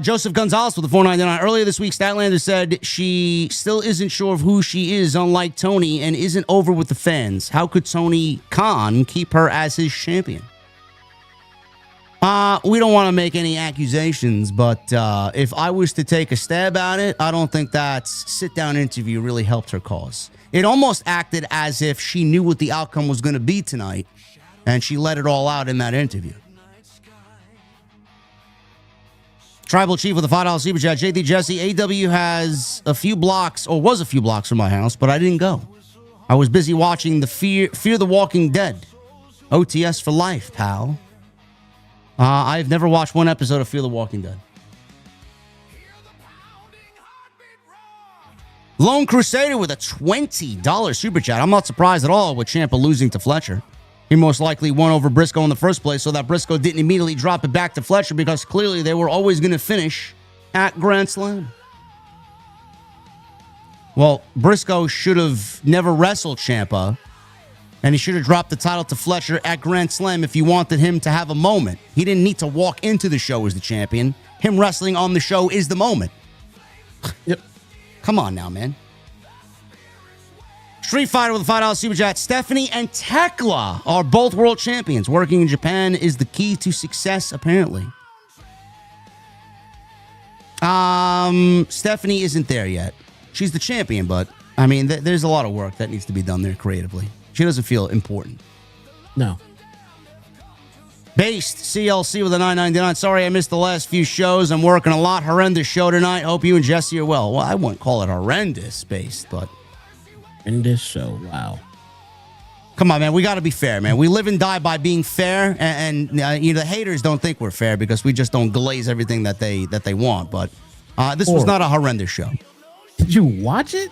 Joseph Gonzalez with the $4.99. Earlier this week, Statlander said she still isn't sure of who she is, unlike Tony, and isn't over with the fans. How could Tony Khan keep her as his champion? We don't want to make any accusations, but if I was to take a stab at it, I don't think that sit-down interview really helped her cause. It almost acted as if she knew what the outcome was going to be tonight, and she let it all out in that interview. Tribal Chief with a $5 super chat. JD Jesse, AW has a few blocks, or was a few blocks from my house, but I didn't go. I was busy watching the Fear the Walking Dead. OTS for life, pal. I've never watched one episode of Fear the Walking Dead. Lone Crusader with a $20 super chat. I'm not surprised at all with Ciampa losing to Fletcher. He most likely won over Briscoe in the first place, so that Briscoe didn't immediately drop it back to Fletcher because clearly they were always going to finish at Grand Slam. Well, Briscoe should have never wrestled Ciampa, and he should have dropped the title to Fletcher at Grand Slam if you wanted him to have a moment. He didn't need to walk into the show as the champion. Him wrestling on the show is the moment. Yep. Come on now, man. Street Fighter with a $5 super chat. Stephanie and Thekla are both world champions. Working in Japan is the key to success, apparently. Stephanie isn't there yet. She's the champion, but, I mean, there's a lot of work that needs to be done there creatively. She doesn't feel important. No. Based CLC with a $9.99. Sorry I missed the last few shows. I'm working a lot. Horrendous show tonight. Hope you and Jesse are well. Well, I wouldn't call it horrendous, Based, but... In this show, wow. Come on, man. We got to be fair, man. We live and die by being fair, and you know, the haters don't think we're fair because we just don't glaze everything that they want. But this was not a horrendous show. Did you watch it?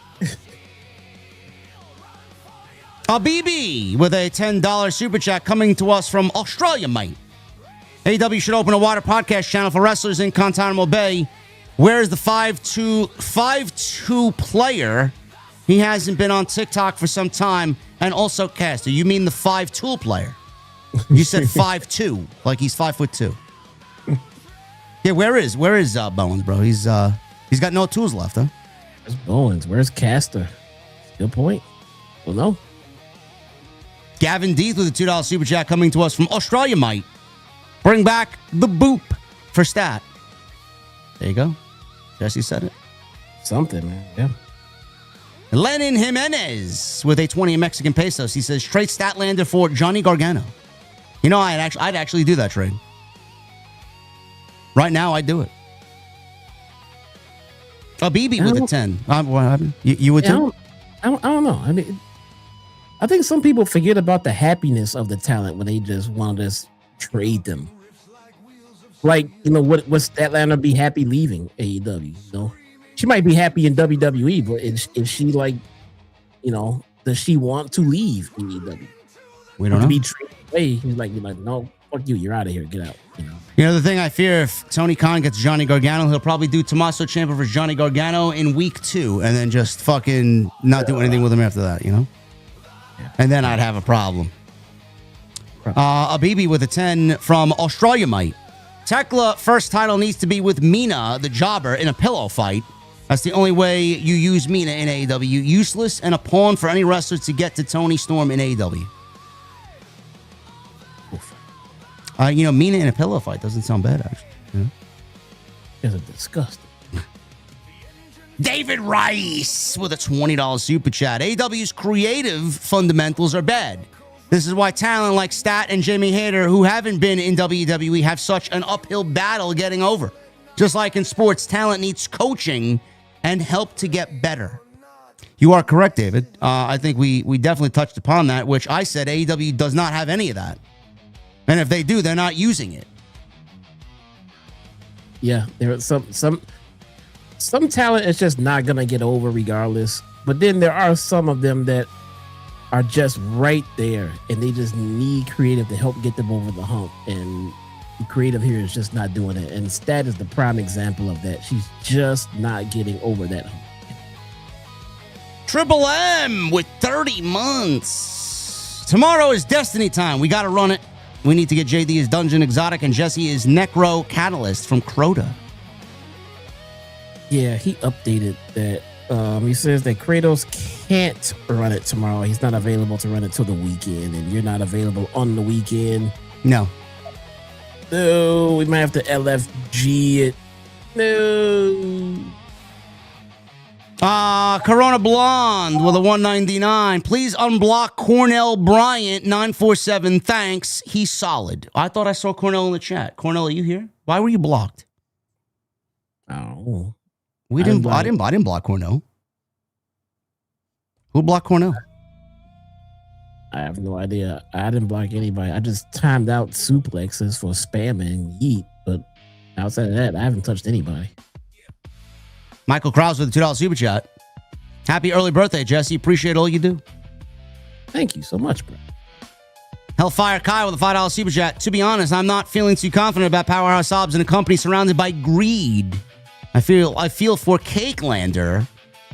BB with a $10 super chat coming to us from Australia, mate. AEW should open a wider podcast channel for wrestlers in Guantanamo Bay. Where's the 5'2" player? He hasn't been on TikTok for some time. And also, Caster, you mean the 5'2" player? You said 5'2", like he's 5'2". Yeah, where is Bowens, bro? He's got no tools left, huh? Where's Bowens? Where's Caster? Good point. Well, no. Gavin Deeth with a $2 super chat coming to us from Australia, mate. Bring back the boop for stat. There you go. Jesse said it. Something, man. Yeah. Lenin Jimenez with a 20 Mexican pesos. He says, trade Statlander for Johnny Gargano. You know, I'd actually do that trade. Right now, I'd do it. A BB with a 10. What happened? You would too? I don't know. I mean, I think some people forget about the happiness of the talent when they just want to just trade them. Like, you know, would Statlander be happy leaving AEW? You know? She might be happy in WWE, but is she like, you know, does she want to leave AEW? We don't know. To be traded away, he's like, no, fuck you, you're out of here, get out. You know, the thing I fear, if Tony Khan gets Johnny Gargano, he'll probably do Tommaso Ciampa versus Johnny Gargano in week 2, and then just fucking not do anything with him after that, you know? Yeah. And then I'd have a problem. A BB with a 10 from Australia, mate. Thekla first title needs to be with Mina, the jobber, in a pillow fight. That's the only way you use Mina in AEW. Useless and a pawn for any wrestler to get to Tony Storm in AEW. You know, Mina in a pillow fight doesn't sound bad, actually. Yeah. It's disgusting. David Rice with a $20 super chat. AEW's creative fundamentals are bad. This is why talent like Stat and Jamie Hayter, who haven't been in WWE, have such an uphill battle getting over. Just like in sports, talent needs coaching and help to get better. You are correct, David. I think we definitely touched upon that, which I said AEW does not have any of that. And if they do, they're not using it. Yeah, there are some talent is just not gonna get over regardless. But then there are some of them that are just right there, and they just need creative to help get them over the hump. And the creative here is just not doing it. And Stat is the prime example of that. She's just not getting over that hump. Triple M with 30 months. Tomorrow is Destiny time. We got to run it. We need to get JD his Dungeon Exotic, and Jesse is Necro Catalyst from Crota. Yeah, he updated that. He says that Kratos can't run it tomorrow. He's not available to run it till the weekend, and you're not available on the weekend. No. No, we might have to LFG it. No. Corona Blonde with a 199. Please unblock Cornell Bryant 947. Thanks. He's solid. I thought I saw Cornell in the chat. Cornell, are you here? Why were you blocked? Oh. I didn't block Cornell. Who blocked Cornell? I have no idea. I didn't block anybody. I just timed out suplexes for spamming yeet, but outside of that, I haven't touched anybody. Michael Krause with a $2 super chat. Happy early birthday, Jesse. Appreciate all you do. Thank you so much, bro. Hellfire Kai with a $5 super chat. To be honest, I'm not feeling too confident about Powerhouse Hobbs in a company surrounded by greed. I feel for Cakelander.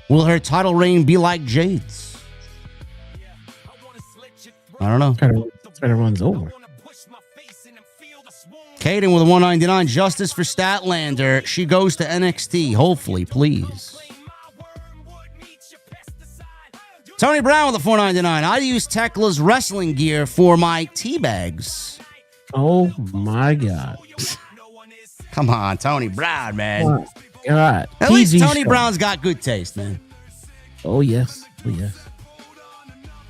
Will her title reign be like Jade's? I don't know. Try to runs over. Caden with a $1.99. Justice for Statlander. She goes to NXT. Hopefully, please. Tony Brown with a $4.99. I use Thekla's wrestling gear for my tea bags. Oh my God. Come on, Tony Brown, man. Oh, God. At least Tony Brown's got good taste, man. Oh, yes. Oh, yes.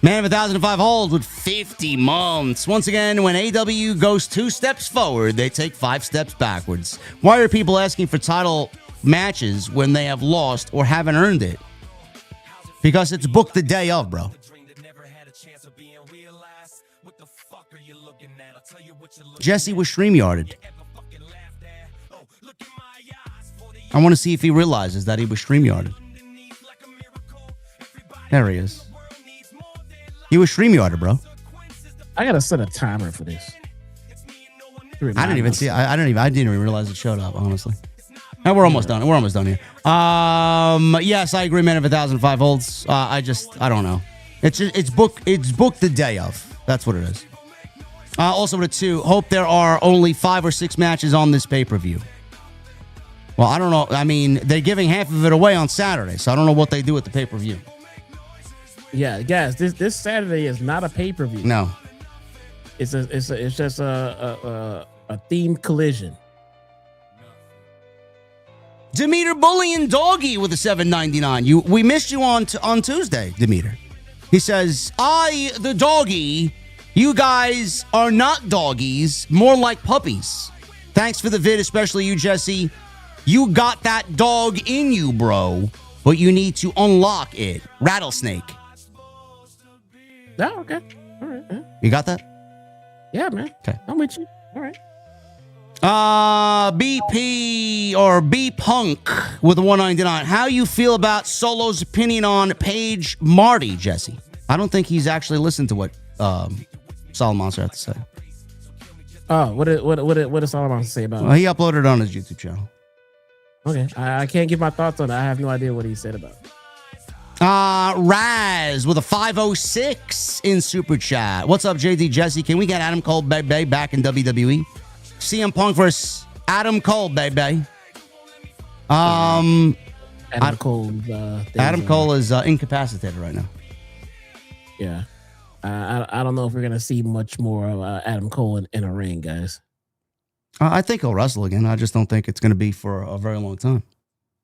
Man of 1,005 holds with 50 months. Once again, when AW goes 2 steps forward, they take 5 steps backwards. Why are people asking for title matches when they have lost or haven't earned it? Because it's booked the day of, bro. Jesse was StreamYarded. I want to see if he realizes that he was StreamYarded. There he is. He was StreamYarded, bro. I gotta set a timer for this. I didn't even see. I didn't even realize it showed up. Honestly. No, we're almost done. We're almost done here. Yes, I agree. Man of 1,005 holds. I don't know. It's booked the day of. That's what it is. Also with a 2. Hope there are only 5 or 6 matches on this pay-per-view. Well, I don't know. I mean, they're giving half of it away on Saturday, so I don't know what they do with the pay-per-view. Yeah, guys, this Saturday is not a pay-per-view. No. It's just a themed collision. Demeter Bullying Doggy with a $7.99. We missed you on Tuesday, Demeter. He says, I, the doggy, you guys are not doggies, more like puppies. Thanks for the vid, especially you, Jesse. You got that dog in you, bro, but you need to unlock it. Rattlesnake. Oh, okay. All right. Yeah. You got that? Yeah, man. Okay. I'm with you. All right. BP or B Punk with a $1.99. How you feel about Solo's opinion on Paige Marty, Jesse? I don't think he's actually listened to what Solid Monster had to say. Oh, what does Solid Monster say about it? Well, he uploaded it on his YouTube channel. Okay, I can't give my thoughts on it. I have no idea what he said about it. Raz with a 506 in Super Chat. What's up, JD Jesse? Can we get Adam Cole, baby, back in WWE? CM Punk versus Adam Cole, baby. Adam Cole is incapacitated right now. Yeah. I don't know if we're going to see much more of Adam Cole in a ring, guys. I think he'll wrestle again. I just don't think it's going to be for a very long time.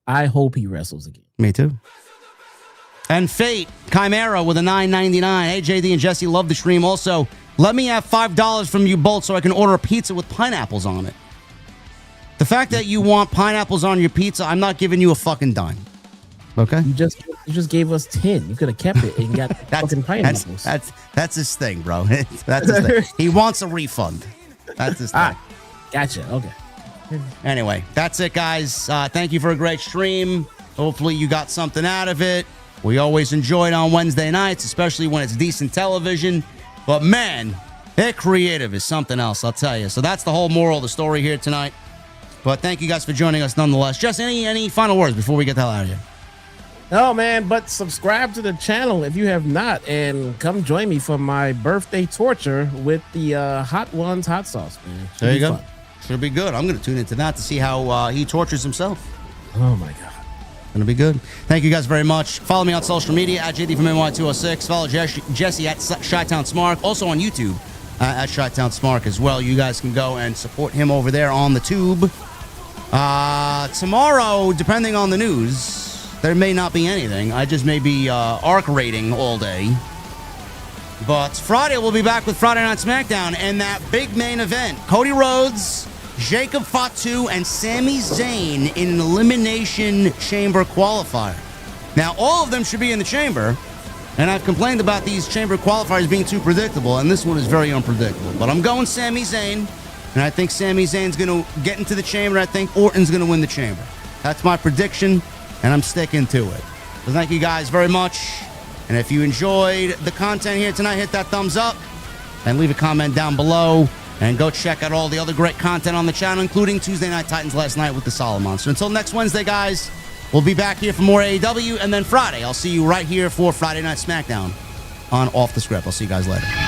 I hope he wrestles again. Me too. And Fate Chimera with a $9.99. Hey, JD and Jesse, love the stream. Also, let me have $5 from you both so I can order a pizza with pineapples on it. The fact that you want pineapples on your pizza, I'm not giving you a fucking dime. Okay? You just gave us 10. You could have kept it and got fucking pineapples. That's his thing, bro. That's his thing. He wants a refund. That's his thing. Gotcha. Okay. Anyway, that's it, guys. Thank you for a great stream. Hopefully you got something out of it. We always enjoy it on Wednesday nights, especially when it's decent television. But man, their creative is something else, I'll tell you. So that's the whole moral of the story here tonight. But thank you guys for joining us nonetheless. Just any final words before we get the hell out of here? No, man, but subscribe to the channel if you have not, and come join me for my birthday torture with the Hot Ones hot sauce, man. There you go. Should be good. I'm going to tune into that to see how he tortures himself. Oh, my God. Going to be good. Thank you guys very much. Follow me on social media at JD from NY206. Follow Jesse at Chi-Town Smark. Also on YouTube at Chi-Town Smark as well. You guys can go and support him over there on the tube. Tomorrow, depending on the news, there may not be anything. I just may be arc rating all day. But Friday, we'll be back with Friday Night SmackDown and that big main event. Cody Rhodes, Jacob Fatu, and Sami Zayn in an Elimination Chamber qualifier. Now, all of them should be in the chamber, And I've complained about these chamber qualifiers being too predictable, and this one is very unpredictable. But I'm going Sami Zayn, and I think Sami Zayn's going to get into the chamber. I think Orton's going to win the chamber. That's my prediction, and I'm sticking to it. So thank you guys very much. And if you enjoyed the content here tonight, hit that thumbs up and leave a comment down below. And go check out all the other great content on the channel, including Tuesday Night Titans last night with the Solomon. So until next Wednesday, guys, we'll be back here for more AEW. And then Friday, I'll see you right here for Friday Night SmackDown on Off the Script. I'll see you guys later.